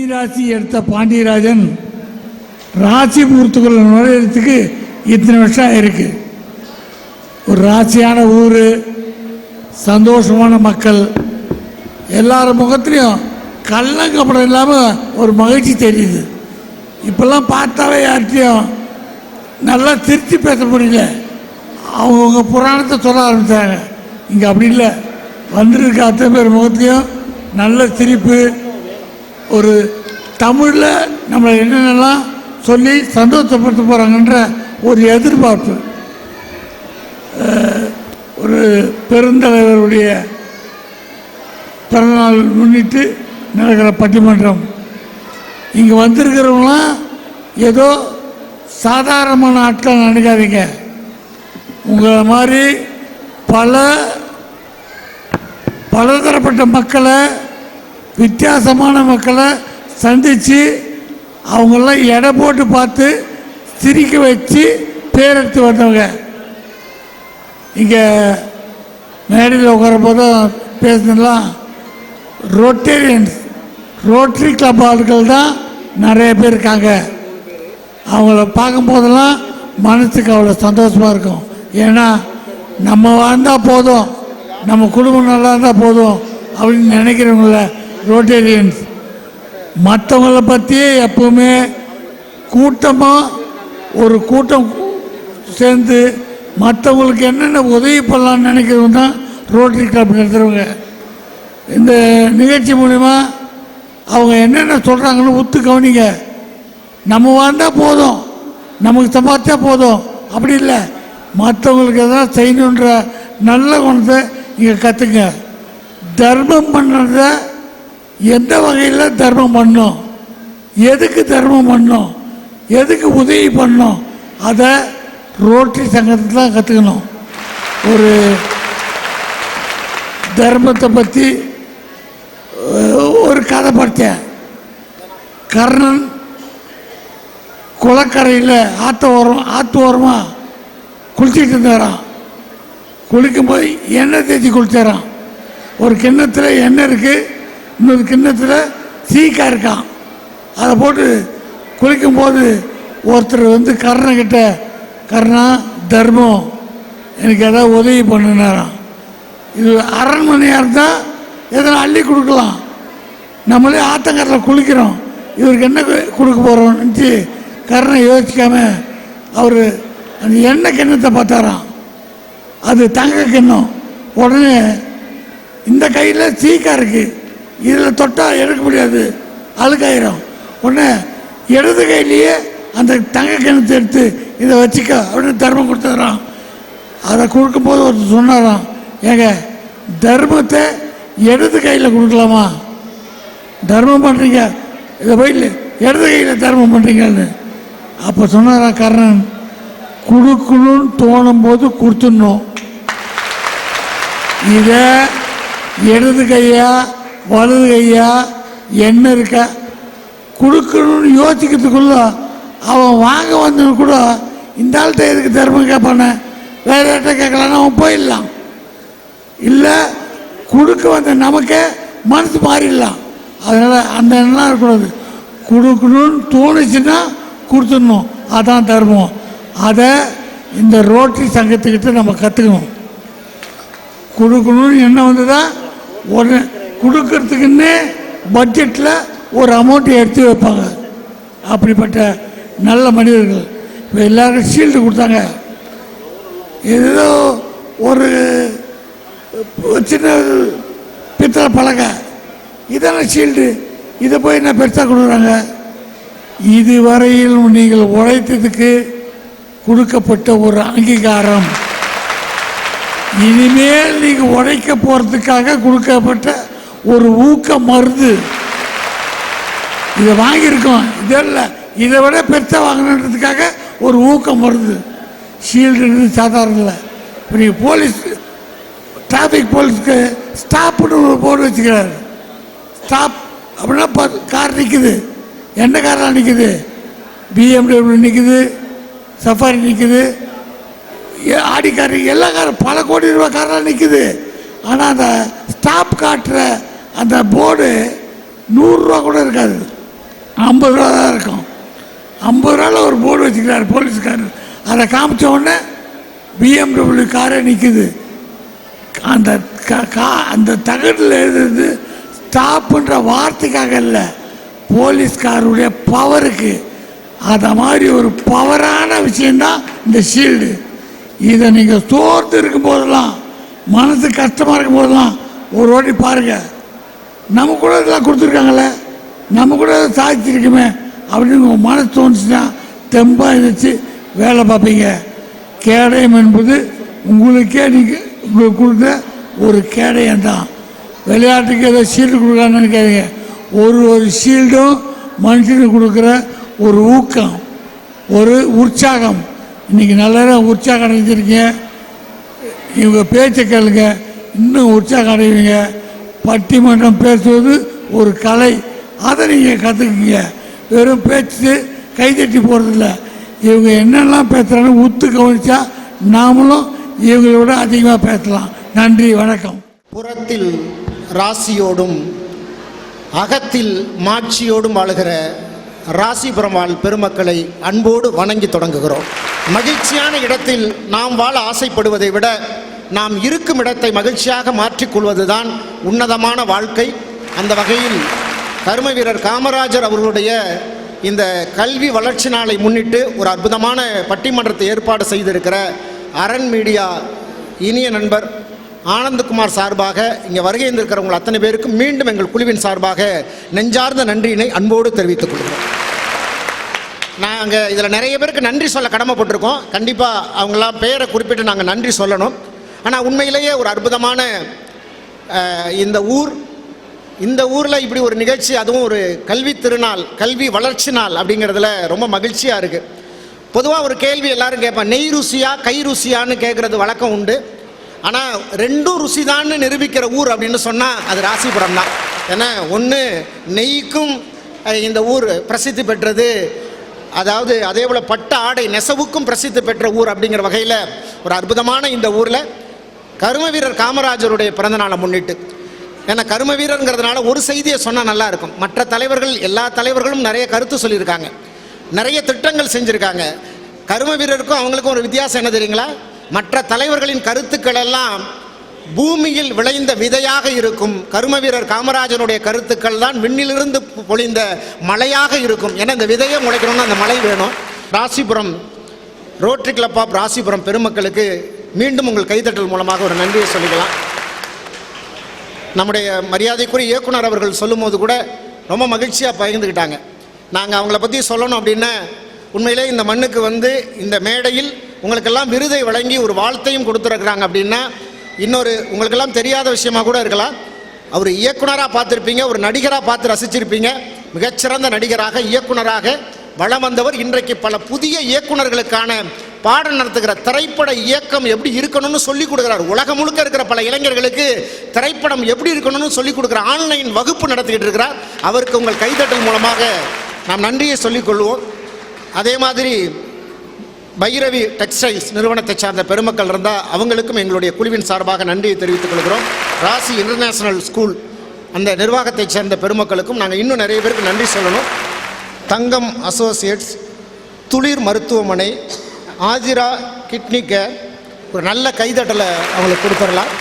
கன்னிராசி எடுத்த பாண்டியராஜன் ராசி பூர்த்துக்குள்ள நுழையிறதுக்கு இத்தனை வருஷம் ஆயிருக்கு. ஒரு ராசியான ஊர், சந்தோஷமான மக்கள், எல்லார முகத்துலேயும் கள்ளங்கப்படம் இல்லாமல் ஒரு மகிழ்ச்சி தெரியுது. இப்போல்லாம் பார்த்தாவே யார்கிட்டையும் நல்லா திருத்தி பேச முடியல. அவங்கவுங்க புராணத்தை சொல்ல ஆரம்பித்தாங்க. இங்கே அப்படி இல்லை. வந்திருக்க அத்தனை பேர் முகத்துலேயும் நல்ல சிரிப்பு, ஒரு தமிழில் நம்மளை என்னென்னலாம் சொல்லி சந்தோஷப்படுத்த போகிறாங்கன்ற ஒரு எதிர்பார்ப்பு. ஒரு பெருந்தலைவருடைய பிறந்தநாள் முன்னிட்டு நடக்கிற பட்டிமன்றம். இங்கே வந்திருக்கிறவங்களாம் ஏதோ சாதாரணமான ஆட்கள் நினைக்காதீங்க. உங்களை மாதிரி பலதரப்பட்ட மக்களை, வித்தியாசமான மக்களை சந்தித்து அவங்களெல்லாம் எடை போட்டு பார்த்து சிரிக்க வச்சு பேரெடுத்து வந்தவங்க. இங்கே மேடையில் உட்காரப்போதும் பேசுனதுலாம் ரோட்டரி கிளப் ஆட்கள் தான் நிறைய பேர் இருக்காங்க. அவங்கள பார்க்கும்போதெல்லாம் மனசுக்கு அவ்வளோ சந்தோஷமாக இருக்கும். ஏன்னா நம்ம வாழ்ந்தால் போதும், நம்ம குடும்பம் நல்லா இருந்தால் போதும் அப்படின்னு நினைக்கிறவங்கள ரோட்டேரியன்ஸ். மற்றவங்கள பற்றியே எப்பவுமே கூட்டமாக ஒரு கூட்டம் சேர்ந்து மற்றவங்களுக்கு என்னென்ன உதவி பண்ணலான்னு நினைக்கிறவங்க தான் ரோட்டரி கிளப் நடத்துகிறவங்க. இந்த நிகழ்ச்சி மூலிமா அவங்க என்னென்ன சொல்கிறாங்கன்னு ஒத்து கவனிங்க. நம்ம வாழ்ந்தால் போதும், நமக்கு சம்பாதிச்சா போதும் அப்படி இல்லை, மற்றவங்களுக்கு எதனா செய்யணுன்ற நல்ல குணத்தை இங்கே கற்றுங்க. தர்மம் பண்ணுறத எந்த வகையில் தர்மம் பண்ணணும், எதுக்கு தர்மம் பண்ணணும், எதுக்கு உதவி பண்ணணும், அதை ரோட்டரி சங்கத்தில் தான் கற்றுக்கணும். ஒரு தர்மத்தை பற்றி ஒரு கதை படித்தேன். கர்ணன் குளக்கரையில் ஆற்று ஓரமாக குளிச்சுட்டு இருந்தாரான். குளிக்கும்போது எண்ணெய் தேய்ச்சி குளிச்சாரான். ஒரு கிண்ணத்தில் எண்ணெய் இருக்குது, இன்னொரு கிண்ணத்தில் சீக்காய் இருக்கான். அதை போட்டு குளிக்கும்போது ஒருத்தர் வந்து கர்ணன்கிட்ட, கர்ணா தர்மம் எனக்கு எதாவது உதவி பண்ணினாராம். இது அரண்மனையாக இருந்தால் எதனா அள்ளி கொடுக்கலாம், நம்மளே ஆத்தங்கரில் குளிக்கிறோம், இவருக்கு என்ன கொடுக்க போகிறோம்னு கர்ணன் யோசிக்காம அவர் அந்த எண்ணெய் கிண்ணத்தை பார்த்தாராம். அது தங்க கிண்ணம். உடனே இந்த கையில் சீக்காய் இருக்குது, இதில் தொட்டால் எடுக்க முடியாது, அழுக்காயிரும். உடனே இடது கையிலேயே அந்த தங்க கிணத்தை எடுத்து இதை வச்சுக்க அப்படின்னு தர்மம் கொடுத்துறான். அதை கொடுக்கும்போது ஒருத்தர் சொன்னாராம், ஏங்க தர்மத்தை இடது கையில் கொடுக்கலாமா, தர்மம் பண்ணுறீங்க, இதை போய் இடது கையில் தர்மம் பண்ணுறீங்கன்னு. அப்போ சொன்னாராம் கர்ணன், கொடுக்கணும்னு தோணும் போது கொடுத்துடணும், இதை இடது கையா வலது கையா என்ன இருக்கா கொடுக்கணும்னு யோசிக்கிறதுக்குள்ள அவன் வாங்க வந்தவனு கூட இந்த ஆள்கிட்ட எதுக்கு தர்மம் கேட்பானே, வேற யார்கிட்ட கேட்கலான்னு அவன் போயிடலாம். இல்லை கொடுக்க வந்த நமக்கே மனசு மாறிடலாம். அதனால் அந்த எண்ணம் இருக்கக்கூடாது. கொடுக்கணும்னு தோணுச்சுன்னா கொடுத்துடணும், அதான் தர்மம். அதை இந்த ரோட்டரி சங்கத்துக்கிட்ட நம்ம கற்றுக்கணும். கொடுக்கணும்னு என்ன வந்ததா உடனே கொடுக்கறதுக்குன்னே பட்ஜெட்டில் ஒரு அமௌண்ட்டை எடுத்து வைப்பாங்க. அப்படிப்பட்ட நல்ல மனிதர்கள். இப்போ எல்லாருக்கும் ஷீல்டு கொடுத்தாங்க. ஏதோ ஒரு சின்ன பித்தளை பழங்க, இதான ஷீல்டு, இதை போய் என்ன பெருசாக கொடுக்குறாங்க. இதுவரையில் நீங்கள் உழைத்ததுக்கு கொடுக்கப்பட்ட ஒரு அங்கீகாரம். இனிமேல் நீங்கள் உழைக்க போகிறதுக்காக கொடுக்கப்பட்ட ஒரு ஊக்க மருந்து. இதை வாங்கியிருக்கோம், இதெல்லாம் இதை விட பெருசாக வாங்கணுன்றதுக்காக ஒரு ஊக்க மருந்து. ஷீல்டு சாதாரண இல்லை. இப்போ நீங்கள் போலீஸ், டிராஃபிக் போலீஸ்க்கு ஸ்டாப்புன்னு ஒரு போர்டு வச்சுக்கிறாரு. ஸ்டாப் அப்படின்னா கார் நிற்குது, என்ன காரெலாம் நிற்குது, BMW நிற்குது, சஃபாரி நிற்குது, ஆடி கார், எல்லா காரும் பல கோடி ரூபா காரெலாம் நிற்குது. ஆனால் அந்த ஸ்டாப் காட்டுற அந்த போர்டு 100 ரூபா கூட இருக்காது. 50 ரூபா தான் இருக்கும். 50 ரூபாவில் ஒரு போர்டு வச்சுக்கிறார் போலீஸ்காரர். அதை காமிச்ச உடனே BMW காரே நிற்குது. அந்த அந்த தகடில் எழுதுறது ஸ்டாப்புன்ற வார்த்தைக்காக இல்லை, போலீஸ்காரருடைய பவருக்கு. அதை மாதிரி ஒரு பவரான விஷயந்தான் இந்த ஷீல்டு. இதை நீங்கள் சோர்ந்து இருக்கும் போதெல்லாம், மனசு கஷ்டமாக இருக்கும் போதெல்லாம் ஒரு வாட்டி பாருங்கள். நம்ம கூட இதெல்லாம் கொடுத்துருக்காங்களே, நம்ம கூட சாதிச்சிருக்குமே அப்படின்னு உங்கள் மனசு தோணுச்சுன்னா தெம்பாக இருந்துச்சு வேலை பார்ப்பீங்க. கேடயம் என்பது உங்களுக்கே நீங்கள் உங்களுக்கு கொடுத்த ஒரு கேடயம் தான். விளையாட்டுக்கு ஏதோ ஷீல்டு கொடுக்குறான்னு நினைக்காதீங்க. ஒரு ஷீல்டும் மனுஷனுக்கு கொடுக்குற ஒரு ஊக்கம், ஒரு உற்சாகம். இன்றைக்கி நல்ல உற்சாகம் அடைஞ்சிருக்கீங்க. இவங்க பேச்சை கேளுங்க, இன்னும் உற்சாகம் அடைவீங்க. பட்டிமன்றம் பேசுவது ஒரு கலை, அதை நீங்கள் கற்றுக்குங்க. வெறும் பேச்சு கைதட்டி போகிறதில்ல. இவங்க என்னெல்லாம் பேசுகிறாங்கன்னு உத்து கவனித்தா நாமளும் இவங்களை விட அதிகமாக பேசலாம். நன்றி, வணக்கம். புறத்தில் ராசியோடும் அகத்தில் மாட்சியோடும் வாழுகிற ராசிபுரம் வாழ் பெருமக்களை அன்போடு வணங்கி தொடங்குகிறோம். மகிழ்ச்சியான இடத்தில் நாம் வாழ ஆசைப்படுவதை விட நாம் இருக்கும் இடத்தை மகிழ்ச்சியாக மாற்றிக்கொள்வதுதான் உன்னதமான வாழ்க்கை. அந்த வகையில் கர்ம வீரர் காமராஜர் அவர்களுடைய இந்த கல்வி வளர்ச்சி நாளை முன்னிட்டு ஒரு அற்புதமான பட்டிமன்றத்தை ஏற்பாடு செய்திருக்கிற அரண் மீடியா இனிய நண்பர் ஆனந்தகுமார் சார்பாக இங்கே வருகை இருந்திருக்கிறவங்க அத்தனை பேருக்கும் மீண்டும் எங்கள் குழுவின் சார்பாக நெஞ்சார்ந்த நன்றியினை அன்போடு தெரிவித்துக் கொள்கிறோம். நாங்கள் இதில் நிறைய பேருக்கு நன்றி சொல்ல கடமைப்பட்டிருக்கோம். கண்டிப்பாக அவங்களாம் பெயரை குறிப்பிட்டு நாங்கள் நன்றி சொல்லணும். ஆனால் உண்மையிலேயே ஒரு அற்புதமான இந்த ஊரில் இப்படி ஒரு நிகழ்ச்சி, அதுவும் ஒரு கல்வி திருநாள், கல்வி வளர்ச்சி நாள் அப்படிங்கிறதுல ரொம்ப மகிழ்ச்சியாக இருக்குது. பொதுவாக ஒரு கேள்வி எல்லாரும் கேட்பான், நெய் ருசியா கை ருசியான்னு கேட்குறது வழக்கம் உண்டு. ஆனால் ரெண்டும் ருசிதான்னு நிரூபிக்கிற ஊர் அப்படின்னு சொன்னால் அது ராசிபுரம் தான். ஏன்னா ஒன்று நெய்க்கும் இந்த ஊர் பிரசித்தி பெற்றது, அதாவது அதே போல் பட்ட ஆடை நெசவுக்கும் பிரசித்தி பெற்ற ஊர். அப்படிங்கிற வகையில் ஒரு அற்புதமான இந்த ஊரில் கர்ம வீரர் காமராஜருடைய பிறந்தநாளை முன்னிட்டு, ஏன்னா கர்ம வீரருங்கிறதுனால ஒரு செய்தியை சொன்னால் நல்லா இருக்கும். மற்ற தலைவர்கள், எல்லா தலைவர்களும் நிறைய கருத்து சொல்லியிருக்காங்க, நிறைய திட்டங்கள் செஞ்சுருக்காங்க. கர்ம வீரருக்கும் அவங்களுக்கும் ஒரு வித்தியாசம் என்ன தெரியுங்களா? மற்ற தலைவர்களின் கருத்துக்கள் எல்லாம் பூமியில் விளைந்த விதையாக இருக்கும். கர்ம வீரர் காமராஜனுடைய கருத்துக்கள் தான் விண்ணிலிருந்து பொழிந்த மழையாக இருக்கும். ஏன்னா இந்த விதையை முளைக்கணும்னா அந்த மழை வேணும். Rasipuram rotary club of Rasipuram பெருமக்களுக்கு மீண்டும் உங்கள் கைத்தட்டல் மூலமாக ஒரு நன்றியை சொல்லிக்கலாம். நம்முடைய மரியாதைக்குரிய இயக்குனர் அவர்கள் சொல்லும் போது கூட ரொம்ப மகிழ்ச்சியாக பகிர்ந்துக்கிட்டாங்க. நாங்கள் அவங்கள பற்றி சொல்லணும் அப்படின்னா, உண்மையிலே இந்த மண்ணுக்கு வந்து இந்த மேடையில் உங்களுக்கெல்லாம் விருதை வழங்கி ஒரு வாழ்த்தையும் கொடுத்துருக்குறாங்க. அப்படின்னா இன்னொரு உங்களுக்கெல்லாம் தெரியாத விஷயமா கூட இருக்கலாம். அவர் இயக்குனராக பார்த்துருப்பீங்க, ஒரு நடிகராக பார்த்து ரசிச்சிருப்பீங்க. மிகச்சிறந்த நடிகராக, இயக்குனராக வளம் வந்தவர். இன்றைக்கு பல புதிய இயக்குனர்களுக்கான பாடம் நடத்துகிற திரைப்பட இயக்கம் எப்படி இருக்கணும்னு சொல்லிக் கொடுக்குறார். உலகம் முழுக்க இருக்கிற பல இளைஞர்களுக்கு திரைப்படம் எப்படி இருக்கணும்னு சொல்லிக் கொடுக்குற ஆன்லைன் வகுப்பு நடத்திக்கிட்டு இருக்கிறார். அவருக்கு உங்கள் கைதட்டல் மூலமாக நாம் நன்றியை சொல்லிக்கொள்வோம். அதே மாதிரி பைரவி டெக்ஸ்டைல்ஸ் நிறுவனத்தை சார்ந்த பெருமக்கள் இருந்தால் அவங்களுக்கும் எங்களுடைய குழுவின் சார்பாக நன்றியை தெரிவித்துக் கொள்கிறோம். ராசி இன்டர்நேஷனல் ஸ்கூல் அந்த நிர்வாகத்தை சேர்ந்த பெருமக்களுக்கும் நாங்கள் இன்னும் நிறைய பேருக்கு நன்றி சொல்லணும். தங்கம் அசோசியேட்ஸ், துளிர் மருத்துவமனை, ஆஜிரா கிட்னி கேர், ஒரு நல்ல கைதட்டலை அவங்களுக்கு கொடுத்துடலாம்.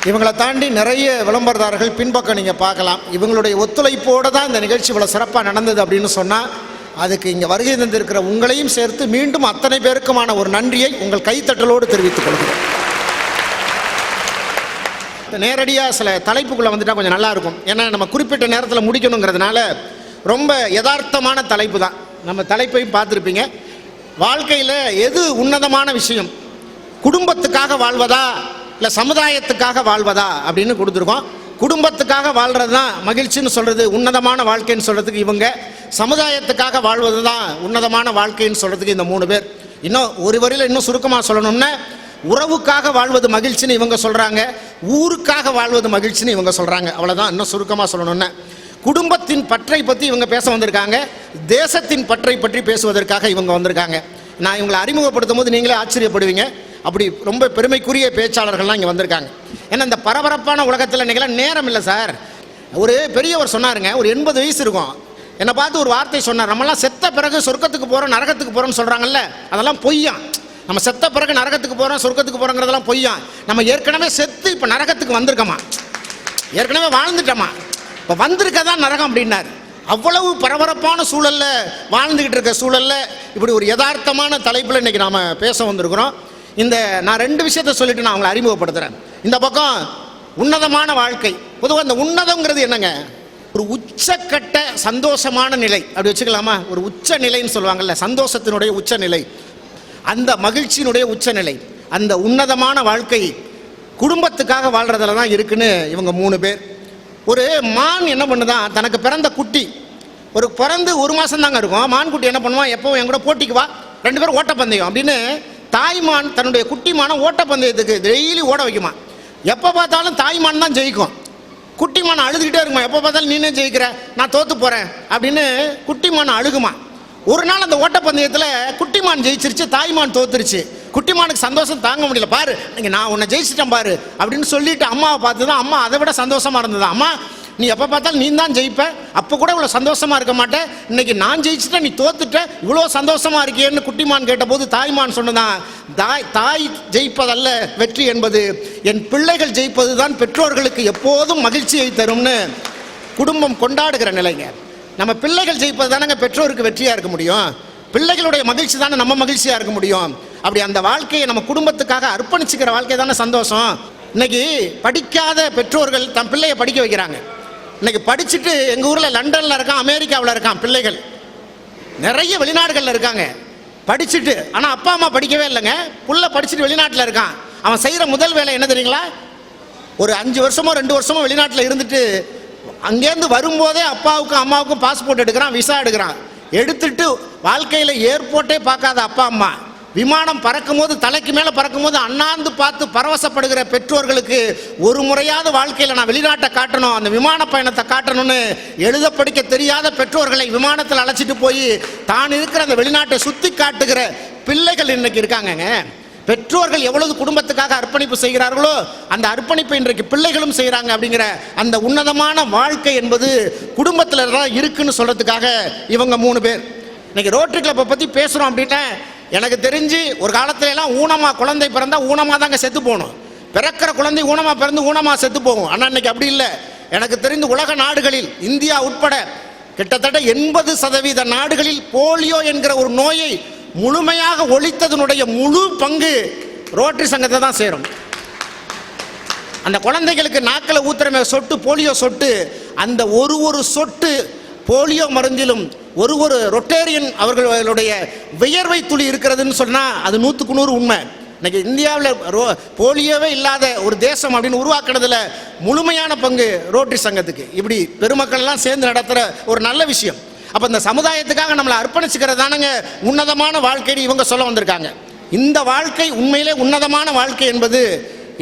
இவங்களை தாண்டி நிறைய விளம்பரதாரர்கள் பின்பக்கம் நீங்கள் பார்க்கலாம். இவங்களுடைய ஒத்துழைப்போடு தான் இந்த நிகழ்ச்சி இவ்வளோ சிறப்பாக நடந்தது அப்படின்னு சொன்னால் அதுக்கு இங்கே வருகை தந்திருக்கிற உங்களையும் சேர்த்து மீண்டும் அத்தனை பேருக்குமான ஒரு நன்றியை உங்கள் கைத்தட்டலோடு தெரிவித்துக் கொள்கிறோம். நேரடியாக சில தலைப்புக்குள்ளே வந்துட்டால் கொஞ்சம் நல்லாயிருக்கும். ஏன்னா நம்ம குறிப்பிட்ட நேரத்தில் முடிக்கணுங்கிறதுனால ரொம்ப யதார்த்தமான தலைப்பு தான். நம்ம தலைப்பையும் பார்த்துருப்பீங்க. வாழ்க்கையில் எது உன்னதமான விஷயம், குடும்பத்துக்காக வாழ்வதா இல்லை சமுதாயத்துக்காக வாழ்வதா அப்படின்னு கொடுத்துருக்கோம். குடும்பத்துக்காக வாழ்கிறது தான் மகிழ்ச்சின்னு சொல்கிறது, உன்னதமான வாழ்க்கைன்னு சொல்கிறதுக்கு இவங்க. சமுதாயத்துக்காக வாழ்வது தான் உன்னதமான வாழ்க்கைன்னு சொல்கிறதுக்கு இந்த 3 பேர். இன்னும் ஒரு வரியில் இன்னும் சுருக்கமாக சொல்லணும்னா, உறவுக்காக வாழ்வது மகிழ்ச்சின்னு இவங்க சொல்கிறாங்க, ஊருக்காக வாழ்வது மகிழ்ச்சின்னு இவங்க சொல்கிறாங்க. அவ்வளோதான். இன்னும் சுருக்கமாக சொல்லணும்னா, குடும்பத்தின் பற்றை பற்றி இவங்க பேச வந்திருக்காங்க, தேசத்தின் பற்றை பற்றி பேசுவதற்காக இவங்க வந்திருக்காங்க. நான் இவங்களை அறிமுகப்படுத்தும் போது நீங்களே ஆச்சரியப்படுவீங்க. அப்படி ரொம்ப பெருமைக்குரிய பேச்சாளர்கள்லாம் இங்கே வந்திருக்காங்க. ஏன்னா இந்த பரபரப்பான உலகத்தில் இன்றைக்கெல்லாம் நேரம் இல்லை சார். ஒரு பெரியவர் சொன்னாருங்க, ஒரு 80 வயசு இருக்கும். என்னை பார்த்து ஒரு வார்த்தை சொன்னார். நம்மலாம் செத்த பிறகு சொர்க்கத்துக்கு போகிறோம் நரகத்துக்கு போகிறோம்னு சொல்கிறாங்கல்ல, அதெல்லாம் பொய்யா. நம்ம செத்த பிறகு நரகத்துக்கு போகிறோம் சொர்க்கத்துக்கு போகிறோங்கிறதெல்லாம் பொய்யா. நம்ம ஏற்கனவே செத்து இப்போ நரகத்துக்கு வந்திருக்கோமா, ஏற்கனவே வாழ்ந்துட்டோமா, இப்போ வந்திருக்கதான் நரகம் அப்படின்னார். அவ்வளவு பரபரப்பான சூழலில் வாழ்ந்துக்கிட்டு இருக்க சூழலில் இப்படி ஒரு யதார்த்தமான தலைப்பில் இன்றைக்கி நாம் பேச வந்திருக்கிறோம். நான் 2 விஷயத்தை சொல்லிட்டு நான் அவங்களை அறிமுகப்படுத்துகிறேன். இந்த பக்கம் உன்னதமான வாழ்க்கை. பொதுவாக இந்த உன்னதங்கிறது என்னங்க, ஒரு உச்சக்கட்ட சந்தோஷமான நிலை அப்படி வச்சுக்கலாமா. ஒரு உச்ச நிலைன்னு சொல்லுவாங்கல்ல, சந்தோஷத்தினுடைய உச்சநிலை, அந்த மகிழ்ச்சியினுடைய உச்சநிலை, அந்த உன்னதமான வாழ்க்கை குடும்பத்துக்காக வாழ்கிறதுல தான் இருக்குன்னு இவங்க 3 பேர். ஒரு மான் என்ன பண்ணுதான், தனக்கு பிறந்த குட்டி பிறந்து 1 மாதம் தாங்க இருக்கும். மான் குட்டி என்ன பண்ணுவான், எப்பவும் என் கூட போட்டிக்கு வா, 2 பேரும் ஓட்டப்பந்தயம் அப்படின்னு தாய்மான் தன்னுடைய குட்டி மானை ஓட்டப்பந்தயத்துக்கு டெய்லி ஓட வைக்குமா. எப்போ பார்த்தாலும் தாய்மான் தான் ஜெயிக்கும். குட்டிமான அழுதுகிட்டே இருக்குமா, எப்போ பார்த்தாலும் நீனே ஜெயிக்கிற, நான் தோற்று போகிறேன் அப்படின்னு குட்டிமான அழுகுமா. ஒரு நாள் அந்த ஓட்டப்பந்தயத்தில் குட்டிமான் ஜெயிச்சிருச்சு, தாய்மான் தோத்துருச்சு. குட்டிமானுக்கு சந்தோஷம் தாங்க முடியல. பாரு நீங்கள் நான் உன்னை ஜெயிச்சிட்டேன் பாரு அப்படின்னு சொல்லிட்டு அம்மாவை பார்த்து தான் அம்மா அதை விட சந்தோஷமாக இருந்தது. அம்மா நீ எப்போ பார்த்தாலும் நீ தான் ஜெயிப்ப, அப்போ கூட இவ்வளோ சந்தோஷமாக இருக்க மாட்டேன், இன்னைக்கு நான் ஜெயிச்சிட்டேன் நீ தோத்துட்ட, இவ்வளோ சந்தோஷமாக இருக்கியேன்னு குட்டிமான் கேட்டபோது தாய்மான் சொன்னதான், தாய் ஜெயிப்பதல்ல வெற்றி என்பது, என் பிள்ளைகள் ஜெயிப்பது தான் பெற்றோர்களுக்கு எப்போதும் மகிழ்ச்சியை தரும்னு குடும்பம் கொண்டாடுகிற நிலைங்க. நம்ம பிள்ளைகள் ஜெயிப்பது தானங்க பெற்றோருக்கு வெற்றியாக இருக்க முடியும், பிள்ளைகளுடைய மகிழ்ச்சி தானே நம்ம மகிழ்ச்சியாக இருக்க முடியும். அப்படி அந்த வாழ்க்கையை நம்ம குடும்பத்துக்காக அர்ப்பணிச்சுக்கிற வாழ்க்கை தானே சந்தோஷம். இன்னைக்கு படிக்காத பெற்றோர்கள் தன் பிள்ளையை படிக்க வைக்கிறாங்க. இன்னைக்கு படிச்சுட்டு எங்கள் ஊரில் லண்டனில் இருக்கான், அமெரிக்காவில் இருக்கான் பிள்ளைகள், நிறைய வெளிநாடுகளில் இருக்காங்க படிச்சுட்டு. ஆனால் அப்பா அம்மா படிக்கவே இல்லைங்க, புள்ள படிச்சுட்டு வெளிநாட்டில் இருக்கான். அவன் செய்கிற முதல் வேலை என்ன தெரியுங்களா, ஒரு 5 வருஷமோ 2 வருஷமோ வெளிநாட்டில் இருந்துட்டு அங்கேருந்து வரும்போதே அப்பாவுக்கும் அம்மாவுக்கும் பாஸ்போர்ட் எடுக்கிறான், விசா எடுக்கிறான். எடுத்துட்டு வாழ்க்கையில் ஏர்போர்ட்டே பார்க்காத அப்பா அம்மா விமானம் பறக்கும் போது தலைக்கு மேலே பறக்கும் போது அண்ணாந்து பார்த்து பரவசப்படுகிற பெற்றோர்களுக்கு ஒரு முறையாவது வாழ்க்கையில் நான் வெளிநாட்டை காட்டணும், அந்த விமான பயணத்தை காட்டணும்னு எழுத படிக்க தெரியாத பெற்றோர்களை விமானத்தில் அழைச்சிட்டு போய் தான் இருக்கிற அந்த வெளிநாட்டை சுற்றி காட்டுகிற பிள்ளைகள் இன்னைக்கு இருக்காங்கங்க. பெற்றோர்கள் எவ்வளவு குடும்பத்துக்காக அர்ப்பணிப்பு செய்கிறார்களோ அந்த அர்ப்பணிப்பை இன்றைக்கு பிள்ளைகளும் செய்கிறாங்க. அப்படிங்கிற அந்த உன்னதமான வாழ்க்கை என்பது குடும்பத்தில் தான் இருக்குன்னு சொல்கிறதுக்காக இவங்க 3 பேர். இன்னைக்கு ரோட்டரி கிளப்பை பற்றி பேசுகிறோம் அப்படின்னா, எனக்கு தெரிஞ்சு ஒரு காலத்துல எல்லாம் ஊனமாக குழந்தை பிறந்தா ஊனமாக தாங்க செத்து போகணும், பிறக்கிற குழந்தை ஊனமாக பிறந்து ஊனமாக செத்து போகும். ஆனால் இன்னைக்கு அப்படி இல்லை. எனக்கு தெரிந்து உலக நாடுகளில் இந்தியா உட்பட கிட்டத்தட்ட 80% நாடுகளில் போலியோ என்கிற ஒரு நோயை முழுமையாக ஒழித்ததனுடைய முழு பங்கு ரோட்டரி சங்கத்தை தான் சேரும். அந்த குழந்தைகளுக்கு நாக்கில் ஊத்துறமே சொட்டு, போலியோ சொட்டு, அந்த ஒரு சொட்டு போலியோ மருந்திலும் ஒரு ரொட்டேரியன் அவர்களுடைய வியர்வை துளி இருக்கிறதுன்னு சொன்னால் அது 100க்கு 100 உண்மை. இன்னைக்கு இந்தியாவில் போலியோவே இல்லாத ஒரு தேசம் அப்படின்னு உருவாக்குறதுல முழுமையான பங்கு ரோட்டரி சங்கத்துக்கு. இப்படி பெருமக்கள் எல்லாம் சேர்ந்து நடத்துகிற ஒரு நல்ல விஷயம். அப்போ இந்த சமுதாயத்துக்காக நம்மளை அர்ப்பணிச்சுக்கிறதானுங்க உன்னதமான வாழ்க்கைன்னு இவங்க சொல்ல வந்திருக்காங்க. இந்த வாழ்க்கை உண்மையிலே உன்னதமான வாழ்க்கை என்பது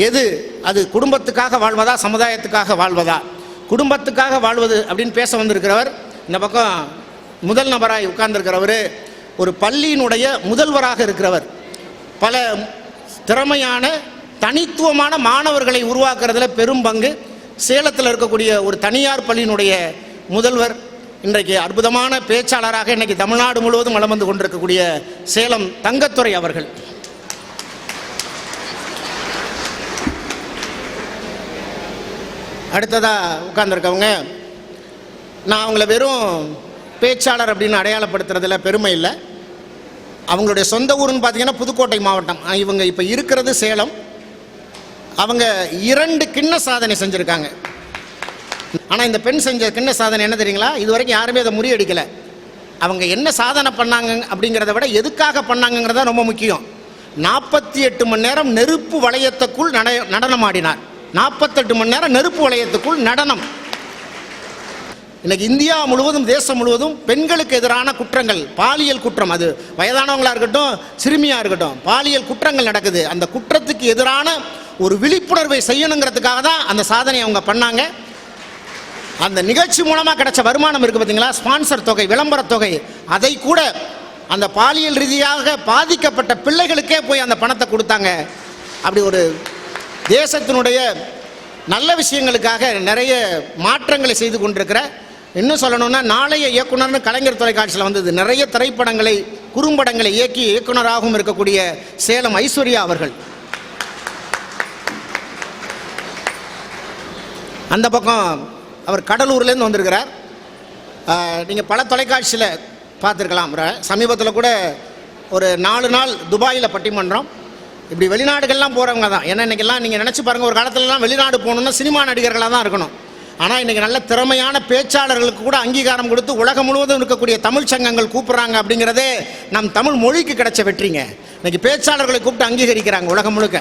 எது, அது குடும்பத்துக்காக வாழ்வதா சமுதாயத்துக்காக வாழ்வதா? குடும்பத்துக்காக வாழ்வது அப்படின்னு பேச வந்திருக்கிறவர் இந்த பக்கம் முதல் நபராய் உட்கார்ந்துருக்கிறவர் ஒரு பள்ளியினுடைய முதல்வராக இருக்கிறவர். பல திறமையான தனித்துவமான மாணவர்களை உருவாக்குறதுல பெரும் பங்கு சேலத்தில் இருக்கக்கூடிய ஒரு தனியார் பள்ளியினுடைய முதல்வர், இன்றைக்கு அற்புதமான பேச்சாளராக இன்னைக்கு தமிழ்நாடு முழுவதும் வலம் வந்து கொண்டிருக்கக்கூடிய சேலம் தங்கத்துரை அவர்கள். அடுத்ததாக உட்கார்ந்துருக்கவங்க, நான் அவங்கள வெறும் பேச்சாளர் அப்படின்னு அடையாளப்படுத்துறதுல பெருமை இல்லை. அவங்களுடைய சொந்த ஊருன்னு பார்த்தீங்கன்னா புதுக்கோட்டை மாவட்டம். இவங்க இப்போ இருக்கிறது சேலம். அவங்க 2 கிண்ண சாதனை செஞ்சுருக்காங்க. ஆனால் இந்த பெண் செஞ்ச கிண்ண சாதனை என்ன தெரியுங்களா, இது வரைக்கும் யாருமே அதை முறியடிக்கலை. அவங்க என்ன சாதனை பண்ணாங்க அப்படிங்கிறத விட எதுக்காக பண்ணாங்கிறத ரொம்ப முக்கியம். 48 மணி நேரம் நெருப்பு வளையத்துக்குள் நடனம் ஆடினார். 48 மணி நேரம் நெருப்பு வளையத்துக்குள் நடனம். இன்னைக்கு இந்தியா முழுவதும் தேசம் முழுவதும் பெண்களுக்கு எதிரான குற்றங்கள், பாலியல் குற்றம், அது வயதானவங்களாக இருக்கட்டும் சிறுமியாக இருக்கட்டும், பாலியல் குற்றங்கள் நடக்குது. அந்த குற்றத்துக்கு எதிரான ஒரு விழிப்புணர்வை செய்யணுங்கிறதுக்காக தான் அந்த சாதனையை அவங்க பண்ணாங்க. அந்த நிகழ்ச்சி மூலமாக கிடைச்ச வருமானம் இருக்குது பார்த்தீங்களா, ஸ்பான்சர் தொகை, விளம்பர தொகை, அதை கூட அந்த பாலியல் ரீதியாக பாதிக்கப்பட்ட பிள்ளைகளுக்கே போய் அந்த பணத்தை கொடுத்தாங்க. அப்படி ஒரு தேசத்தினுடைய நல்ல விஷயங்களுக்காக நிறைய மாற்றங்களை செய்து கொண்டிருக்கிற இன்னும் சொல்லணும்னா நாளைய இயக்குனர்னு கலைஞர் தொலைக்காட்சியில் வந்தது. நிறைய திரைப்படங்களை குறும்படங்களை இயக்கி இயக்குனராகவும் இருக்கக்கூடிய சேலம் ஐஸ்வர்யா அவர்கள். அந்த பக்கம் அவர் கடலூர்லேருந்து வந்திருக்கிறார். நீங்கள் பல தொலைக்காட்சியில் பார்த்துருக்கலாம். சமீபத்தில் கூட ஒரு 4 நாள் துபாயில் பட்டிமன்றம். இப்படி வெளிநாடுகள்லாம் போகிறவங்க தான். ஏன்னா இன்றைக்கெல்லாம் நீங்கள் நினச்சி பாருங்கள், ஒரு காலத்துலலாம் வெளிநாடு போகணுன்னா சினிமா நடிகர்களாக தான் இருக்கணும். ஆனால் இன்றைக்கி நல்ல திறமையான பேச்சாளர்களுக்கு கூட அங்கீகாரம் கொடுத்து உலகம் முழுவதும் இருக்கக்கூடிய தமிழ் சங்கங்கள் கூப்பிட்றாங்க. அப்படிங்கிறதே நம் தமிழ் மொழிக்கு கிடைச்ச வெற்றிங்க. இன்றைக்கி பேச்சாளர்களை கூப்பிட்டு அங்கீகரிக்கிறாங்க உலகம் முழுக்க.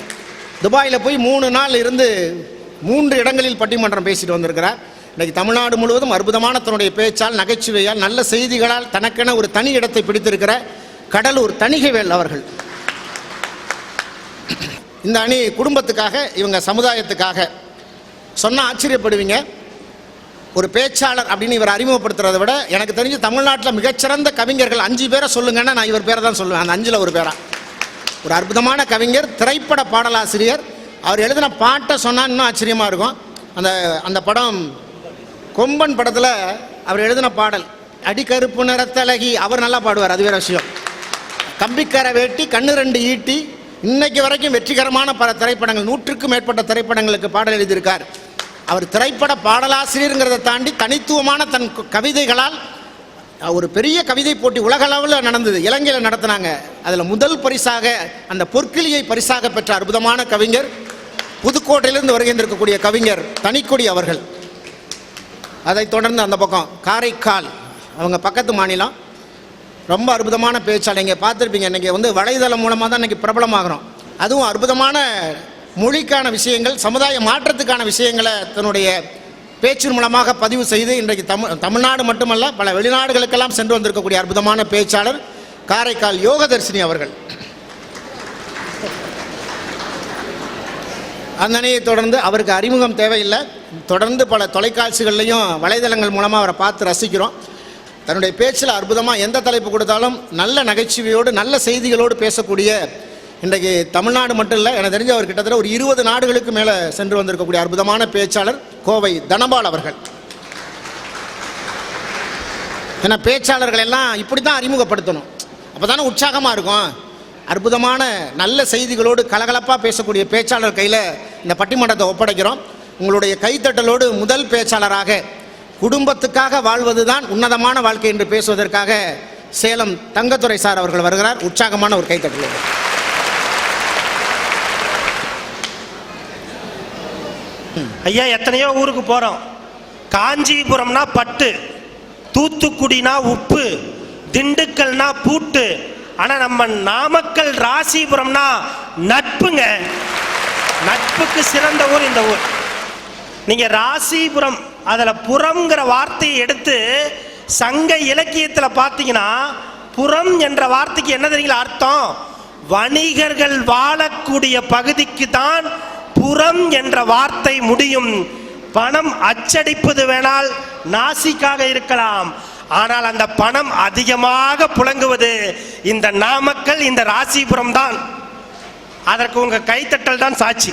துபாயில் போய் 3 நாள் இருந்து 3 இடங்களில் பட்டிமன்றம் பேசிட்டு வந்திருக்கிறார். இன்றைக்கி தமிழ்நாடு முழுவதும் அற்புதமான தன்னுடைய பேச்சால், நகைச்சுவையால், நல்ல செய்திகளால் தனக்கென ஒரு தனி இடத்தை பிடித்திருக்கிற கடலூர் தணிகைவேல் அவர்கள். இந்த அணி குடும்பத்துக்காக, இவங்க சமுதாயத்துக்காக. சொன்னால் ஆச்சரியப்படுவீங்க, ஒரு பேச்சாளர் அப்படின்னு இவர் அறிமுகப்படுத்துறதை விட எனக்கு தெரிஞ்சு தமிழ்நாட்டில் மிகச்சிறந்த கவிஞர்கள் 5 பேரை சொல்லுங்கன்னா நான் இவர் பேரை தான் சொல்லுவேன். அந்த 5ல் ஒரு பேரா. ஒரு அற்புதமான கவிஞர், திரைப்பட பாடலாசிரியர். அவர் எழுதின பாட்டை சொன்னால் இன்னும் ஆச்சரியமாக இருக்கும். அந்த படம் கொம்பன் படத்தில் அவர் எழுதின பாடல் அடிக்கருப்பு நிறத்தழகி, அவர் நல்லா பாடுவார், அது வேற விஷயம். கம்பிக்கரை வேட்டி, கண்ணு 2 ஈட்டி, இன்னைக்கு வரைக்கும் வெற்றிகரமான பல திரைப்படங்கள், 100க்கும் மேற்பட்ட திரைப்படங்களுக்கு பாடல் எழுதியிருக்கார். அவர் திரைப்பட பாடலாசிரியருங்கிறத தாண்டி தனித்துவமான தன் கவிதைகளால் ஒரு பெரிய கவிதை போட்டி உலகளவில் நடந்தது, இலங்கையில் நடத்தினாங்க. அதில் முதல் பரிசாக அந்த பொற்கிளியை பரிசாக பெற்ற அற்புதமான கவிஞர், புதுக்கோட்டையிலிருந்து வருகின்றிருக்கக்கூடிய கவிஞர் தனிக்கொடி அவர்கள். அதைத் தொடர்ந்து அந்த பக்கம் காரைக்கால், அவங்க பக்கத்து மாநிலம், ரொம்ப அற்புதமான பேச்சாளர். நீங்கள் பார்த்துருப்பீங்க, இன்றைக்கி வலைதளம் மூலமாக தான் இன்றைக்கி பிரபலமாகிறோம். அதுவும் அற்புதமான மொழிக்கான விஷயங்கள், சமுதாய மாற்றத்துக்கான விஷயங்களை தன்னுடைய பேச்சின் மூலமாக பதிவு செய்து இன்றைக்கு தமிழ்நாடு மட்டுமல்ல பல வெளிநாடுகளுக்கெல்லாம் சென்று வந்திருக்கக்கூடிய அற்புதமான பேச்சாளர் காரைக்கால் யோகதர்ஷினி அவர்கள். அந்த அணியை தொடர்ந்து அவருக்கு அறிமுகம் தேவையில்லை, தொடர்ந்து பல தொலைக்காட்சிகள்லையும் வலைதளங்கள் மூலமாக அவரை பார்த்து ரசிக்கிறோம். தன்னுடைய பேச்சில் அற்புதமாக எந்த தலைப்பு கொடுத்தாலும் நல்ல நகைச்சுவையோடு நல்ல செய்திகளோடு பேசக்கூடிய, இன்றைக்கு தமிழ்நாடு மட்டும் இல்லை, எனக்கு தெரிஞ்ச அவர் கிட்டத்தட்ட ஒரு 20 நாடுகளுக்கு மேலே சென்று வந்திருக்கக்கூடிய அற்புதமான பேச்சாளர் கோவை தனபால் அவர்கள். ஏன்னா பேச்சாளர்கள் எல்லாம் இப்படி தான் அறிமுகப்படுத்தணும், அப்போ தானே உற்சாகமாக இருக்கும். அற்புதமான நல்ல செய்திகளோடு கலகலப்பாக பேசக்கூடிய பேச்சாளர் கையில் இந்த பட்டிமன்றத்தை ஒப்படைக்கிறோம். உங்களுடைய கைத்தட்டலோடு முதல் பேச்சாளராக குடும்பத்துக்காக வாழ்வது தான் உன்னதமான வாழ்க்கை என்று பேசுவதற்காக சேலம் தங்கத்துரை சார் அவர்கள் வருகிறார். உற்சாகமான ஒரு கைத்தட்டல். ஐயா, எத்தனையோ ஊருக்கு போகிறோம். காஞ்சிபுரம்னா பட்டு, தூத்துக்குடினா உப்பு, திண்டுக்கல்னா பூட்டு. ஆனால் நம்ம நாமக்கல் ராசிபுரம்னா நட்புங்க. நட்புக்கு சிறந்த ஊர் இந்த ஊர். நீங்கள் ராசிபுரம், அதில் புறம்ங்கிற வார்த்தையை எடுத்து சங்க இலக்கியத்தில் பார்த்தீங்கன்னா புறம் என்ற வார்த்தைக்கு என்ன தெரியுங்களா அர்த்தம்? வணிகர்கள் வாழக்கூடிய பகுதிக்கு தான் புறம் என்ற வார்த்தை முடியும். பணம் அச்சடிப்பது வேணால் நாசிக்காக இருக்கலாம், ஆனால் அந்த பணம் அதிகமாக புழங்குவது இந்த நாமக்கல், இந்த ராசிபுரம் தான். அதற்கு உங்க கைத்தட்டல் தான் சாட்சி.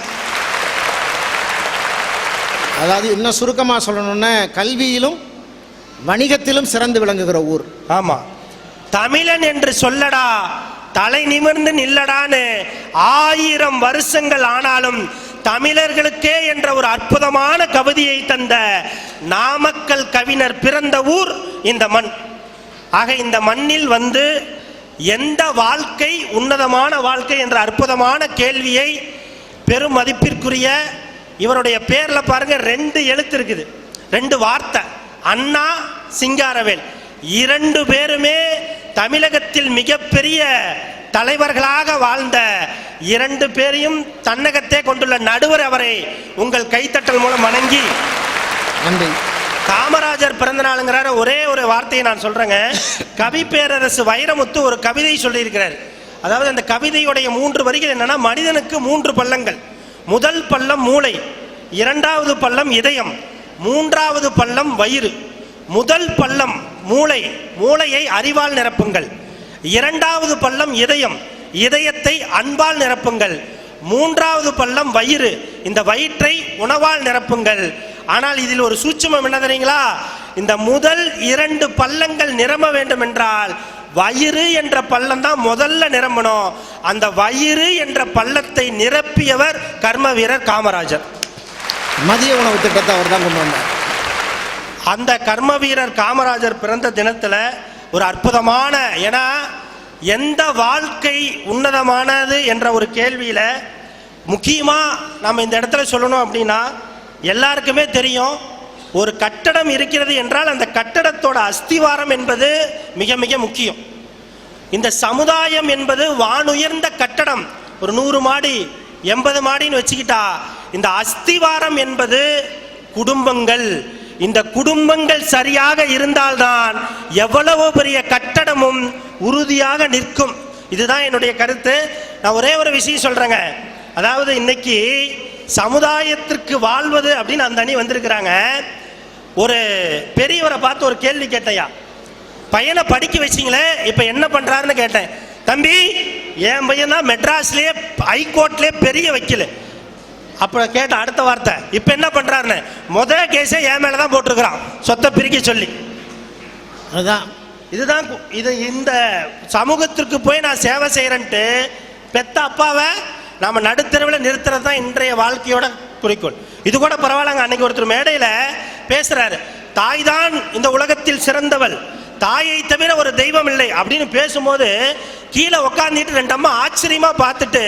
அதாவது இன்னும் சுருக்கமாக சொல்லணும்னா கல்வியிலும் வணிகத்திலும் சிறந்து விளங்குகிற ஊர். ஆமா, தமிழன் என்று சொல்லடா, தலை நிமிர்ந்து நில்லடான்னு 1000 வருஷங்கள் ஆனாலும் தமிழர்களுக்கே என்ற ஒரு அற்புதமான கவிதையை தந்த நாமக்கல் கவிஞர் பிறந்த ஊர் இந்த மண். ஆக இந்த மண்ணில் எந்த வாழ்க்கை உன்னதமான வாழ்க்கை என்ற அற்புதமான கேள்வியை பெரும் மதிப்பிற்குரிய இவருடைய பேர்ல பாருங்க 2 எழுத்து இருக்குது, 2 வார்த்தை, அண்ணா சிங்காரவேல். 2 பேருமே தமிழகத்தில் மிகப்பெரிய தலைவர்களாக வாழ்ந்த 2 பேரையும் தன்னகத்தே கொண்டுள்ள நடுவர் அவரை உங்கள் கைத்தட்டல் மூலம் வணங்கி நன்றி. காமராஜர் பிறந்த நாளுங்கிறார ஒரே ஒரு வார்த்தையை நான் சொல்றேங்க. கவி பேரரசு வைரமுத்து ஒரு கவிதை சொல்லியிருக்கிறார். அதாவது அந்த கவிதையுடைய 3 வரிகள் என்னன்னா, மனிதனுக்கு 3 பள்ளங்கள். முதல் பள்ளம் மூளை, 2வது பள்ளம் இதயம், 3வது பள்ளம் வயிறு. முதல் பள்ளம் மூளை, மூளையை அறிவால் நிரப்புங்கள். 2வது பள்ளம் இதயம், இதயத்தை அன்பால் நிரப்புங்கள். 3வது பள்ளம் வயிறு, இந்த வயிற்றை உணவால் நிரப்புங்கள். ஆனால் இதில் ஒரு சூட்சுமம் என்ன தெரியுங்களா? இந்த முதல் 2 பள்ளங்கள் நிரம்ப வேண்டும் என்றால் வயிறு என்ற பள்ளம் தான் முதல்ல நிரம்பணும். அந்த வயிறு என்ற பள்ளத்தை நிரப்பியவர் கர்ம வீரர் காமராஜர். மதிய உணவு திட்டத்தை அவர் தான் கொண்டு வந்தார். அந்த கர்ம வீரர் காமராஜர் பிறந்த தினத்தில் ஒரு அற்புதமான, ஏன்னா எந்த வாழ்க்கை உன்னதமானது என்ற ஒரு கேள்வியில் முக்கியமாக நம்ம இந்த இடத்துல சொல்லணும் அப்படின்னா, எல்லாருக்குமே தெரியும் ஒரு கட்டடம் இருக்கிறது என்றால் அந்த கட்டடத்தோட அஸ்திவாரம் என்பது மிக மிக முக்கியம். இந்த சமுதாயம் என்பது வானுயர்ந்த கட்டடம், ஒரு 100 மாடி 80 மாடின்னு வச்சுக்கிட்டா, இந்த அஸ்திவாரம் என்பது குடும்பங்கள். இந்த குடும்பங்கள் சரியாக இருந்தால்தான் எவ்வளவு பெரிய கட்டடமும் உறுதியாக நிற்கும். இதுதான் என்னுடைய கருத்து. நான் ஒரே ஒரு விஷயம் சொல்றேங்க. அதாவது இன்னைக்கு சமுதாயத்திற்கு வாழ்வது அப்படின்னு அந்த அணி வந்திருக்கிறாங்க. ஒரு பெரியவரை பார்த்து ஒரு கேள்வி கேட்டையா, பையனை படிக்க வச்சிங்களே இப்ப என்ன பண்றாருன்னு கேட்டேன். தம்பி, என் பையன் தான் மெட்ராஸ்லயே ஹைகோர்ட்லயே பெரிய வக்கீல். அப்ப கேட்ட அடுத்த வார்த்தை, இப்ப என்ன பண்றாருன்னு, முதல் கேஸே என் மேலதான் போட்டிருக்கிறான், சொத்தை பிரிக்க சொல்லி. அதுதான் இதுதான் இது. இந்த சமூகத்திற்கு போய் நான் சேவை செய்யறேன்ட்டு பெத்த அப்பாவை நாம நடுத்தரவில் நிறுத்துறது தான் இன்றைய வாழ்க்கையோட குறிக்கோள். இது கூட பரவாயில்லங்க. அன்னைக்கு ஒருத்தர் மேடையில பேசுறாரு, தாய் தான் இந்த உலகத்தில் சிறந்தவள், தாயை தவிர ஒரு தெய்வம் இல்லை அப்படின்னு பேசும்போது கீழே உட்காந்துட்டு 2 அம்மா ஆச்சரியமா பார்த்துட்டு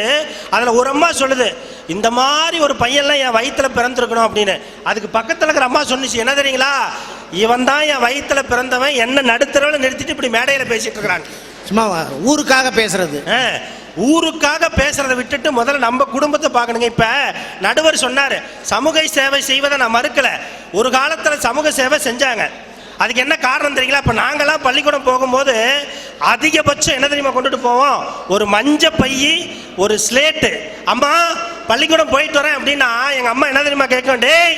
அதுல ஒரு அம்மா சொல்லுது, இந்த மாதிரி ஒரு பையன்லாம் என் வயிற்றுல பிறந்திருக்கணும் அப்படின்னு. அதுக்கு பக்கத்துல இருக்கிற அம்மா சொன்னிச்சு, என்ன தெரியுங்களா, இவன் தான் என் வயிற்றுல பிறந்தவன், என்ன நடுத்தரவில் நிறுத்திட்டு இப்படி மேடையில பேசிட்டு இருக்கிறான். சும்மா ஊருக்காக பேசுறது. ஊருக்காக பேசுறதை விட்டுட்டு முதல்ல நம்ம குடும்பத்தை பார்க்கணுங்க. இப்ப நடுவர் சொன்னாரு, சமூக சேவை செய்வதை நான் மறுக்கல. ஒரு காலத்துல சமூக சேவை செஞ்சாங்க. அதுக்கு என்ன காரணம் தெரியுங்களா, இப்ப நாங்கெல்லாம் பள்ளிக்கூடம் போகும்போது அதிகபட்சம் என்ன தெரியுமா கொண்டுட்டு போவோம், ஒரு மஞ்ச பையி, ஒரு ஸ்லேட்டு. அம்மா பள்ளிக்கூடம் போயிட்டு வரேன் அப்படின்னா எங்க அம்மா என்ன தெரியுமா கேட்கும், டேய்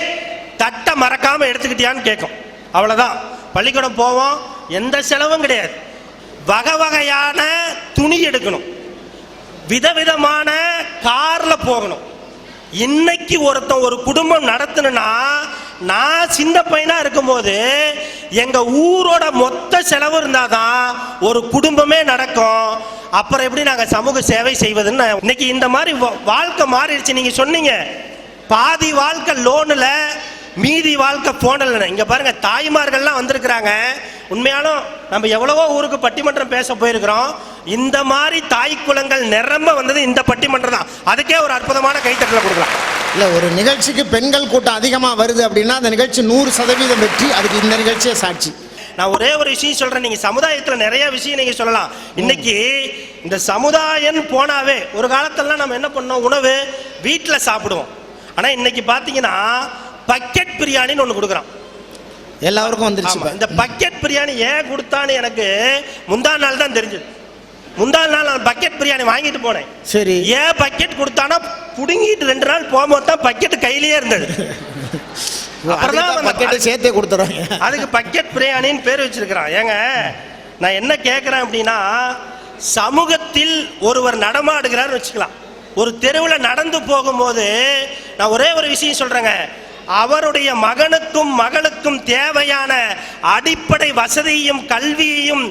தட்டை மறக்காம எடுத்துக்கிட்டியான்னு கேட்கும். அவ்வளவுதான். பள்ளிக்கூடம் போவோம், எந்த செலவும் கிடையாது. வகை வகையான துணி எடுக்கணும், விதவிதமான கார்ல போகணும். இன்னைக்கு ஒருத்தன் ஒரு குடும்பம் நடத்தணும்னா, நான் சின்ன பையனா இருக்கும்போது எங்க ஊரோட மொத்த செலவு இருந்தாதான் ஒரு குடும்பமே நடக்கும். அப்புறம் எப்படி நாங்க சமூக சேவை செய்வதுன்னு இன்னைக்கு இந்த மாதிரி வாழ்க்கை மாறிடுச்சு. நீங்க சொன்னீங்க பாதி வாழ்க்கை லோனுல, மீதி வாழ்க்கை போனல. இங்க பாருங்க, தாய்மார்கள்லாம் வந்திருக்கிறாங்க. உண்மையாலும் நம்ம எவ்வளவோ ஊருக்கு பட்டிமன்றம் பேச போயிருக்கிறோம். இந்த மாதிரி தாய் குலங்கள் நிரம்ப வந்தது இந்த பட்டிமன்றம் தான். அதுக்கே ஒரு அற்புதமான கைத்தட்டல கொடுக்கலாம். இல்ல, ஒரு நிகழ்ச்சிக்கு பெண்கள் கூட்டம் அதிகமா வருது அப்படின்னா அந்த நிகழ்ச்சி 100% வெற்றி. அதுக்கு இந்த நிகழ்ச்சியே சாட்சி. நான் ஒரே ஒரு விஷயம் சொல்றேன், நீங்க சமுதாயத்துல நிறைய விஷயம் நீங்க சொல்லலாம். இன்னைக்கு இந்த சமுதாயம் போனாவே, ஒரு காலத்துல நம்ம என்ன பண்ணோம், உணவு வீட்டுல சாப்பிடுவோம். ஆனா இன்னைக்கு பாத்தீங்கன்னா பக்கெட் பிரியாணின்னு ஒன்று கொடுக்குறான், எல்லாருக்கும் வந்துருச்சு. இந்த பக்கெட் பிரியாணி ஏன் கொடுத்தான்னு எனக்கு முந்தா நாள் தான் தெரிஞ்சது. முந்தா நாள் நான் பக்கெட் பிரியாணி வாங்கிட்டு போனேன். சரி, ஏன் பக்கெட் கொடுத்தானா, புடுங்கிட்டு 2 நாள் போகும்போது தான் பக்கெட் கையிலேயே இருந்தது. பக்கெட் சேர்த்தே கொடுத்துறாங்க. அதுக்கு பக்கெட் பிரியாணின்னு பேர் வச்சிருக்கிறான். ஏங்க நான் என்ன கேட்கிறேன் அப்படின்னா, சமூகத்தில் ஒருவர் நடமாடுகிறார் வச்சுக்கலாம், ஒரு தெருவில் நடந்து போகும்போது நான் ஒரே ஒரு விஷயம் சொல்றேங்க, அவருடைய மகனுக்கும் மகளுக்கும் தேவையான அடிப்படை வசதியையும் கல்வியையும்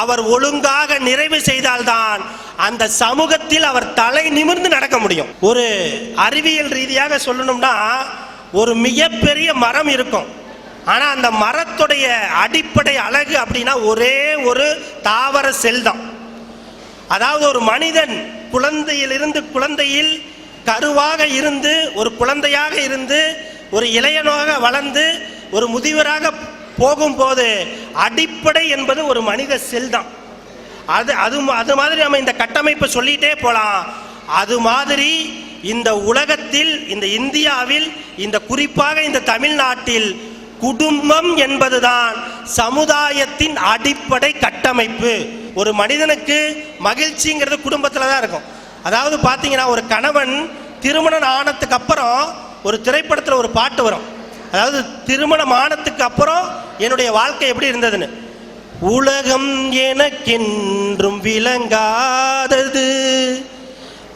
அவர் ஒழுங்காக நிறைவு செய்தால்தான் அந்த சமூகத்தில் அவர் தலை நிமிர்ந்து நடக்க முடியும். ஒரு அறிவியல் ரீதியாக சொல்லணும்னா, ஒரு மிகப்பெரிய மரம் இருக்கும், ஆனா அந்த மரத்துடைய அடிப்படை அழகு அப்படின்னா ஒரே ஒரு தாவர செல் தான். அதாவது ஒரு மனிதன் குழந்தையில் கருவாக இருந்து, ஒரு குழந்தையாக இருந்து, ஒரு இளையனாக வளர்ந்து, ஒரு முதியவராக போகும்போது அடிப்படை என்பது ஒரு மனித செல் தான். அது மாதிரி நம்ம இந்த கட்டமைப்பை சொல்லிட்டே போலாம். அது மாதிரி இந்த உலகத்தில், இந்த இந்தியாவில், இந்த குறிப்பாக இந்த தமிழ்நாட்டில் குடும்பம் என்பதுதான் சமுதாயத்தின் அடிப்படை கட்டமைப்பு. ஒரு மனிதனுக்கு மகிழ்ச்சிங்கிறது குடும்பத்தில் தான் இருக்கும். அதாவது பார்த்தீங்கன்னா, ஒரு கணவன் திருமணம் ஆனதுக்கு அப்புறம் ஒரு திரைப்படத்தில் ஒரு பாட்டு வரும், அதாவது திருமணம் ஆனதுக்கு அப்புறம் என்னுடைய வாழ்க்கை எப்படி இருந்ததுன்னு. உலகம் எனக்கென்றும் விளங்காதது,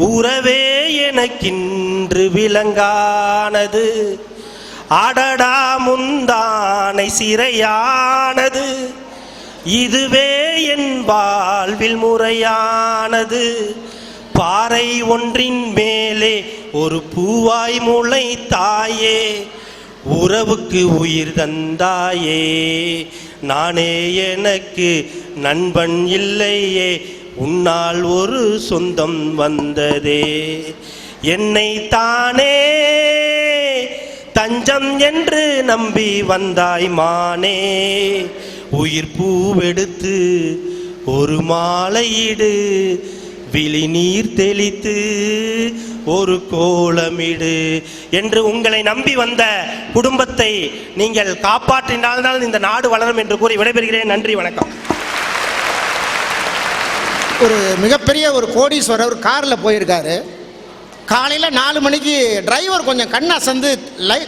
உறவே எனக்கின்று விளங்கானது, அடடா முந்தானை சிறையானது, இதுவே என் வாழ்வில் முறையானது. பாறை ஒன்றின் மேலே ஒரு பூவாய் முளைத்தாயே, உறவுக்கு உயிர் தந்தாயே. நானே எனக்கு நண்பன் இல்லையே, உன்னால் ஒரு சொந்தம் வந்ததே. என்னை தானே தஞ்சம் என்று நம்பி வந்தாய் மானே. உயிர் பூவெடுத்து ஒரு மாலையிடு, விழி நீர் தெளித்து ஒரு கோலமிடு என்று உங்களை நம்பி வந்த குடும்பத்தை நீங்கள் காப்பாற்றினால்தான் இந்த நாடு வளரும் என்று கூறி விடைபெறுகிறேன். நன்றி, வணக்கம். ஒரு மிகப்பெரிய ஒரு கோடீஸ்வரர் ஒரு காரில் போயிருக்காரு. காலையில் 4 மணிக்கு டிரைவர் கொஞ்சம் கண் அசந்து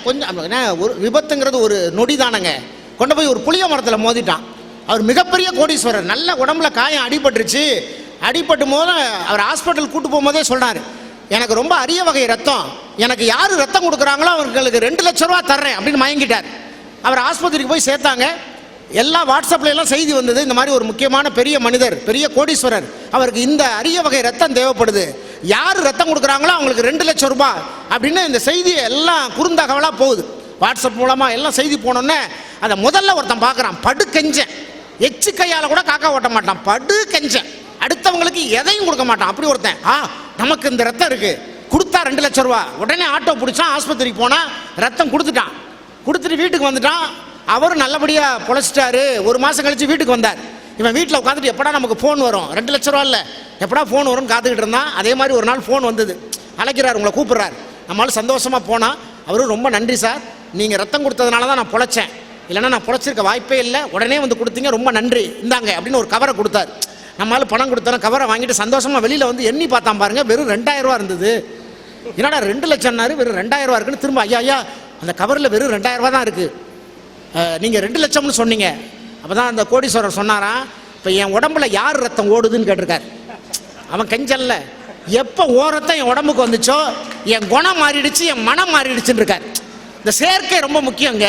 கொஞ்சம் ஒரு விபத்துங்கிறது ஒரு நொடி தானங்க, கொண்டு போய் ஒரு புளிய மரத்தில் மோதிட்டான். அவர் மிகப்பெரிய கோடீஸ்வரர், நல்ல உடம்புல காயம் அடிபட்டுருச்சு. அடிபட்டும் போது அவர் ஹாஸ்பிட்டல் கூட்டு போகும்போதே சொன்னார், எனக்கு ரொம்ப அரிய வகை ரத்தம், எனக்கு யார் ரத்தம் கொடுக்குறாங்களோ அவங்களுக்கு 2 லட்ச ரூபா தர்றேன் அப்படின்னு மயங்கிட்டார். அவர் ஆஸ்பத்திரிக்கு போய் சேர்த்தாங்க. எல்லா வாட்ஸ்அப்ல எல்லாம் செய்தி வந்தது, இந்த மாதிரி ஒரு முக்கியமான பெரிய மனிதர், பெரிய கோடீஸ்வரர், அவருக்கு இந்த அரிய வகை ரத்தம் தேவைப்படுது, யார் ரத்தம் கொடுக்குறாங்களோ அவங்களுக்கு 2 லட்சம் ரூபாய் அப்படின்னு இந்த செய்தியை எல்லாம் குறுந்தகவலாக போகுது. வாட்ஸ்அப் மூலமாக எல்லாம் செய்தி போனோன்னே அதை முதல்ல ஒருத்தன் பார்க்குறான், படு கெஞ்சன், எச்சு கையால் கூட காக்கா ஓட்ட மாட்டான், படு கெஞ்சன், அடுத்தவங்களுக்கு எதையும் கொடுக்க மாட்டான். அப்படி ஒருத்தன், நமக்கு இந்த ரத்தம் இருக்கு, கொடுத்தா 2 லட்சம் ரூபா. உடனே ஆட்டோ பிடிச்சான், ஆஸ்பத்திரிக்கு போனால் ரத்தம் கொடுத்துட்டான். கொடுத்துட்டு வீட்டுக்கு வந்துட்டான். அவரும் நல்லபடியாக பொழைச்சிட்டாரு. 1 மாதம் கழிச்சு வீட்டுக்கு வந்தார். இவன் வீட்டில் உட்காந்துட்டு எப்படா நமக்கு ஃபோன் வரும், 2 லட்ச ரூபா இல்லை, எப்படா ஃபோன் வரும்னு காத்துக்கிட்டு இருந்தான். அதே மாதிரி ஒரு நாள் ஃபோன் வந்தது, அழைக்கிறார், உங்களை கூப்பிட்றாரு. நம்மளால சந்தோஷமாக போனால் அவரும் ரொம்ப நன்றி சார், நீங்கள் ரத்தம் கொடுத்ததுனால தான் நான் பொழைச்சேன், இல்லைன்னா நான் பொழைச்சிருக்க வாய்ப்பே இல்லை, உடனே வந்து கொடுத்தீங்க, ரொம்ப நன்றி, இந்தாங்க அப்படின்னு ஒரு கவரை கொடுத்தாரு. நம்மளால பணம் கொடுத்தோம், கவரை வாங்கிட்டு சந்தோஷமாக வெளியில் வந்து எண்ணி பார்த்தான் பாருங்க, வெறும் 2000 ரூபா இருந்தது. என்னடா 2 லட்சம்னாரு, வெறும் 2000 ரூபா இருக்குன்னு திரும்ப, ஐயா அந்த கவரில் வெறும் 2000 ரூபா தான் இருக்குது, நீங்கள் 2 லட்சம்னு சொன்னீங்க. அப்போ தான் அந்த கோடீஸ்வரர் சொன்னாராம், இப்போ என் உடம்புல யார் ரத்தம் ஓடுதுன்னு கேட்டிருக்காரு. அவன் கெஞ்சல்ல, எப்போ ஓரத்தை என் உடம்புக்கு வந்துச்சோ என் குணம் மாறிடுச்சு, என் மனம் மாறிடுச்சுன்னு இருக்கார். இந்த சேர்க்கை ரொம்ப முக்கியங்க,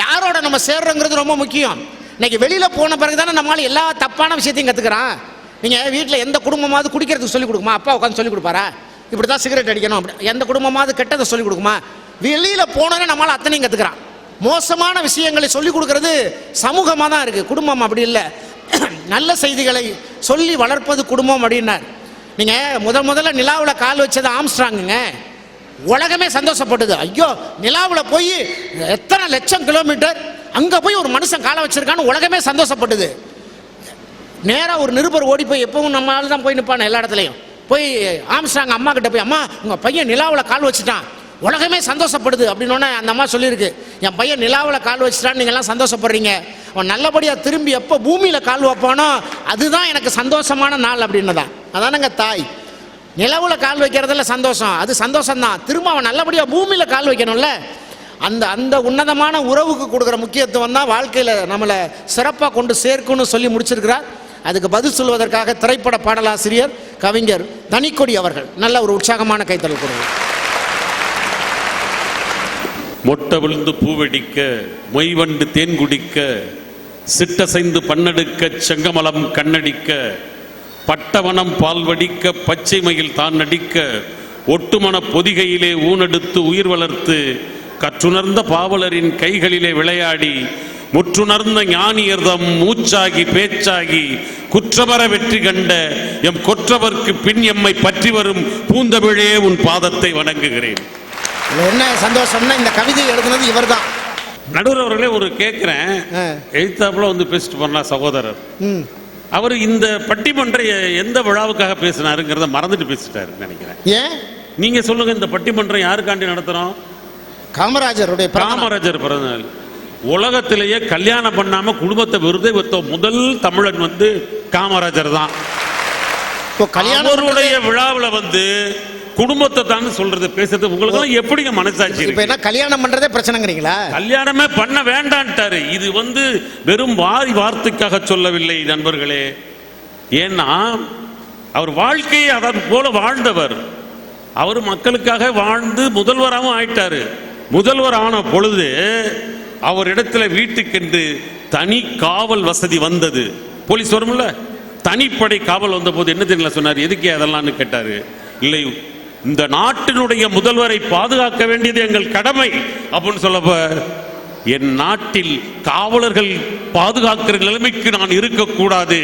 யாரோட நம்ம சேர்றோங்கிறது ரொம்ப முக்கியம். இன்னைக்கு வெளியில் போன பிறகு தானே நம்மளால எல்லா தப்பான விஷயத்தையும் கற்றுக்கிறான். நீங்கள் வீட்டில் எந்த குடும்பமாவது குடிக்கிறதுக்கு சொல்லிக் கொடுக்குமா? அப்பா உட்காந்து சொல்லிக் கொடுப்பாரா இப்படி தான் சிகரெட் அடிக்கணும் அப்படி? எந்த குடும்பமாவது கெட்டதை சொல்லிக் கொடுக்குமா? வெளியில் போனோன்னே நம்மளால் அத்தனையும் கற்றுக்கிறான். மோசமான விஷயங்களை சொல்லிக் கொடுக்கறது சமூகமாக தான் இருக்குது, குடும்பம் அப்படி இல்லை. நல்ல செய்திகளை சொல்லி வளர்ப்பது குடும்பம் அப்படின்னார். நீங்கள் முதல்ல நிலாவில் கால் வச்சது ஆம்ஸ்ட்ராங்குங்க, உலகமே சந்தோஷப்பட்டது. ஐயோ, நிலாவில் போய் எத்தனை லட்சம் கிலோமீட்டர் அங்கே போய் ஒரு மனுஷன் காலை வச்சிருக்கான்னு உலகமே சந்தோஷப்பட்டது. நேராக ஒரு நிருபர் ஓடி போய், எப்பவும் நம்ம ஆள் தான் போய் நிற்பான எல்லா இடத்துலையும், போய் ஆம்ஸ்ட்ராங் அம்மா கிட்ட போய், அம்மா உங்கள் பையன் நிலாவில் கால் வச்சுட்டான், உலகமே சந்தோஷப்படுது அப்படின்னோடனே அந்த அம்மா சொல்லியிருக்கு, என் பையன் நிலாவில் கால் வச்சுட்டான்னு நீங்கள்லாம் சந்தோஷப்படுறீங்க, அவன் நல்லபடியாக திரும்பி எப்போ பூமியில் கால் வைப்பானோ அதுதான் எனக்கு சந்தோஷமான நாள் அப்படின்னதான். அதானங்க தாய், நிலவில் கால் வைக்கிறதுல சந்தோஷம், அது சந்தோஷம்தான். திரும்ப அவன் நல்லபடியாக பூமியில் கால் வைக்கணும்ல, அந்த அந்த உன்னதமான உறவுக்கு கொடுக்குற முக்கியத்துவம் தான் வாழ்க்கையில் நம்மளை சிறப்பாக கொண்டு சேர்க்குன்னு சொல்லி முடிச்சிருக்கிறார். அதுக்கு பதில் சொல்வதற்காக திரைப்பட பாடலாசிரியர் கவிஞர் தனிக்கொடி அவர்கள் நல்ல ஒரு உற்சாகமான கைத்தறல் கொடுங்க. மொட்டை விழுந்து பூவெடிக்க, மொய்வண்டு தேன் குடிக்க, சிட்டசைந்து பண்ணெடுக்க, செங்கமலம் கண்ணடிக்க, பட்டவனம் பால் வடிக்க, பச்சை மயில் தான் நடிக்க, ஒட்டுமன பொதிகையிலே ஊனெடுத்து உயிர் வளர்த்து, கற்றுணர்ந்த பாவலரின் கைகளிலே விளையாடி, முற்றுணர்ந்த ஞானியர்தம் மூச்சாகி பேச்சாகி, குற்றவர வெற்றி கண்ட எம் கொற்றவர்க்கு பின் எம்மை பற்றி வரும் பூந்தமிழே உன் பாதத்தை வணங்குகிறேன். என்ன சந்தோஷம்னா இந்த கவிதை எழுதுனது இவர் தான். நடுவர் அவர்களே ஒரு கேட்கிறேன், எழுத்தாப்புல வந்து பேசிட்டு போனா சகோதரர், அவர் இந்த பட்டிமன்ற எந்த விழாவுக்காக பேசினாருங்கிறத மறந்துட்டு பேசிட்டாரு நினைக்கிறேன். ஏன் நீங்க சொல்லுங்க, இந்த பட்டிமன்றம் யாருக்காண்டி நடத்துறோம்? காமராஜருடைய காமராஜர் பிறந்தநாள். உலகத்திலேயே கல்யாணம் பண்ணாம குடும்பத்தை விருதை வைத்த முதல் தமிழன் வந்து காமராஜர் தான். அவருடைய விழாவில் வந்து குடும்பத்தை தான் சொல்றது பேசுறது உங்களுக்கு எப்படிங்க மனசாட்சி? இப்ப என்ன கல்யாணம் பண்றதே பிரச்சனைங்கிறீங்களா? கல்யாணமே பண்ண வேண்டான்ட்டாரு. இது வந்து வெறும் வார்த்தைக்காக சொல்லவில்லை நண்பர்களே. ஏன்னா அவர் வாழ்க்கையை அதன் போல வாழ்ந்தவர். அவர் மக்களுக்காக வாழ்ந்து முதல்வராகவும் ஆயிட்டாரு. முதல்வர் ஆன பொழுது அவரிடத்துல வீட்டுக்கென்று தனி காவல் வசதி வந்தது. போலீஸ் வரும்ல, தனிப்படை காவல் வந்த போது என்ன தெரியல சொன்னார், எதுக்கே அதெல்லாம் கேட்டாரு. இல்லை, இந்த நாட்டினுடைய முதல்வரை பாதுகாக்க வேண்டியது எங்கள் கடமை அப்படின்னு சொல்லப்ப, என் நாட்டில் காவலர்கள் பாதுகாக்கிற நிலைமைக்கு நான் இருக்கக்கூடாது,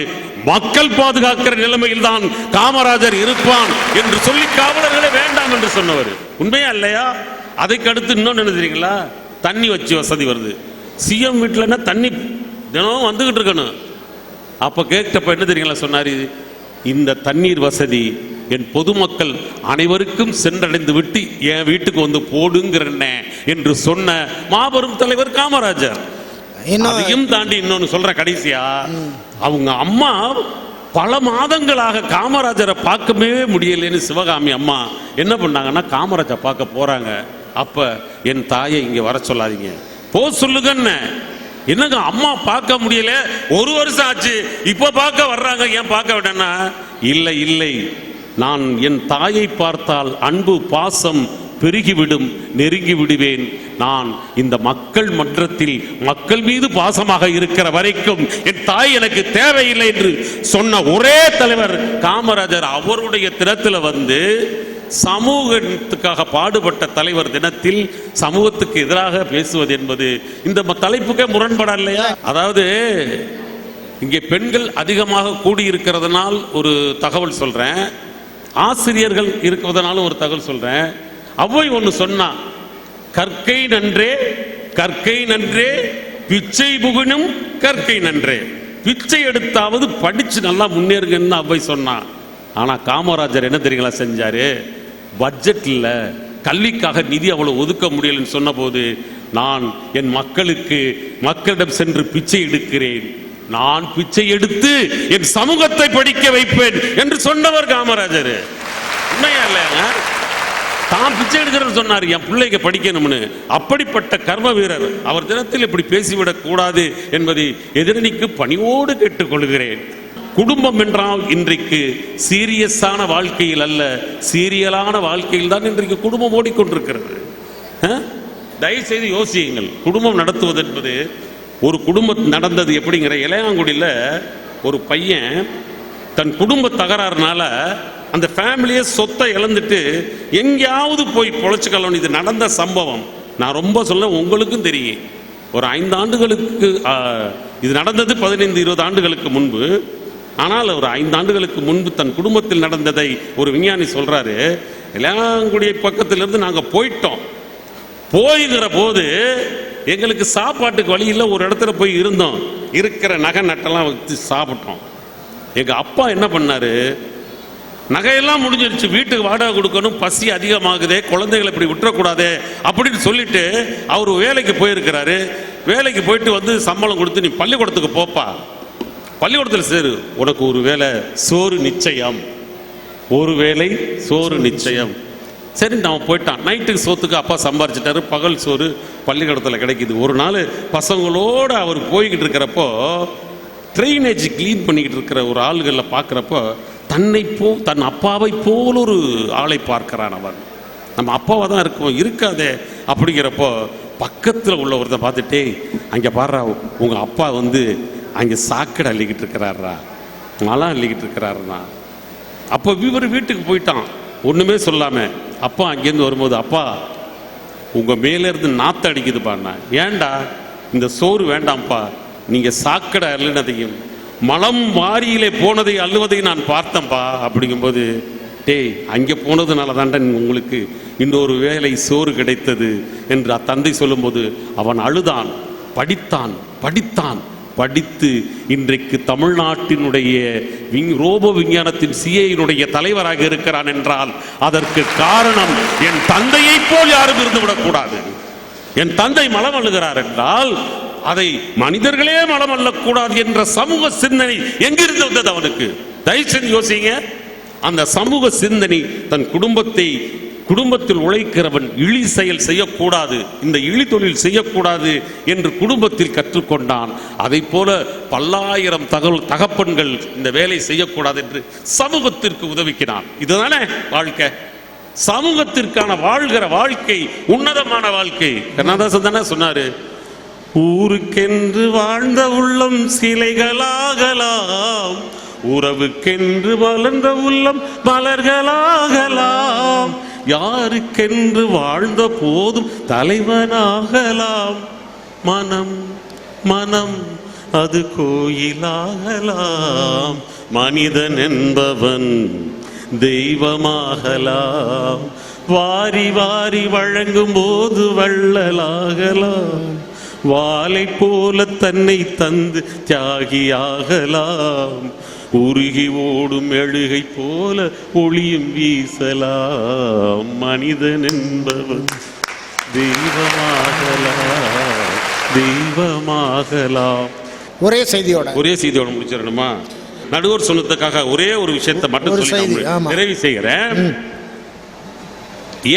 மக்கள் பாதுகாக்கிற நிலைமையில் தான் காமராஜர் இருப்பான் என்று சொல்லி காவலர்களே வேண்டாம் என்று சொன்னவர். உண்மையா இல்லையா? அதுக்கு அடுத்து இன்னொன்னு என்ன தெரியுங்களா, தண்ணி வச்சு வசதி வருது. சிஎம் வீட்டில்னா தண்ணி தினம் வந்துகிட்டு இருக்கணும். அப்ப கேட்டப்ப என்ன தெரியுங்களா சொன்னாரு, இந்த தண்ணீர் வசதி என் பொதுமக்கள் அனைவருக்கும் சென்றடைந்து விட்டு என் வீட்டுக்கு வந்து போடுங்கிறேன் என்று சொன்ன மாபெரும் தலைவர் காமராஜர். அதையும் தாண்டி இன்னொன்னு சொல்ற கடைசியா, அவங்க அம்மா பல மாதங்களாக காமராஜரை பார்க்கவே முடியலன்னு சிவகாமி அம்மா என்ன பண்ணாங்கன்னா, காமராஜர் பார்க்க போறாங்க. அப்ப என் தாயை இங்க வர சொல்லாதீங்க, போ சொல்லுங்கன்னு. என்னங்க அம்மா பார்க்க முடியல, ஒரு வருஷம் ஆச்சு, இப்ப பார்க்க வர்றாங்க, ஏன் பார்க்க விடனா? இல்லை இல்லை, நான் என் தாயை பார்த்தால் அன்பு பாசம் பெருகிவிடும், நெருங்கி விடுவேன். நான் இந்த மக்கள் மன்றத்தில் மக்கள் மீது பாசமாக இருக்கிற வரைக்கும் என் தாய் எனக்கு தேவையில்லை என்று சொன்ன ஒரே தலைவர் காமராஜர். அவருடைய தினத்தில் வந்து சமூகத்துக்காக பாடுபட்ட தலைவர் தினத்தில் சமூகத்துக்கு எதிராக பேசுவது என்பது இந்த தலைப்புக்கே முரண்பட இல்லையா? அதாவது இங்கே பெண்கள் அதிகமாக கூடியிருக்கிறதுனால் ஒரு தகவல் சொல்றேன், ஆசிரியர்கள் இருக்கிறதுனால ஒரு தகவல் சொல்றேன். அவ்வை ஒன்று சொன்னா, கற்கை நன்றே கற்கை நன்றே பிச்சை புகனும் கற்கை நன்றே. பிச்சை எடுத்தாவது படிச்சு நல்லா முன்னேறுங்கன்னு அவ்வை சொன்னா. ஆனா காமராஜர் என்ன தெரியுங்களா செஞ்சாரு, பட்ஜெட்ல கல்விக்காக நிதி அவ்வளவு ஒதுக்க முடியலன்னு சொன்ன போது, நான் என் மக்களிடம் சென்று பிச்சை எடுக்கிறேன், நான் பிச்சை எடுத்து என் சமூகத்தை படிக்க வைப்பேன் என்று சொன்னவர் காமராஜர். உண்மையா இல்லையாங்க? தான் பிச்சை எடுக்கிறது சொன்னார், என் பிள்ளைக்கு படிக்கணும்னு. அப்படிப்பட்ட கர்ம வீரர் அவர் தினத்தில் இப்படி பேசிவிடக் கூடாது என்பதை எதிரணிக்கு பணிவோடு கேட்டுக்கொள்கிறேன். குடும்பம் என்றால் இன்றைக்கு சீரியஸான வாழ்க்கையில் அல்ல, சீரியலான வாழ்க்கையில் தான் இன்றைக்கு குடும்பம் ஓடிக்கொண்டிருக்கிறது. தயவு செய்து யோசியுங்கள். குடும்பம் நடத்துவது என்பது, ஒரு குடும்பம் நடந்தது எப்படிங்கிற, இளையாங்குடியில் ஒரு பையன் தன் குடும்ப தகராறுனால அந்த ஃபேமிலியை சொத்தை இழந்துட்டு எங்கேயாவது போய் பொழைச்சுக்கலாம். இது நடந்த சம்பவம். நான் ரொம்ப சொல்ல, உங்களுக்கும் தெரியும். ஒரு 5 ஆண்டுகளுக்கு இது நடந்தது, 15-20 ஆண்டுகளுக்கு முன்பு. ஆனால் ஒரு 5 ஆண்டுகளுக்கு முன்பு தன் குடும்பத்தில் நடந்ததை ஒரு விஞ்ஞானி சொல்றாரு. இளையாங்குடி பக்கத்திலிருந்து நாங்கள் போயிட்டோம். போய்கிற போது எங்களுக்கு சாப்பாட்டுக்கு வழி இல்லை. ஒரு இடத்துல போய் இருந்தோம், இருக்கிற நகை நட்டெல்லாம் வச்சு சாப்பிட்டோம். எங்க அப்பா என்ன பண்ணாரு, நகையெல்லாம் முடிஞ்சிருச்சு, வீட்டுக்கு வாடகை கொடுக்கணும், பசி அதிகமாகுதே, குழந்தைகளை இப்படி விட்டுறக்கூடாது அப்படின்னு சொல்லிட்டு அவர் வேலைக்கு போயிருக்கிறாரு. வேலைக்கு போயிட்டு வந்து சம்பளம் கொடுத்து, நீ பள்ளிக்கூடத்துக்கு போப்பா, பள்ளிக்கூடத்தில் சேரு, உனக்கு ஒரு வேளை சோறு நிச்சயம், ஒரு வேளை சோறு நிச்சயம். சரி, நான் போயிட்டான். நைட்டுக்கு சோத்துக்கு அப்பா சம்பாரிச்சிட்டாரு, பகல் சோறு பள்ளிக்கூடத்தில் கிடைக்குது. ஒரு நாள் பசங்களோடு அவர் போய்கிட்டு இருக்கிறப்போ, ட்ரைனேஜ் கிளீன் பண்ணிக்கிட்டு இருக்கிற ஒரு ஆளுகளில் பார்க்குறப்போ, தன் அப்பாவை போல் ஒரு ஆளை பார்க்கிறான் அவன். நம்ம அப்பாவை தான் இருக்கோம், இருக்காதே அப்படிங்கிறப்போ பக்கத்தில் உள்ள ஒருத்த பார்த்துட்டே, அங்கே பாடுறா உங்கள் அப்பா வந்து அங்கே சாக்கடை அள்ளிக்கிட்டு இருக்கிறாரா, மலம் அள்ளிக்கிட்டு இருக்கிறாருண்ணா. அப்போ இவர் வீட்டுக்கு போயிட்டான், ஒன்றுமே சொல்லாமல். அப்பா அங்கேருந்து வரும்போது, அப்பா உங்கள் மேலேருந்து நாற்று அடிக்குதுப்பாண்ணா. ஏண்டா? இந்த சோறு வேண்டாம்ப்பா, நீங்கள் சாக்கடை அள்ளினதையும் மலம் வாரியிலே போனதை அள்ளுவதையும் நான் பார்த்தேன்ப்பா அப்படிங்கும்போது, டேய் அங்கே போனதுனால தாண்டா உங்களுக்கு இன்னொரு வேளை சோறு கிடைத்தது என்று தந்தை சொல்லும்போது அவன் அழுதான். படித்தான். படித்து இன்றைக்கு தமிழ்நாட்டினுடைய ரோபோ விஞ்ஞானத்தின் சிஏயினுடைய தலைவராக இருக்கிறான் என்றால் அதற்கு காரணம் என் தந்தையை போல் யாரும் இருந்துவிடக்கூடாது. என் தந்தை மலம் அள்ளுகிறார் என்றால் அதை மனிதர்களே மலம் அள்ளக்கூடாது என்ற சமூக சிந்தனை எங்கிருந்து வந்தது அவனுக்கு? தயவுசெய்து யோசிங்க. அந்த சமூக சிந்தனை, தன் குடும்பத்தில் உழைக்கிறவன் இழி செயல் செய்யக்கூடாது, இந்த இழி தொழில் செய்யக்கூடாது என்று குடும்பத்தில் கற்றுக்கொண்டான். அதை போல பல்லாயிரம் தகப்பன்கள் இந்த வேலை செய்யக்கூடாது என்று சமூகத்திற்கு உதவிக்கிறான். இதுதானே வாழ்க்கை. சமூகத்திற்கான வாழ்கிற வாழ்க்கை உன்னதமான வாழ்க்கை. கண்ணதாசன் தானே சொன்னாரு, ஊருக்கென்று வாழ்ந்த உள்ளம் சிலைகளாகலாம், உறவுக்கென்று வளர்ந்த உள்ளம் மலர்களாகலாம், யாருக்கென்று வாழ்ந்த போதும் தலைவனாகலாம், மனம் மனம் அது கோயிலாகலாம், மனிதன் என்பவன் தெய்வமாகலாம், வாரி வாரி வழங்கும் போது வள்ளலாகலாம், வாளை போல தன்னை தந்து தியாகியாகலாம், உருகி ஓடும் எழுகை போல ஒளியும் வீசலாம், மனிதன் என்பவன் தெய்வமாகலாம் தெய்வமாகலாம். ஒரே செய்தியோட முடிச்சிடணுமா? நடுவர் சொன்னதுக்காக ஒரே ஒரு விஷயத்தை மட்டும் சொல்லி நிறைவு செய்கிறேன்.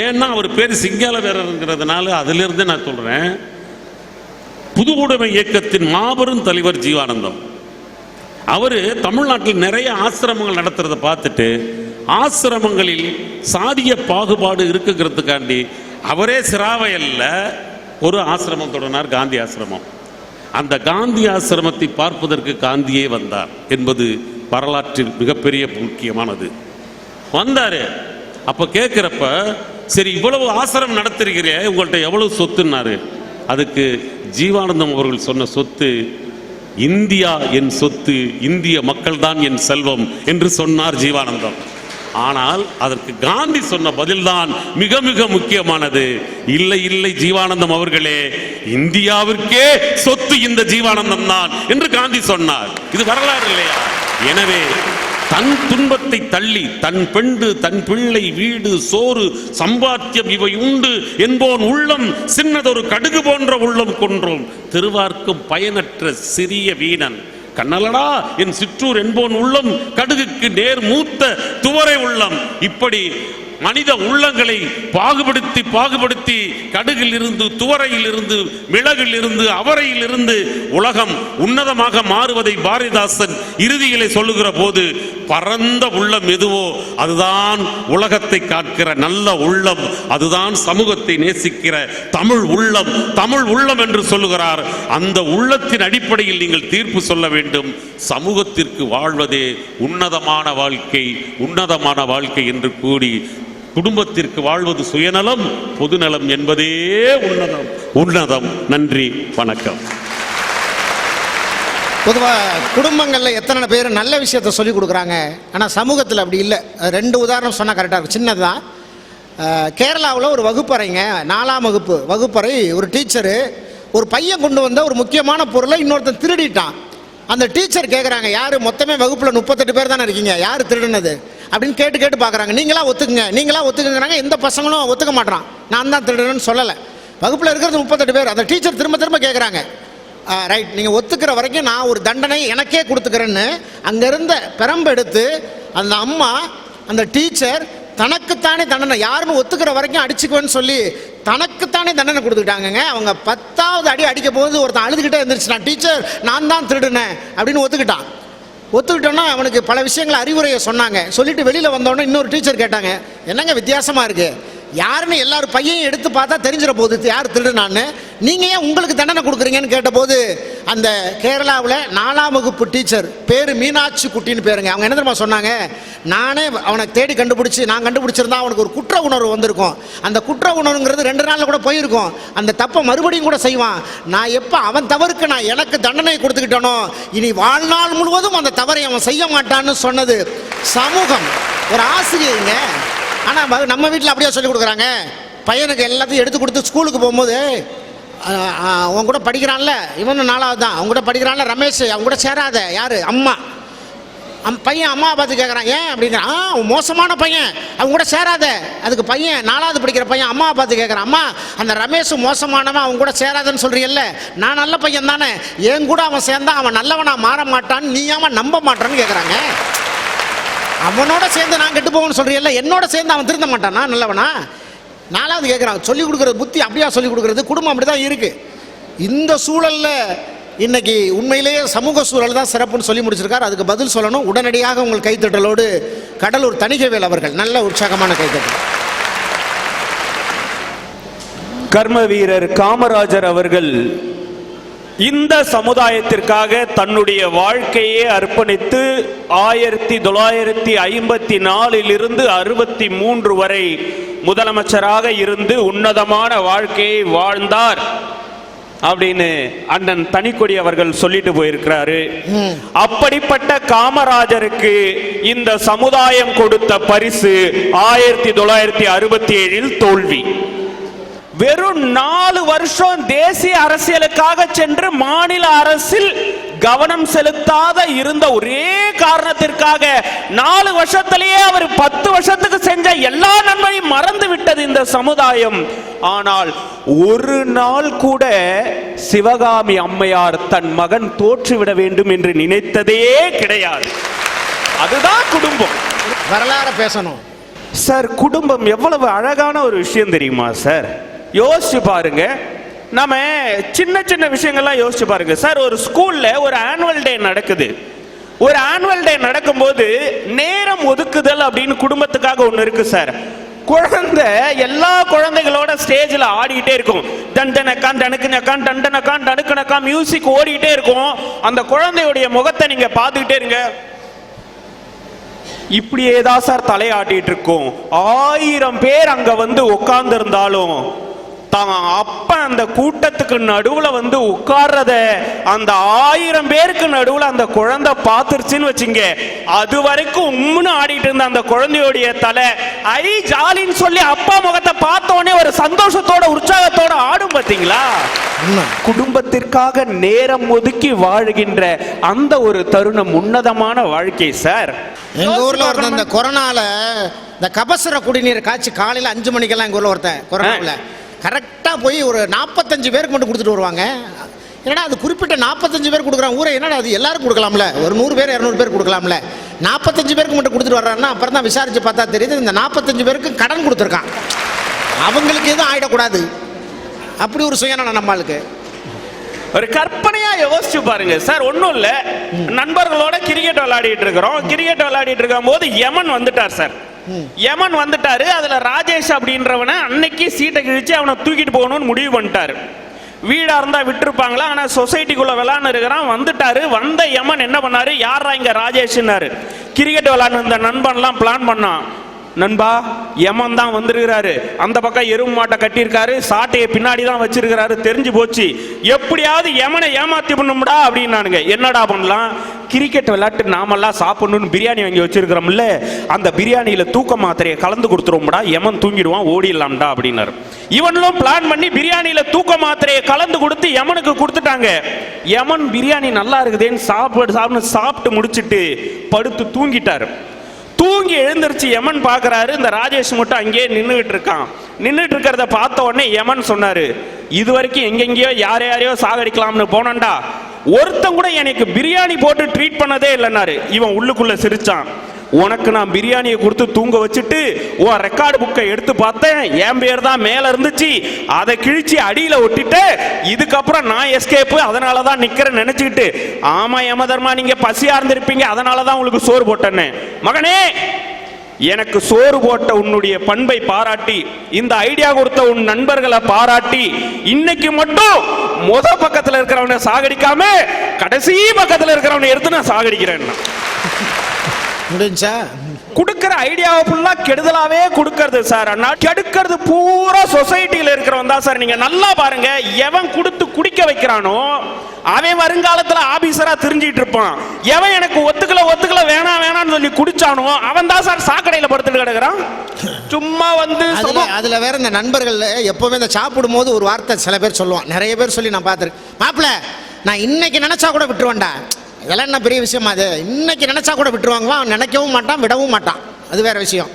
ஏன்னா அவர் பேர் சிங்கால வீரருங்கிறதுனால அதிலிருந்து நான் சொல்றேன். புது உடைமை இயக்கத்தின் மாபெரும் தலைவர் ஜீவானந்தம். அவரு தமிழ்நாட்டில் நிறைய ஆசிரமங்கள் நடத்துறத பார்த்துட்டு ஆசிரமங்களில் சாதிய பாகுபாடு இருக்குங்கிறதுக்காண்டி அவரே சிராவையல்ல ஒரு ஆசிரமம் தொடர்னார், காந்தி ஆசிரமம். அந்த காந்தி ஆசிரமத்தை பார்ப்பதற்கு காந்தியே வந்தார் என்பது வரலாற்றில் மிகப்பெரிய முக்கியமானது. வந்தாரு. அப்ப கேட்கிறப்ப, சரி இவ்வளவு ஆசிரமம் நடத்திருக்கிறே, உங்கள்கிட்ட எவ்வளவு சொத்துன்னாரு. அதுக்கு ஜீவானந்தம் அவர்கள் சொன்ன சொத்து, இந்தியா என் சொத்து, இந்திய மக்கள் தான் என் செல்வம் என்று சொன்னார் ஜீவானந்தம். ஆனால் அதற்கு காந்தி சொன்ன பதில்தான் மிக மிக முக்கியமானது. இல்லை இல்லை ஜீவானந்தம் அவர்களே, இந்தியாவிற்கே சொத்து இந்த ஜீவானந்தம் தான் என்று காந்தி சொன்னார். இது வரலாறு இல்லையா? எனவே தன் துன்பத்தை தள்ளி தன் பெண்டு தன் பிள்ளை வீடு சோறு சம்பாத்தியம் இவை உண்டு என்போன் உள்ளம் சின்னதொரு கடுகு போன்ற உள்ளம் கொன்றோம், திருவார்க்கும் பயனற்ற சிறிய வீணன் கண்ணலடா என் சிற்றூர் என்போன் உள்ளம் கடுகுக்கு நேர் மூத்த துவரை உள்ளம். இப்படி மனித உள்ளங்களை பாகுபடுத்தி பாகுபடுத்தி கடுகில் இருந்து துவரையில் இருந்து மிளகில் இருந்து அவரையில் இருந்து உலகம் உன்னதமாக மாறுவதை பாரதிதாசன் இறுதியிலே சொல்லுகிற போது, பரந்த உள்ளம் எதுவோ அதுதான் உலகத்தை காக்கிற நல்ல உள்ளம், அதுதான் சமூகத்தை நேசிக்கிற தமிழ் உள்ளம், தமிழ் உள்ளம் என்று சொல்லுகிறார். அந்த உள்ளத்தின் அடிப்படையில் நீங்கள் தீர்ப்பு சொல்ல வேண்டும். சமூகத்திற்கு வாழ்வதே உன்னதமான வாழ்க்கை, உன்னதமான வாழ்க்கை என்று கூறி, குடும்பத்திற்கு வாழ்வது சுயநலம், பொதுநலம் என்பதே உன்னதம் உன்னதம். நன்றி, வணக்கம். பொதுவாக குடும்பங்களில் எத்தனை பேர் நல்ல விஷயத்தை சொல்லிக் கொடுக்குறாங்க, ஆனால் சமூகத்தில் அப்படி இல்லை. 2 உதாரணம் சொன்னால் கரெக்டாக இருக்கும். சின்னது தான். கேரளாவில் ஒரு வகுப்பறைங்க, 4ஆம் வகுப்பு வகுப்பறை. ஒரு டீச்சரு ஒரு பையன் கொண்டு வந்த ஒரு முக்கியமான பொருளை இன்னொருத்தன் திருடிட்டான். அந்த டீச்சர் கேட்குறாங்க, யார் மொத்தமே வகுப்பில் 38 பேர் தானே இருக்கீங்க, யார் திருடுனது அப்படின்னு கேட்டு பார்க்குறாங்க. நீங்களா ஒத்துக்குங்கிறாங்க. எந்த பசங்களும் ஒத்துக்க மாட்டான், நான் தான் திருடுறேன்னு சொல்லலை. வகுப்பில் இருக்கிறது 38 பேர். அந்த டீச்சர் திரும்ப திரும்ப கேட்குறாங்க, ரைட், நீங்கள் ஒத்துக்கிற வரைக்கும் நான் ஒரு தண்டனை எனக்கே கொடுத்துக்கிறேன்னு அங்கேருந்த பெரம்பு எடுத்து அந்த அம்மா அந்த டீச்சர் தனக்குத்தானே தண்டனை, யாருன்னு ஒத்துக்கிற வரைக்கும் அடிச்சுக்குவேன்னு சொல்லி தனக்குத்தானே தண்டனை கொடுத்துக்கிட்டாங்கங்க. அவங்க 10வது அடி அடிக்க போது ஒருத்தன் அழுதுகிட்டே இருந்துச்சுன்னா, டீச்சர் நான் தான் திருடுனேன் அப்படின்னு ஒத்துக்கிட்டோன்னா அவனுக்கு பல விஷயங்களை அறிவுரையை சொன்னாங்க. சொல்லிட்டு வெளியில் வந்தோடனே இன்னொரு டீச்சர் கேட்டாங்க, என்னங்க வித்தியாசமாக இருக்குது, யாருன்னு எல்லாரும் பையன் எடுத்து பார்த்தா தெரிஞ்சிட போகுது யார் திருடுனான்னு, நீங்கள் ஏன் உங்களுக்கு தண்டனை கொடுக்குறீங்கன்னு கேட்டபோது அந்த கேரளாவில் 4ஆம் வகுப்பு டீச்சர் பேர் மீனாட்சி குட்டின்னு பேருங்க. அவங்க என்ன தெரியுமா சொன்னாங்க, நானே அவனை தேடி கண்டுபிடிச்சி நான் கண்டுபிடிச்சிருந்தா அவனுக்கு ஒரு குற்ற உணர்வு வந்திருக்கும். அந்த குற்ற உணர்வுங்கிறது 2 நாளில் கூட போயிருக்கும். அந்த தப்பை மறுபடியும் கூட செய்வான். நான் எப்போ அவன் தவறுக்கு நான் எனக்கு தண்டனை கொடுத்துக்கிட்டனோ இனி வாழ்நாள் முழுவதும் அந்த தவறை அவன் செய்ய மாட்டான்னு சொன்னது சமூகம். ஒரு ஆசிரியருங்க. ஆனால் நம்ம வீட்டில் அப்படியே சொல்லி கொடுக்குறாங்க. பையனுக்கு எல்லாத்தையும் எடுத்து கொடுத்து ஸ்கூலுக்கு போகும்போது, அவங்க கூட படிக்கிறான்ல இவனு 4வது தான், அவங்க கூட படிக்கிறான்ல ரமேஷ், அவங்க கூட சேராத, யார் அம்மா. பையன் அம்மா பார்த்து கேட்குறான், ஏன் அப்படிங்கிறான், மோசமான பையன் அவங்க கூட சேராத. அதுக்கு பையன் 4வது படிக்கிற பையன் அம்மா பார்த்து கேட்குறான், அம்மா அந்த ரமேஷ் மோசமானவன் அவங்க கூட சேராதன்னு சொல்கிறீல்ல, நான் நல்ல பையன் தானே, என் கூட அவன் சேர்ந்தா அவன் நல்லவனா மாற மாட்டான்னு நீ அவன் நம்ப மாட்டான்னு கேட்குறாங்க. அவனோட சேர்ந்து நான் கெட்டு போவேன்னு சொல்கிறீல்ல, என்னோட சேர்ந்து அவன் திருந்த மாட்டானா நல்லவனா? 4வது கேட்குறான். சொல்லிக் கொடுக்குறது புத்தி அப்படியா சொல்லிக் கொடுக்குறது? குடும்பம் அப்படி தான் இருக்குது. இந்த சூழலில் இன்னைக்கு உண்மையிலேயே சமூக சூழல் தான் சிறப்புன்னு சொல்லி முடிச்சிருக்கார். அதுக்கு பதில் சொல்லணும். உடனடியாக உங்கள் கைத்தட்டலோடு கடலூர் தணிகைவேல் அவர்கள் நல்ல உற்சாகமான கைத்தட்டல். கர்ம வீரர் காமராஜர் அவர்கள் இந்த சமுதாயத்திற்காக தன்னுடைய வாழ்க்கையை அர்ப்பணித்து 1954 63 வரை முதலமைச்சராக இருந்து உன்னதமான வாழ்க்கையை வாழ்ந்தார் அப்படின்னு அண்ணன் தனிக்கொடி அவர்கள் சொல்லிட்டு போயிருக்கிறாரு. அப்படிப்பட்ட காமராஜருக்கு இந்த சமுதாயம் கொடுத்த பரிசு 1967 தோல்வி. வெறும் 4 வருஷம் தேசிய அரசியலுக்காக சென்று மாநில அரசில் கவனம் செலுத்தாத இருந்த ஒரே காரணத்திற்காக 4 வருஷத்திலேயே அவர் 10 வருஷத்துக்கு செஞ்ச எல்லா நன்மையும் மறந்து விட்டது இந்த சமுதாயம். ஆனால் ஒரு நாள் கூட சிவகாமி அம்மையார் தன் மகன் தோற்றுவிட வேண்டும் என்று நினைத்ததே கிடையாது. அதுதான் குடும்பம். வரலாறு பேசணும் சார். குடும்பம் எவ்வளவு அழகான ஒரு விஷயம் தெரியுமா சார்? யோசிச்சு பாருங்க. நம்ம சின்ன சின்ன விஷயங்கள்லாம் யோசிச்சு பாருங்க சார். ஒரு ஸ்கூல்ல ஒரு ஆனுவல் டே நடக்குது. ஒரு ஆனுவல் டே நடக்கும்போது நேரம் ஒதுக்குதல் அப்படின்னு குடும்பத்துக்காக ஒன்று இருக்கு சார். குழந்தை எல்லா குழந்தைகளோட ஸ்டேஜில் ஆடிக்கிட்டே இருக்கும். தண்டனக்கான் டனுக்குனக்கான் டண்டனக்கான் டனுக்குனக்கா மியூசிக் ஓடிக்கிட்டே இருக்கும். அந்த குழந்தையுடைய முகத்தை நீங்க பார்த்துக்கிட்டே இருங்க. இப்படியே தான் சார் தலையாட்டிட்டு இருக்கும். 1000 பேர் அங்க வந்து உட்கார்ந்து இருந்தாலும் தான் அப்ப அந்த கூட்டத்துக்கு நடுவுல வந்து உட்கார்றத அந்த 1000 பேருக்கு நடுவுல அந்த குழந்தை பார்த்துருச்சுன்னு வச்சுங்க, அது வரைக்கும் உம்முன்னு ஆடிட்டு இருந்த அந்த குழந்தையோடைய தலை ஐ ஜாலின்னு சொல்லி அப்பா முகத்தை பார்த்த உடனே ஒரு சந்தோஷத்தோட உற்சாகத்தோட ஆடும். பார்த்தீங்களா? குடும்பத்திற்காக நேரம் ஒதுக்கி வாழ்கின்ற அந்த ஒரு தருணம் உன்னதமான வாழ்க்கை சார். எங்க ஊர்ல ஒருத்தன் இந்த கொரோனால இந்த கபசுர குடிநீர் காய்ச்சி காலையில 5 மணிக்கெல்லாம் எங்க ஊர்ல ஒருத்தன் கொரோனாவில் கரெக்டா போய் ஒரு 45 பேருக்கு மட்டும் கொடுத்துட்டு வருவாங்க. என்னடா அது குறிப்பிட்ட 45 பேர் கொடுக்குறான் ஊரை, என்னடா அது எல்லாருக்கும் கொடுக்கலாம்ல, ஒரு 100 பேர் 200 பேர் கொடுக்கலாம்ல, 45 பேருக்கு மட்டும் கொடுத்துட்டு வர்றாருன்னா அப்புறம் தான் விசாரிச்சு பார்த்தா தெரியுது இந்த 45 பேருக்கு கடன் கொடுத்துருக்கான். அவங்களுக்கு எதுவும் ஆயிடக்கூடாது. அப்படி ஒரு சுயநலம் நம்மளுக்கு. ஒரு கற்பனையா யோசிச்சு பாருங்க சார். ஒன்றும் இல்லை, நண்பர்களோட கிரிக்கெட் விளையாடிட்டு இருக்கிறோம். கிரிக்கெட் விளையாடிட்டு இருக்கும் போது யமன் வந்துட்டார் சார். யமன் வந்துட்டாரு. அதுல ராஜேஷ் அப்படின்றவனை அன்னைக்கு சீட்டை கிழிச்சு அவனை தூக்கிட்டு போகணும்னு முடிவு பண்ணிட்டாரு. வீடா இருந்தா விட்டுருப்பாங்களா, ஆனா சொசைட்டிக்குள்ள விளையாண்டு இருக்கிறான். வந்துட்டாரு. வந்த யமன் என்ன பண்ணாரு, யாரா இங்க ராஜேஷ்னாரு. கிரிக்கெட் விளையாண்டு இந்த நண்பன்லாம் பிளான் பண்ணான். நண்பா, யமன் தான் வந்திருக்கிறாரு, அந்த பக்கம் எருமை மாட்டை கட்டியிருக்காரு, சாட்டையை பின்னாடி தான் வச்சிருக்கிறாரு, தெரிஞ்சு போச்சு, எப்படியாவது யமனை ஏமாத்தி பண்ணும்டா அப்படின்னானுங்க. என்னடா பண்ணலாம், கிரிக்கெட் விளையாட்டு நாமெல்லாம் சாப்பிடணும்னு பிரியாணி வாங்கி வச்சிருக்கிறோம்ல, அந்த பிரியாணியில தூக்க மாத்திரையை கலந்து கொடுத்துருவோம்டா, யமன் தூங்கிடுவான், ஓடிடலாம்டா அப்படின்னாரு. இவனும் பிளான் பண்ணி பிரியாணியில தூக்க மாத்திரையை கலந்து கொடுத்து யமனுக்கு கொடுத்துட்டாங்க. யமன் பிரியாணி நல்லா இருக்குதேன்னு சாப்பிட்டு முடிச்சுட்டு படுத்து தூங்கிட்டாரு. தூங்கி எழுந்திருச்சு யமன் பார்க்கறாரு. இந்த ராஜேஷ் மட்டும் அங்கேயே நின்றுட்டு இருக்கான். நின்றுட்டு இருக்கிறத பார்த்த உடனே யமன் சொன்னாரு, இது வரைக்கும் எங்கெங்கயோ யாரையோ சாகடிக்கலாம்னு போனண்டா, ஒருத்தன் கூட எனக்கு பிரியாணி போட்டு ட்ரீட் பண்ணதே இல்லைன்னாரு. இவன் உள்ளுக்குள்ள சிரிச்சான். உனக்கு நான் பிரியாணியை கொடுத்து தூங்க வச்சுட்டு உன் ரெக்கார்டு புக்கை எடுத்து பார்த்தேன், என் பேர் தான் மேல இருந்துச்சு, அதை கிழிச்சு அடியில ஒட்டிட்டு இதுக்கப்புறம் நான் எஸ்கேப்பு, அதனாலதான் நிக்கிறேன்னு நினைச்சுக்கிட்டு, ஆமா யமதர்மா நீங்க பசியா இருந்திருப்பீங்க, அதனாலதான் உங்களுக்கு சோறு போட்டேன்னு. மகனே, எனக்கு சோறு போட்ட உன்னுடைய பண்பை பாராட்டி, இந்த ஐடியா கொடுத்த உன் நண்பர்களை பாராட்டி, இன்னைக்கு மட்டும் முத பக்கத்துல இருக்கிறவனை சாகடிக்காம கடைசி பக்கத்துல இருக்கிறவனை எடுத்து நான் சாகடிக்கிறேன். முடிஞ்சா கொடுக்கிற ஐடியாவை ஃபுல்லா கெடுதலாவே கொடுக்கிறது சார். அண்ணா கெடுக்கிறது பூரா சொசைட்டில இருக்கிறவன் தான் சார். நீங்க நல்லா பாருங்க, எவன் கொடுத்து குடிக்க வைக்கிறானோ அவன் வருங்காலத்துல ஆபீசரா தெரிஞ்சிட்டு இருப்பான். எவன் எனக்கு ஒத்துக்கல வேணாம்னு சொல்லி குடிச்சானோ அவன் தான் சார் சாக்கடையில படுத்துட்டு கிடக்குறான். சும்மா வந்து அதுல வேற இந்த நண்பர்கள் எப்பவுமே இந்த சாப்பிடும் போது ஒரு வார்த்தை சில பேர் சொல்லுவான், நிறைய பேர் சொல்லி நான் பார்த்துருக்கேன். மாப்பிள்ள, நான் இன்னைக்கு நினைச்சா கூட விட்டுருவேன்டா, இதெல்லாம் என்ன பெரிய விஷயமா, அது இன்னைக்கு நினைச்சா கூட விட்டுருவாங்க, அவன் நினைக்கவும் மாட்டான் விடவும் மாட்டான், அது வேற விஷயம்.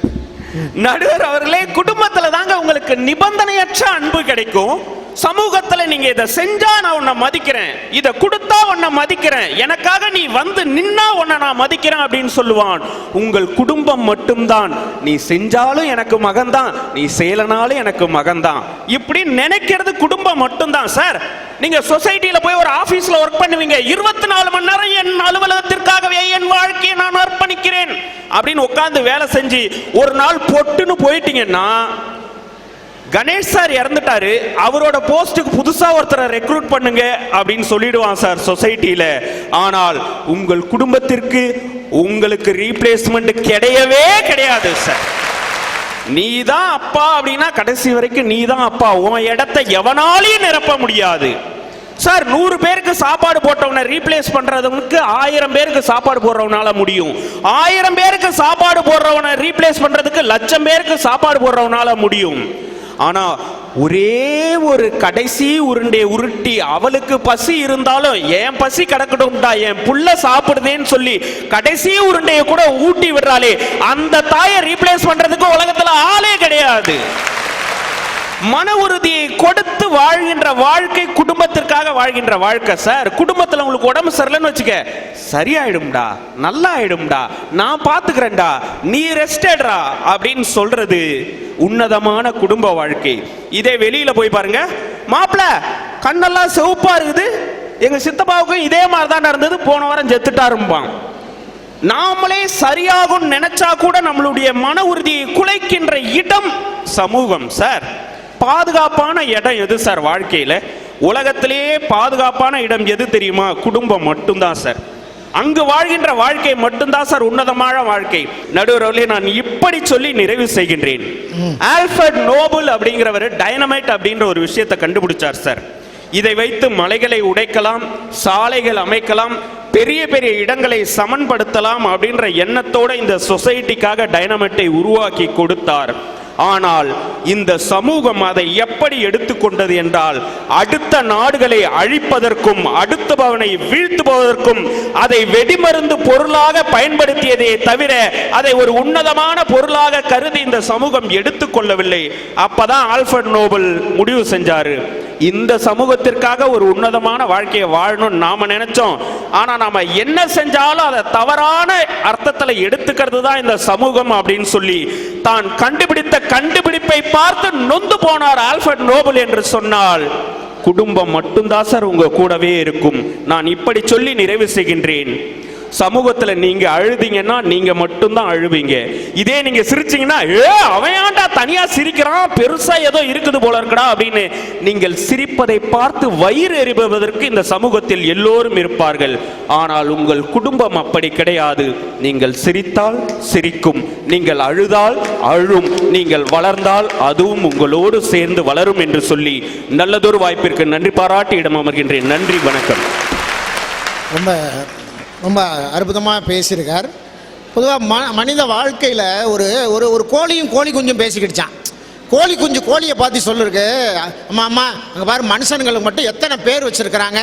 நடுவர் அவர்களே, குடும்பத்துல தாங்க உங்களுக்கு நிபந்தனையற்ற அன்பு கிடைக்கும். சமூகத்துல நீங்க இதை செஞ்சா நான் உன்னை மதிக்கிறேன், இதை கொடுத்தா உன்னை மதிக்கிறேன், எனக்காக நீ வந்து நின்னா உன்னை நான் மதிக்கிறேன் அப்படின்னு சொல்லுவான். உங்கள் குடும்பம் மட்டும்தான், நீ செஞ்சாலும் எனக்கு மகன்தான், நீ செய்யலனாலும் எனக்கு மகன்தான், இப்படி நினைக்கிறது குடும்பம் மட்டும்தான் சார். நீங்க சொசைட்டில போய் ஒரு ஆபீஸ்ல ஒர்க் பண்ணுவீங்க, 24 மணி நேரம் என் அலுவலகத்திற்காகவே என் வாழ்க்கையை நான் அர்ப்பணிக்கிறேன் அப்படின்னு உட்கார்ந்து வேலை செஞ்சு ஒரு நாள் பொட்டுன்னு போயிட்டீங்கன்னா கணேஷ் சார் இறந்துட்டாரு, அவரோட போஸ்டுக்கு புதுசா ஒருத்தரை ரெக்ரூட் பண்ணுங்க அப்படின்னு சொல்லிடுவான் சார் சொசைட்டில. ஆனால் உங்கள் குடும்பத்திற்கு உங்களுக்கு ரீப்ளேஸ்மெண்ட் கிடையவே கிடையாது சார். நீ தான் அப்பா அப்படின்னா கடைசி வரைக்கும் நீ தான் அப்பா. உன் இடத்தை எவனாலையும் நிரப்ப முடியாது சார். 100 பேருக்கு சாப்பாடு போட்டவனை ரீப்ளேஸ் பண்றதுக்கு 1000 பேருக்கு சாப்பாடு போடுறவனால முடியும். 1000 பேருக்கு சாப்பாடு போடுறவனை ரீப்ளேஸ் பண்றதுக்கு 1,00,000 பேருக்கு சாப்பாடு போடுறவனால முடியும். ஆனா ஒரே ஒரு கடைசி உருண்டையை உருட்டி அவளுக்கு பசி இருந்தாலும் என் பசி கிடக்கட்டும்டா, என் புள்ள சாப்பிடுதேன்னு சொல்லி கடைசி உருண்டையை கூட ஊட்டி விடுறாளே, அந்த தாயை ரீப்ளேஸ் பண்றதுக்கு உலகத்துல ஆளே கிடையாது. மன உறுதியை கொடுத்து வாழ்கின்ற வாழ்க்கை குடும்பத்திற்காக வாழ்கின்ற வாழ்க்கை சார். குடும்பத்தில் உங்களுக்கு உடம்பு சரியில்லைன்னு வச்சுக்க, சரியாயிடும்டா, நல்லா ஆயிடும்டா, நான் பாத்துக்கிறேன்டா, நீ ரெஸ்ட் எடுறா அப்படின்னு சொல்றது உன்னதமான குடும்ப வாழ்க்கை. இதே வெளியில போய் பாருங்க, மாப்பிள்ள கண்ணெல்லாம் சிவப்பா இருக்குது, எங்க சித்தப்பாவுக்கும் இதே மாதிரி தான் நடந்தது, போன வாரம் செத்துட்டாரும்பான். நாமளே சரியாகும் நினைச்சா கூட நம்மளுடைய மன உறுதியை குலைக்கின்ற இடம் சமூகம் சார். பாதுகாப்பான இடம் எது சார் வாழ்க்கையில? உலகத்திலேயே பாதுகாப்பான இடம் எது தெரியுமா? குடும்பம் மட்டும்தான் சார். அங்கு வாழ்கின்ற வாழ்க்கை மட்டும்தான் சார் உன்னதமான வாழ்க்கை. நடுவர்களே, நான் இப்படி சொல்லி நிறைவு செய்கின்றேன். ஆல்ஃபிரட் நோபல் அப்படிங்கிறவர் டைனமைட் அப்படின்ற ஒரு விஷயத்தை கண்டுபிடிச்சார் சார். இதை வைத்து மலைகளை உடைக்கலாம், சாலைகள் அமைக்கலாம், பெரிய பெரிய இடங்களை சமன்படுத்தலாம் அப்படின்ற எண்ணத்தோட இந்த சொசைட்டிக்காக டைனமைட்டை உருவாக்கி கொடுத்தார். ஆனால் இந்த சமூகம் அதை எப்படி எடுத்துக்கொண்டது என்றால், அடுத்த நாடுகளை அழிப்பதற்கும் அடுத்தவனை வீழ்த்துவதற்கும் அதை வெடிமருந்து பொருளாக பயன்படுத்தியதே தவிர அதை ஒரு உன்னதமான பொருளாக கருதி இந்த சமூகம் எடுத்துக்கொள்ளவில்லை. அப்பதான் ஆல்ஃபிரட் நோபல் முடிவு செஞ்சாரு, இந்த சமூகத்திற்காக ஒரு உன்னதமான வாழ்க்கையை வாழணும் நாம நினைச்சோம். ஆனா நாம என்ன செஞ்சாலும் அதை தவறான அர்த்தத்துல எடுத்துக்கிறது தான் இந்த சமூகம் அப்படின்னு சொல்லி தான் கண்டுபிடித்த கண்டுபிடிப்பை பார்த்து நொந்து போனார் ஆல்ஃபிரட் நோபல் என்று சொன்னால், குடும்பம் மட்டும்தான் சார் உங்க கூடவே இருக்கும். நான் இப்படி சொல்லி நிறைவு செய்கின்றேன். சமூகத்துல நீங்க அழுதீங்கன்னா நீங்க மட்டும்தான் அழுவீங்க. இதே நீங்க சிரிச்சீங்கன்னா, அவன் ஏன்டா தனியா சிரிக்கிறான், பெருசா ஏதோ இருக்குது போல இருக்கடா அப்படின்னு நீங்கள் சிரிப்பதை பார்த்து வயிறு எறிபதற்கு இந்த சமூகத்தில் எல்லோரும் இருப்பார்கள். ஆனால் உங்கள் குடும்பம் அப்படி கிடையாது. நீங்கள் சிரித்தால் சிரிக்கும், நீங்கள் அழுதால் அழும், நீங்கள் வளர்ந்தால் அதுவும் உங்களோடு சேர்ந்து வளரும் என்று சொல்லி நல்லதொரு வாய்ப்பிற்கு நன்றி பாராட்டி இடம் அமர்கின்றேன். நன்றி, வணக்கம். ரொம்ப ரொம்ப அற்புதமாக பேசியிருக்கார். பொதுவாக மனித வாழ்க்கையில் ஒரு ஒரு ஒரு கோழியும் கோழி குஞ்சும் பேசிக்கிடுச்சான். கோழி குஞ்சு கோழியை பார்த்து சொல்லிருக்கு, அம்மா அம்மா அங்கே பாரு, மனுஷனுங்களுக்கு மட்டும் எத்தனை பேர் வச்சுருக்கிறாங்க,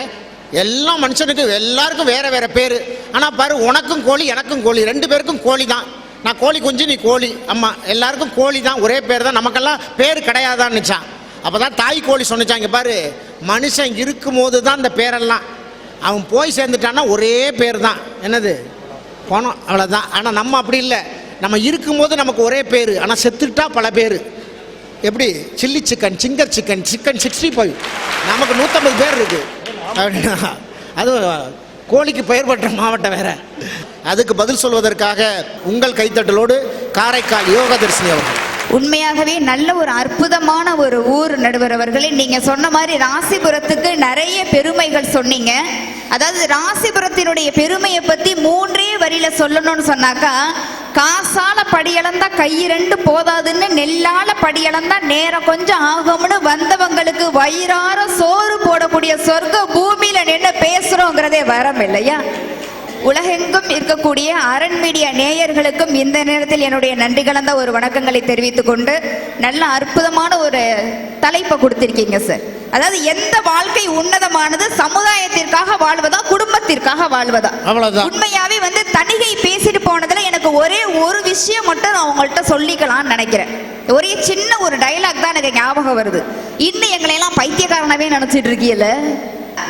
எல்லா மனுஷனுக்கு எல்லாருக்கும் வேறு வேறு பேர். ஆனால் பாரு, உனக்கும் கோழி எனக்கும் கோழி, 2 பேருக்கும் கோழி தான். நான் கோழி குஞ்சு, நீ கோழி. அம்மா எல்லாருக்கும் கோழி தான், ஒரே பேர் தான், நமக்கெல்லாம் பேர் கிடையாதான்னுச்சான். அப்போ தான் தாய் கோழி சொன்னிச்சான், இங்கே பாரு, மனுஷன் இருக்கும்போது தான் இந்த பேரெல்லாம், அவன் போய் சேர்ந்துட்டான்னா ஒரே பேர் தான், என்னது பணம், அவ்வளோதான். ஆனால் நம்ம அப்படி இல்லை, நம்ம இருக்கும்போது நமக்கு ஒரே பேர், ஆனால் செத்துட்டா பல பேர். எப்படி chilli chicken, singer chicken, chicken 65, நமக்கு 150 பேர் இருக்கு. அது கோழிக்கு பெயர் பெற்ற மாவட்டம் வேற. அதுக்கு பதில் சொல்வதற்காக உங்கள் கைத்தட்டலோடு காரைக்கால் யோகதர்ஷினி அவர்கள். உண்மையாகவே நல்ல ஒரு அற்புதமான ஒரு ஊர் நடுவர் அவர்களே. நீங்க சொன்ன மாதிரி ராசிபுரத்துக்கு நிறைய பெருமைகள் சொன்னீங்க. அதாவது ராசிபுரத்தினுடைய பெருமையை பத்தி 3 வரியில சொல்லணும்னு சொன்னாக்கா, காசால படியளந்தா கை 2 போதாதுன்னு, நெல்லால படியளந்தா நேரம் கொஞ்சம் ஆகும்னு வந்தவங்களுக்கு வயிறார சோறு போடக்கூடிய சொர்க்க பூமியில நின்று பேசுறோங்கிறதே வரம் இல்லையா? உலகெங்கும் இருக்கக்கூடிய அரண் மீடியா நேயர்களுக்கும் இந்த நேரத்தில் என்னுடைய நன்றி கலந்த ஒரு வணக்கங்களை தெரிவித்துக் கொண்டு, நல்ல அற்புதமான ஒரு தலைப்பை கொடுத்திருக்கீங்க சார். அதாவது எந்த வாழ்க்கை உன்னதமானது, சமுதாயத்திற்காக வாழ்வதா குடும்பத்திற்காக வாழ்வதா? அவ்வளவுதான். உண்மையாவே தணிகை பேசிட்டு போனதுல எனக்கு ஒரே ஒரு விஷயம் மட்டும் நான் உங்கள்கிட்ட சொல்லிக்கலாம்னு நினைக்கிறேன். ஒரே சின்ன ஒரு டைலாக் தான் எனக்கு ஞாபகம் வருது. இன்னும் எங்களை எல்லாம் பைத்தியக்காரனாவே நினைச்சிட்டு இருக்கீல.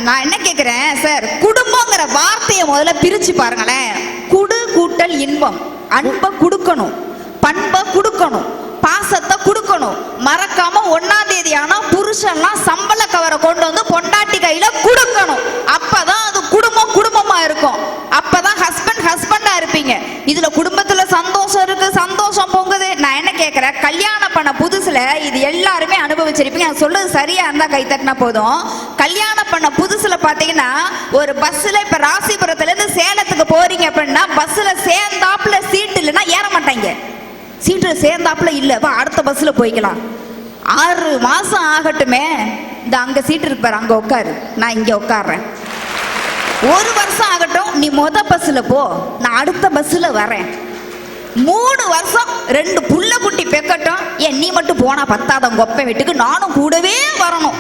நான் என்ன கேட்கிறேன் சார், குடும்பங்கிற வார்த்தையை முதல்ல பிரிச்சு பாருங்களேன். குடு கூட்டல் இன்பம், அன்பை கொடுக்கணும், பண்பை கொடுக்கணும், பாசத்தை கொடுக்கணும். மறக்காம 1ஆம் தேதி ஆனா புருஷன்லாம் சம்பள கவரை கொண்டு வந்து பொண்டாட்டி கையில கொடுக்கணும். அப்பதான் அது குடும்பம் குடும்பமா இருக்கும். அப்பதான் ஹஸ்பண்டா இருப்பீங்க. இதுல குடும்பத்துல சந்தோஷம் இருக்கு, சந்தோஷம் பொங்குது. நான் என்ன கேட்கிறேன், கல்யாணம் பண்ண பண்ண புதுசுல இது எல்லாருமே அனுபவிச்சிருப்பீங்க. நான் சொல்றது சரியா இருந்தா கை தட்டினா போதும். கல்யாணம் பண்ண புதுசுல பாத்தீங்கன்னா ஒரு பஸ்ல இப்ப ராசிபுரத்துல இருந்து சேலத்துக்கு போறீங்க அப்படின்னா பஸ்ல சேர்ந்தாப்புல சீட்டு இல்லைன்னா ஏற மாட்டாங்க. சீட்டு சேர்ந்தாப்புல இல்ல, அடுத்த பஸ்ல போய்க்கலாம். 6 மாசம் ஆகட்டுமே, இந்த அங்க சீட்டு இருக்கு பாரு, அங்க உட்காரு, நான் இங்க உட்கார்றேன். 1 வருஷம் ஆகட்டும், நீ மொத பஸ்ல போ, நான் அடுத்த பஸ்ல வரேன். 3 வருஷம் 2 புள்ள குட்டி பெக்கட்டும், ஏன் நீ மட்டும் போனா பத்தாத கொப்பை வீட்டுக்கு நானும் கூடவே வரணும்.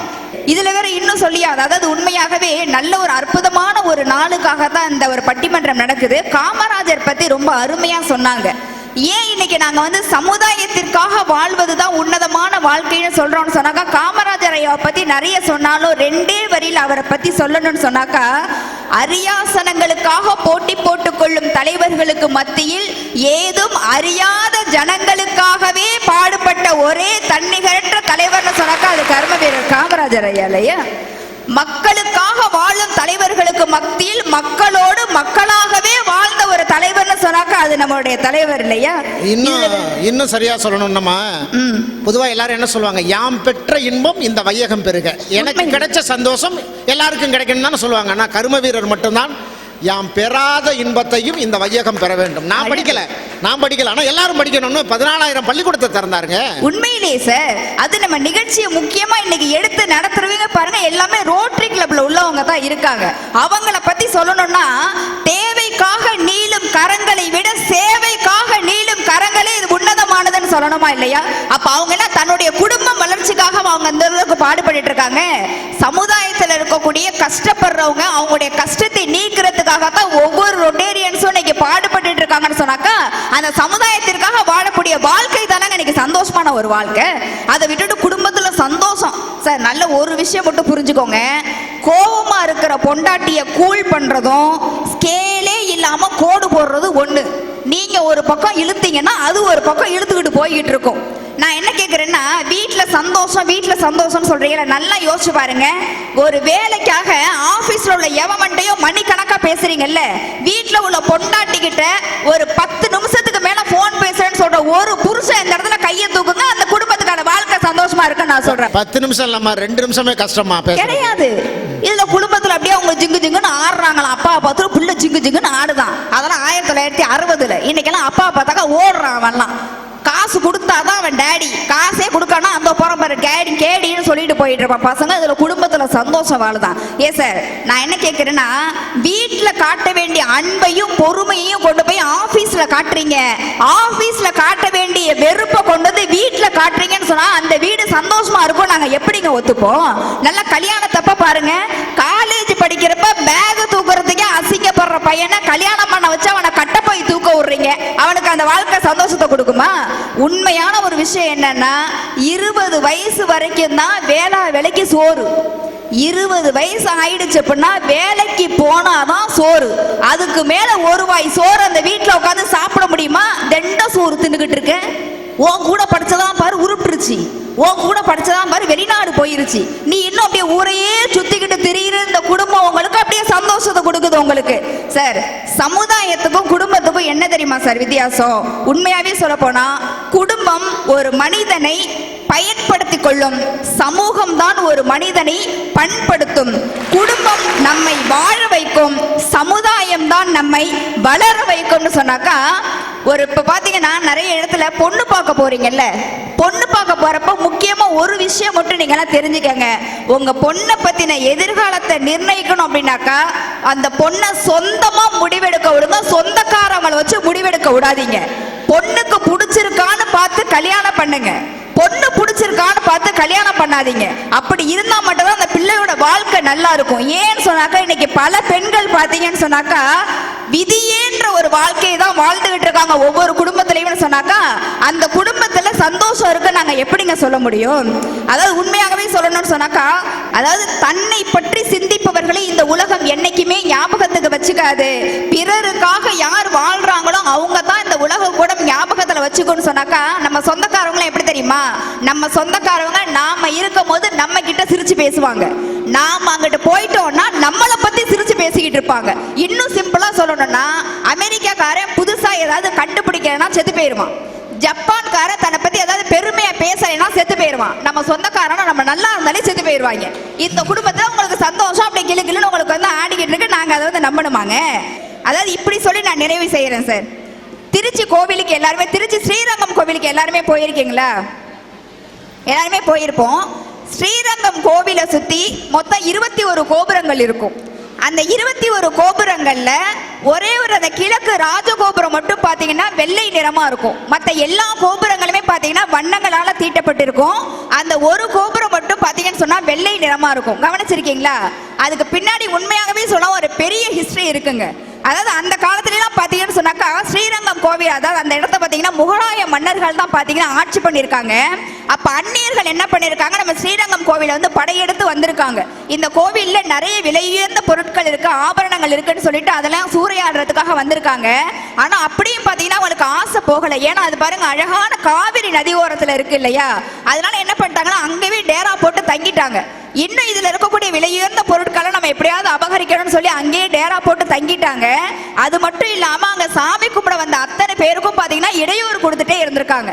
இதுல வேற இன்னும் சொல்லியாது. அதாவது உண்மையாகவே நல்ல ஒரு அற்புதமான ஒரு நாளுக்காக தான் இந்த ஒரு பட்டிமன்றம் நடக்குது. காமராஜர் பத்தி ரொம்ப அருமையா சொன்னாங்க. ஏன் இன்னைக்கு நாங்க வந்து சமுதாயத்திற்காக வாழ்வதுதான் உன்னதமான வாழ்க்கைன்னு சொல்றோம்னு சொன்னாக்கா, காமராஜர் ஐயா பத்தி நிறைய சொன்னாலும் 2 வரியில் அவரை பத்தி சொல்லணும்னு சொன்னாக்கா, அரியாசனங்களுக்காக போட்டி போட்டுக் கொள்ளும் தலைவர்களுக்கு மத்தியில் ஏதும் அறியாத ஜனங்களுக்காகவே பாடுபட்ட ஒரே தன்னிகரற்ற தலைவர்னு சொன்னாக்கா அது கர்ம வீரர் காமராஜர் ஐயா இல்லையா? மக்களுக்காக வாழும் தலைவர்களுக்கு மத்தியில் மக்களோடு மக்களாகவே வாழ்ந்த ஒரு தலைவர்னு சொன்னாக்கா அது நம்மளுடைய தலைவர் இல்லையா? இன்னும் சரியா சொல்லணும்னா, பொதுவா எல்லாரும் என்ன சொல்லுவாங்க, யாம் பெற்ற இன்பம் இந்த வையகம் பெருக, எனக்கு கிடைச்ச சந்தோஷம் எல்லாருக்கும் கிடைக்கணும் தானே சொல்லுவாங்க. ஆனா கர்ம வீரர் மட்டும்தான் யாம் பெறாத இன்பத்தையும் இந்த வையகம் பெற வேண்டும். நான் படிக்கல ஆனா எல்லாரும் படிக்கணும்னு 14,000 பள்ளிக்கூடத்தை திறந்தாருங்க. உண்மையிலே சார், அது நம்ம நிகழ்ச்சியை முக்கியமா இன்னைக்கு எடுத்து நடத்துறவங்க பாருங்க, எல்லாமே ரோட்டரி கிளப்ல உள்ளவங்க தான் இருக்காங்க. அவங்கள பத்தி சொல்லணும்னா, தேவைக்காக நீளும் கரங்களை விட சேவைக்காக நீளும் கரங்களே இது உன்னதமானதுன்னு சொல்லணுமா இல்லையா? அப்ப அவங்க எல்லாம் தன்னுடைய குடும்பம் வளர்ச்சிக்காக அவங்க அந்த அளவுக்கு பாடுபட்டு இருக்காங்க. சமுதாயத்தில் இருக்கக்கூடிய கஷ்டப்படுறவங்க அவங்களுடைய கஷ்டத்தை நீக்கிறதுக்காக தான் ஒவ்வொரு ரொட்டேரியன்ஸும் இன்னைக்கு பாடுபட்டு இருக்காங்கன்னு சொன்னாக்கா, அந்த சமுதாயத்திற்காக வாழக்கூடிய வாழ்க்கை தானே இன்னைக்கு சந்தோஷமான ஒரு வாழ்க்கை. அதை விட்டுட்டு குடும்பத்துல சந்தோஷம் சார். நல்ல ஒரு விஷயம் மட்டும் புரிஞ்சுக்கோங்க, கோபமா இருக்கிற பொண்டாட்டிய கூல் பண்றதும் ஸ்கேலே இல்லாம கோடு போடுறது ஒண்ணு. நீங்க ஒரு பக்கம் இழுத்தீங்கன்னா அது ஒரு பக்கம் இழுத்துக்கிட்டு போய்கிட்டு இருக்கும். நான் என்ன கேட்கிறேன்னா, வீட்டுல சந்தோஷம் சொல்றீங்களா? நல்லா யோசிச்சு பாருங்க. ஒரு வேலைக்காக ஆபீஸ்ல உள்ள எவன்டையோ மணிக்கணக்கா பேசுறீங்கல்ல, வீட்டுல உள்ள பொண்டாட்டி கிட்ட ஒரு 10 நிமிஷத்துக்கு மேல போன் பேசுறேன்னு சொல்ற ஒரு புருஷன் இந்த இடத்துல கையை தூக்குங்க, அந்த குடும்பத்துக்கான வாழ்க்கை சந்தோஷமா இருக்குன்னு நான் சொல்றேன். 10 நிமிஷம் இல்லாம 2 நிமிஷமே கஷ்டமா கிடையாது. இதுல குடும்பத்துல அப்படியே அவங்க ஜிங்கு ஜிங்குன்னு ஆடுறாங்களா, அப்பா பார்த்து புள்ள ஜிங்கு ஜிங்குன்னு ஆடுதான். அதெல்லாம் 1960. இன்னைக்கெல்லாம் அப்பா பார்த்தாக்கா ஓடுறான். அவன்லாம் காசு கொடுத்தாதான் அவன் டேடி, காசே கொடுக்கானா அந்த போறப்பாரு கேடி கேடின்னு சொல்லிட்டு போயிட்டு இருப்பான் பசங்க. இதுல குடும்பத்துல சந்தோஷம் வாழுதான். சார், நான் என்ன கேட்கிறேன்னா, வீட்டுல காட்ட வேண்டிய அன்பையும் பொறுமையையும் கொண்டு போய் ஆபீஸ்ல காட்டுறீங்க, ஆபீஸ்ல காட்ட வேண்டிய வெறுப்பை கொண்டு வந்து வீட்டுல காட்டுறீங்கன்னு சொன்னா அந்த வீடு சந்தோஷமா இருக்கும். நாங்க எப்படிங்க ஒத்துப்போம்? நல்ல கல்யாணத்தப்ப பாருங்க, காலேஜ் படிக்கிறப்ப பேக் தூக்குறதுக்கே அசிங்கப்படுற பையனை கல்யாணம் பண்ண வச்சு அவனை கட்ட போய் தூக்க விடுறீங்க. அவனுக்கு அந்த வாழ்க்கை சந்தோஷத்தை கொடுக்குமா? உண்மையான ஒரு விஷயம் என்னன்னா, 20 வயசு வரைக்கும் தான் வேலைக்கு சோறு. 20 வயசு ஆயிடுச்சு அப்படின்னா வேலைக்கு போனாதான் சோறு. அதுக்கு மேல ஒரு வாய் சோறு அந்த வீட்டுல உட்காந்து சாப்பிட முடியுமா? தெண்ட சோறு தின்னுகிட்டு இருக்க. உன் கூட படிச்சதான் பாரு உருட்டுருச்சு, உன் கூட படிச்சதான் பாரு வெளிநாடு போயிருச்சு, நீ இன்னும் அப்படியே ஊரையே சுத்திக்கிட்டு திரியிற இந்த குடும்பம் உங்களுக்கு அப்படியே சந்தோஷத்தை கொடுக்குது உங்களுக்கு. சார், சமுதாயத்துக்கும் குடும்பத்துக்கும் என்ன தெரியுமா சார் வித்தியாசம்? உண்மையாவே சொல்ல போனா, குடும்பம் ஒரு மனிதனை பயன்படுத்திக் கொள்ளும், சமூகம் தான் ஒரு மனிதனை பண்படுத்தும். குடும்பம் நம்மை வாழ வைக்கும், சமுதாயம் தான் நம்மை வளர வைக்கும்னு சொன்னாக்கா, ஒரு இப்ப பாத்தீங்கன்னா நிறைய இடத்துல பொண்ணு பார்க்க போறீங்கல்ல, பொண்ணு பார்க்க போறப்ப முக்கியமா ஒரு விஷயம் மட்டும் நீங்க எல்லாம் தெரிஞ்சுக்கங்க. உங்க பொண்ணை பத்தின எதிர்காலத்தை நிர்ணயிக்கணும் அப்படின்னாக்கா, அந்த பொண்ணை சொந்தமா முடிவெடுக்க விடுங்க, சொந்தக்காரங்களை வச்சு முடிவெடுக்க விடாதீங்க. பொண்ணுக்கு பிடிச்சிருக்கான்னு பார்த்து கல்யாணம் பண்ணுங்க, பொண்ணு பிடிச்சிருக்கான்னு பார்த்து கல்யாணம் பண்ணாதீங்க. அப்படி இருந்தா மட்டும்தான் அந்த பிள்ளையோட வாழ்க்கை நல்லா இருக்கும். ஏன்னு சொன்னாக்கா, இன்னைக்கு பல பெண்கள் பாத்தீங்கன்னு சொன்னாக்கா விதியேன்ற ஒரு வாழ்க்கையை தான் வாழ்ந்துகிட்டு இருக்காங்க ஒவ்வொரு குடும்பத்திலையும் சொன்னாக்கா, அந்த குடும்பத்துல சந்தோஷம் இருக்கு நாங்க எப்படிங்க சொல்ல முடியும்? அதாவது உண்மையாகவே சொல்லணும்னு சொன்னாக்கா, அதாவது தன்னை பற்றி சிந்திப்பவர்களை இந்த உலகம் என்னைக்குமே ஞாபகத்துக்கு வச்சுக்காது. பிறருக்காக யார் வாழ்றாங்களோ அவங்க தான் இந்த உலக கூட ஞாபகத்துல வச்சுக்கோன்னு சொன்னாக்கா, நம்ம சொந்தக்காரங்களும் எப்படி தெரியுமா? நம்ம சொந்தக்காரவங்க நாம இருக்கும் போது நம்ம கிட்ட சிரிச்சு பேசுவாங்க, நாம அங்கிட்டு போயிட்டோம்னா நம்மளை பத்தி சிரிச்சு பேசிக்கிட்டு இருப்பாங்க. இன்னும் சிம்பிளா சொல்லணும்னா, அமெரிக்காக்காரன் புதுசா ஏதாவது கண்டுபிடிக்கிறேன்னா செத்து போயிருவான். ஜப்பான்கார தன்னை பத்தி ஏதாவது பெருமையா பேசலைன்னா செத்து போயிருவான். நம்ம சொந்தக்காரனா நம்ம நல்லா இருந்தாலே செத்து போயிருவாங்க. இந்த குடும்பத்துல உங்களுக்கு சந்தோஷம் அப்படி கிளு கிளுன்னு உங்களுக்கு வந்து ஆடிக்கிட்டு இருக்கு, நாங்க அதை வந்து நம்பணுமாங்க? அதாவது இப்படி சொல்லி நான் நிறைவு செய்யறேன் சார். திருச்சி கோவிலுக்கு எல்லாருமே, திருச்சி ஸ்ரீரங்கம் கோவிலுக்கு எல்லாருமே போயிருக்கீங்களா? எல்லாருமே போயிருப்போம். ஸ்ரீரங்கம் கோவிலை சுத்தி மொத்தம் 21 கோபுரங்கள் இருக்கும். அந்த 21 கோபுரங்கள்ல ஒரே ஒரு அந்த கிழக்கு ராஜகோபுரம் மட்டும் பாத்தீங்கன்னா வெள்ளை நிறமா இருக்கும். மற்ற எல்லா கோபுரங்களுமே பாத்தீங்கன்னா வண்ணங்களால தீட்டப்பட்டிருக்கும். அந்த ஒரு கோபுரம் மட்டும் பாத்தீங்கன்னு சொன்னா வெள்ளை நிறமா இருக்கும். கவனிச்சிருக்கீங்களா? அதுக்கு பின்னாடி உண்மையாகவே சொன்னா ஒரு பெரிய ஹிஸ்டரி இருக்குங்க. அதாவது அந்த காலத்துலலாம் பாத்தீங்கன்னு சொன்னாக்கா ஸ்ரீரங்கம் கோவில், அதாவது அந்த இடத்த பாத்தீங்கன்னா முகலாய மன்னர்கள் தான் பாத்தீங்கன்னா ஆட்சி பண்ணியிருக்காங்க. அப்ப அந்நியர்கள் என்ன பண்ணிருக்காங்க, நம்ம ஸ்ரீரங்கம் கோவில வந்து படையெடுத்து வந்திருக்காங்க. இந்த கோவில்ல நிறைய விலையுயர்ந்த பொருட்கள் இருக்கு, ஆபரணங்கள் இருக்குன்னு சொல்லிட்டு அதெல்லாம் சூறையாடுறதுக்காக வந்திருக்காங்க. ஆனா அப்படியும் பாத்தீங்கன்னா அவங்களுக்கு ஆசை போகல. ஏன்னா அது பாருங்க அழகான காவிரி நதி ஓரத்துல இருக்கு இல்லையா? அதனால என்ன பண்ணிட்டாங்கன்னா அங்கேயே டேரா போட்டு தங்கிட்டாங்க. இன்னும் இதுல இருக்கக்கூடிய விலையுயர்ந்த பொருட்களை நம்ம எப்படியாவது அபகரிக்கணும்னு சொல்லி அங்கேயே டேரா போட்டு தங்கிட்டாங்க. அது மட்டும் இல்லாம அங்க சாமி கும்பிட வந்த அத்தனை பேருக்கும் பாத்தீங்கன்னா இடையூறு கொடுத்துட்டே இருந்திருக்காங்க.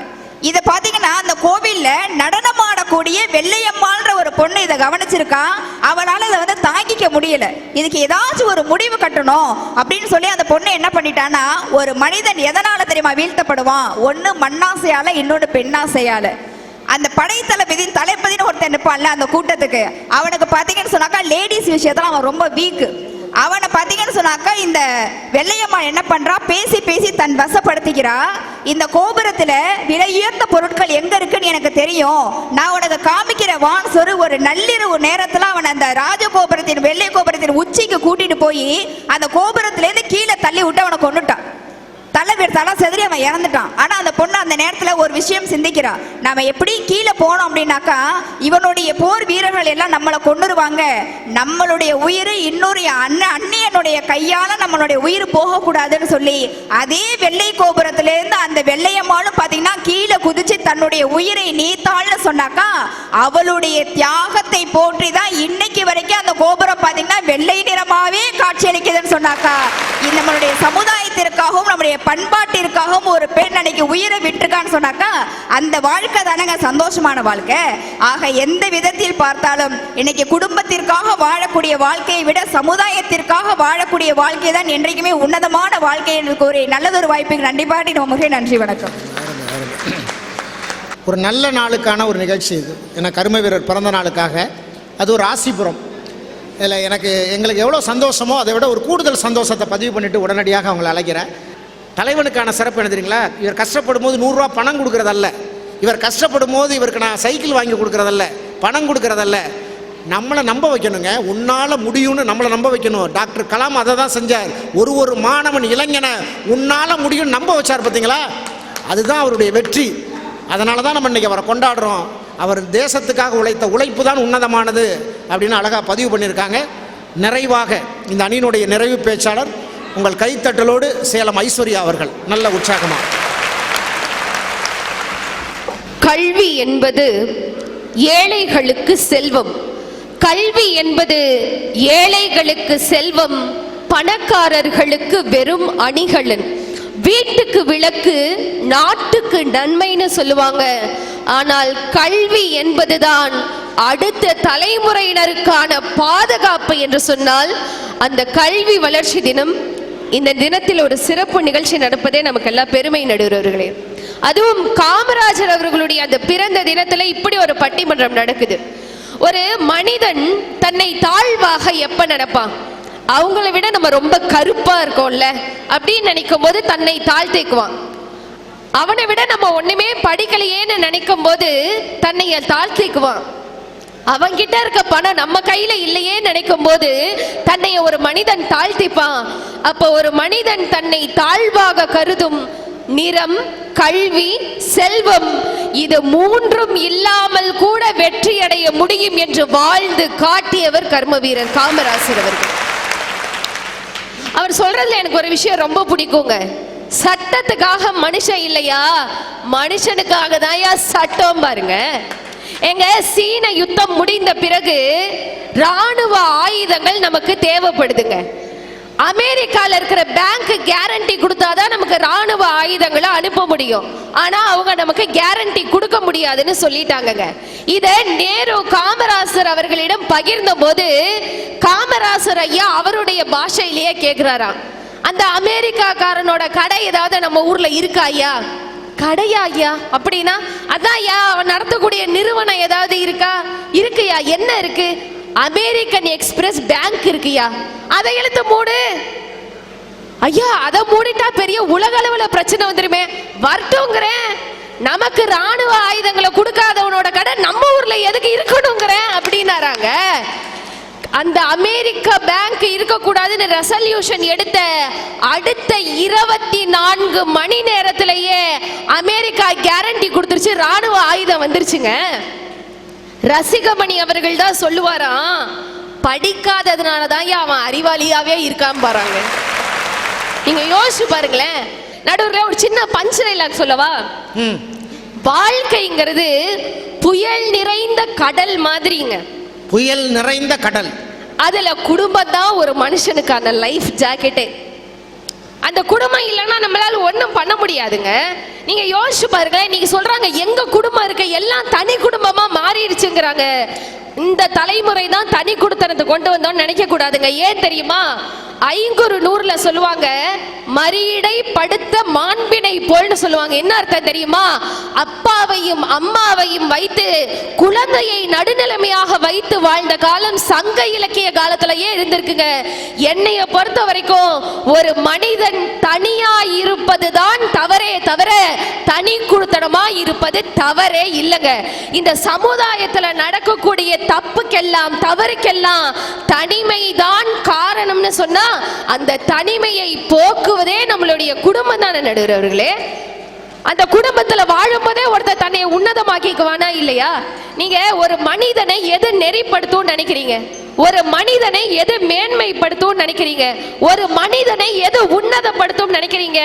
இதை பாத்தீங்கன்னா அந்த கோவில்ல நடனமாடக்கூடிய வெள்ளையம்மாள்ன்ற ஒரு பொண்ணு இதை கவனிச்சிருக்கா. அவளால இதை வந்து தாங்கிக்க முடியல. இதுக்கு ஏதாச்சும் ஒரு முடிவு கட்டணும் அப்படின்னு சொல்லி அந்த பொண்ணு என்ன பண்ணிட்டான்னா, ஒரு மனிதன் எதனால தெரியுமா வீழ்த்தப்படுவான்? ஒண்ணு மண்ணாசையால, இன்னொன்று பெண்ணாசையால. அந்த படைத்தளபதியின் தளபதினு ஒருத்தன் நிற்பான்ல அந்த கூட்டத்துக்கு, அவனுக்கு பாத்தீங்கன்னு சொன்னாக்கா லேடிஸ் விஷயத்துல அவன் ரொம்ப வீக். அவனை பாத்தீங்கன்னு சொன்னாக்கா இந்த வெள்ளையம்மா என்ன பண்றா, பேசி பேசி தன் வசப்படுத்திக்கிறா. இந்த கோபுரத்துல விலையுயர்ந்த பொருட்கள் எங்க இருக்குன்னு எனக்கு தெரியும், நான் உனக்கு காமிக்கிற வான் சொரு. ஒரு நள்ளிரவு நேரத்துல அவன் அந்த ராஜகோபுரத்தின் வெள்ளை கோபுரத்தின் உச்சிக்கு கூட்டிட்டு போய் அந்த கோபுரத்துல இருந்து கீழே தள்ளி விட்டு அவனை கொண்டுட்டான். தலை செதறி அவன் இறந்துட்டான். ஆனா அந்த பொண்ணு அந்த நேரத்துல ஒரு விஷயம் சிந்திக்கிறா, நாம எப்படி கீழே போனோம் அப்படின்னாக்கா இவனுடைய போர் வீரர்கள் எல்லாம் நம்மளை கொண்டுருவாங்க, நம்மளுடைய உயிர் இன்னொரு அந்நியனுடைய கையால நம்மளுடைய உயிர் போக கூடாதுன்னு சொல்லி அதே வெள்ளை கோபுரத்திலிருந்து அந்த வெள்ளையம்மாளும் பாத்தீங்கன்னா கீழே குதிச்சு தன்னுடைய உயிரை நீத்தாள்னு சொன்னாக்கா அவளுடைய தியாகத்தை போற்றி தான் இன்னைக்கு வரைக்கும் அந்த கோபுரம் பாத்தீங்கன்னா வெள்ளை நிறமாவே காட்சியளிக்குதுன்னு சொன்னாக்கா. நம்மளுடைய சமுதாயத்திற்காகவும் நம்முடைய பண்பாட்டிற்காகவும் ஒரு பெண் அன்னைக்கு உயிரை விட்டுருக்கான்னு சொன்னாக்கா அந்த வாழ்க்கை தானங்க சந்தோஷமான வாழ்க்கை. ஆக எந்த விதத்தில் பார்த்தாலும் இன்னைக்கு குடும்பத்திற்காக வாழக்கூடிய வாழ்க்கையை விட சமுதாயத்திற்காக வாழக்கூடிய வாழ்க்கை தான் என்றைக்குமே உன்னதமான வாழ்க்கை என்று கூறி நல்லதொரு வாய்ப்புக்கு நன்றி பாட்டி நமக்கு நன்றி, வணக்கம். ஒரு நல்ல நாளுக்கான ஒரு நிகழ்ச்சி இது. ஏன்னா கரும வீரர் பிறந்த நாளுக்காக அது ஒரு ராசிபுரம். இதில் எங்களுக்கு எவ்வளோ சந்தோஷமோ அதை விட ஒரு கூடுதல் சந்தோஷத்தை பதிவு பண்ணிவிட்டு உடனடியாக அவங்களை அழைக்கிறேன். தலைவனுக்கான சிறப்பு என்ன தெரியுங்களா? இவர் கஷ்டப்படும் போது 100 ரூபா பணம் கொடுக்குறதல்ல, இவர் கஷ்டப்படும் போது இவருக்கு நான் சைக்கிள் வாங்கி கொடுக்குறதல்ல, பணம் கொடுக்குறதல்ல, நம்மளை நம்ப வைக்கணுங்க. உன்னால் முடியும்னு நம்மளை நம்ப வைக்கணும். டாக்டர் கலாம் அதை தான் செஞ்சார். ஒரு மாணவன் இளைஞனை உன்னால் முடியும்னு நம்ப வச்சார் பார்த்தீங்களா? அதுதான் அவருடைய வெற்றி. அதனால தான் நம்ம இன்றைக்கி அவரை கொண்டாடுறோம். அவர் தேசத்துக்காக உழைத்த உழைப்பு தான் உன்னதமானது அப்படின்னு அழகாக பதிவு பண்ணியிருக்காங்க. நிறைவாக இந்த அணியினுடைய நிறைவு பேச்சாளர் உங்கள் கைத்தட்டலோடு சேலம் ஐஸ்வர்யா அவர்கள் நல்ல உற்சாகமாக. கல்வி என்பது ஏழைகளுக்கு செல்வம், கல்வி என்பது ஏழைகளுக்கு செல்வம், பணக்காரர்களுக்கு வெறும் அணிகலன். வீட்டுக்கு விளக்கு, நாட்டுக்கு நன்மைன்னு சொல்லுவாங்க. ஆனால் கல்வி என்பதுதான் அடுத்த தலைமுறையினருக்கான பாதுகாப்பு என்று சொன்னால் அந்த கல்வி வளர்ச்சி தினம், இந்த தினத்தில் ஒரு சிறப்பு நிகழ்ச்சி நடப்பதே நமக்கு எல்லாம் பெருமை நடுவர்களே. அதுவும் காமராஜர் அவர்களுடைய அந்த பிறந்த தினத்துல இப்படி ஒரு பட்டிமன்றம் நடக்குது. ஒரு மனிதன் தன்னை தாழ்வாக எப்ப நினைப்பான்? அவங்கள விட நம்ம ரொம்ப கருப்பா இருக்கோம்ல அப்படின்னு நினைக்கும் போது தன்னை தாழ்த்திக்குவான். அவனை விட நம்ம ஒண்ணுமே படிக்கலையேன்னு நினைக்கும் போது தன்னை தாழ்த்திக்குவான். அவங்கிட்ட இருக்க பணம் நம்ம கையில இல்லையே நினைக்கும் போது தன்னை ஒரு மனிதன் தாழ்த்திப்பான். அப்ப ஒரு மனிதன் தன்னை தாழ்வாக கருதும் நிறம், கல்வி, செல்வம், இது மூன்றும் இல்லாமல் கூட வெற்றி அடைய முடியும் என்று வாழ்ந்து காட்டியவர் கர்ம வீரர் காமராஜர் அவர்கள். அவர் சொல்றதுல எனக்கு ஒரு விஷயம் ரொம்ப பிடிக்குங்க. சட்டத்துக்காக மனுஷன் இல்லையா, மனுஷனுக்காக தான் சட்டம் பாருங்க. எங்க சீன யுத்தம் முடிந்த பிறகு ராணுவ ஆயுதங்கள் நமக்கு தேவைப்படுதுங்க. அமெரிக்கால இருக்கிற பேங்க் கேரண்டி கொடுத்தாதான் நமக்கு ராணுவ ஆயுதங்களை அனுப்ப முடியும். ஆனா அவங்க நமக்கு கேரண்டி கொடுக்க முடியாதுன்னு சொல்லிட்டாங்க. இத நேரு காமராசர் அவர்களிடம் பகிர்ந்த போது காமராசர் ஐயா அவருடைய பாஷையிலேயே கேக்குறாராம், அந்த அமெரிக்காக்காரனோட கடை ஏதாவது நம்ம ஊர்ல இருக்கா ஐயா? கடையா ஐயா? அப்படின்னா அதான் ஐயா அவன் நடத்தக்கூடிய நிறுவனம் ஏதாவது இருக்கா? இருக்குயா. என்ன இருக்கு? அமெரிக்கன் எக்ஸ்பிரஸ் பேங்க் இருக்குயா. அதை இழுத்து மூடு ஐயா. அதை மூடிட்டா பெரிய உலக அளவுல பிரச்சனை வந்துருமே. வரட்டும்ங்கிறேன். நமக்கு ராணுவ ஆயுதங்களை கொடுக்காதவனோட கடை நம்ம ஊர்ல எதுக்கு இருக்கணுங்கிறேன் அப்படின்னாராங்க. அந்த அமெரிக்க பேங்க் இருக்கக்கூடாதுன்னு ரெசல்யூஷன் எடுத்த அடுத்த 24 மணி நேரத்திலேயே அமெரிக்கா கேரண்டி கொடுத்துருச்சு, ராணுவ ஆயுதம் வந்துருச்சுங்க. ரசிகமணி அவர்கள் தான் சொல்லுவாராம், படிக்காததுனாலதான் அவன் அறிவாளியாவே இருக்காம பாருங்க. நீங்க யோசிச்சு பாருங்களேன். நடுவுல ஒரு சின்ன பஞ்ச் டைலாக் சொல்லவா? வாழ்க்கைங்கிறது புயல் நிறைந்த கடல் மாதிரிங்க. புயல் நிறைந்த கடல். அதுல குடும்பம் தான் ஒரு மனுஷனுக்கான லைஃப் ஜாக்கெட்டே. அந்த குடும்பம் இல்லைன்னா நம்மளால ஒன்றும் பண்ண முடியாதுங்க. நீங்க யோசிச்சு பாருங்க. நீங்க சொல்றாங்க எங்க குடும்பம் இருக்க எல்லாம் தனி குடும்பமா மாறிடுச்சுங்கிறாங்க. இந்த தலைமுறை தான் தனி குடுத்தனத்தை கொண்டு வந்தோம்னு நினைக்க கூடாதுங்க. ஏன் தெரியுமா? ஐங்குறு நூறுல சொல்லுவாங்க, மறியடை படுத்த மாண்பினை போல்னு சொல்லுவாங்க. என்ன அர்த்தம் தெரியுமா? அப்பாவையும் அம்மாவையும் வைத்து குழந்தையை நடுநிலைமையாக வைத்து வாழ்ந்த காலம் சங்க இலக்கிய காலத்திலேயே இருந்திருக்குங்க. என்னைய பொறுத்த வரைக்கும் ஒரு மனிதன் தனியா இருப்பது தான் தவறே தவிர தனி குடுத்தனமா இருப்பது தவறே இல்லைங்க. இந்த சமுதாயத்துல நடக்கக்கூடிய தப்புக்கெல்லாம் தவறுக்கெல்லாம் தனிமைதான் காரணம்னு சொன்னா அந்த தனிமையை போக்குவதே நம்மளுடைய குடும்பம் தானே நடுவர்களே. அந்த குடும்பத்துல வாழும்போதே ஒருத்தர் தன்னை உன்னதமாக்கிக்குவானா இல்லையா? நீங்க ஒரு மனிதனை எது நெறிப்படுத்தும் நினைக்கிறீங்க? ஒரு மனிதனை எது மேன்மைப்படுத்தும் நினைக்கிறீங்க? ஒரு மனிதனை எது உன்னதப்படுத்தும் நினைக்கிறீங்க?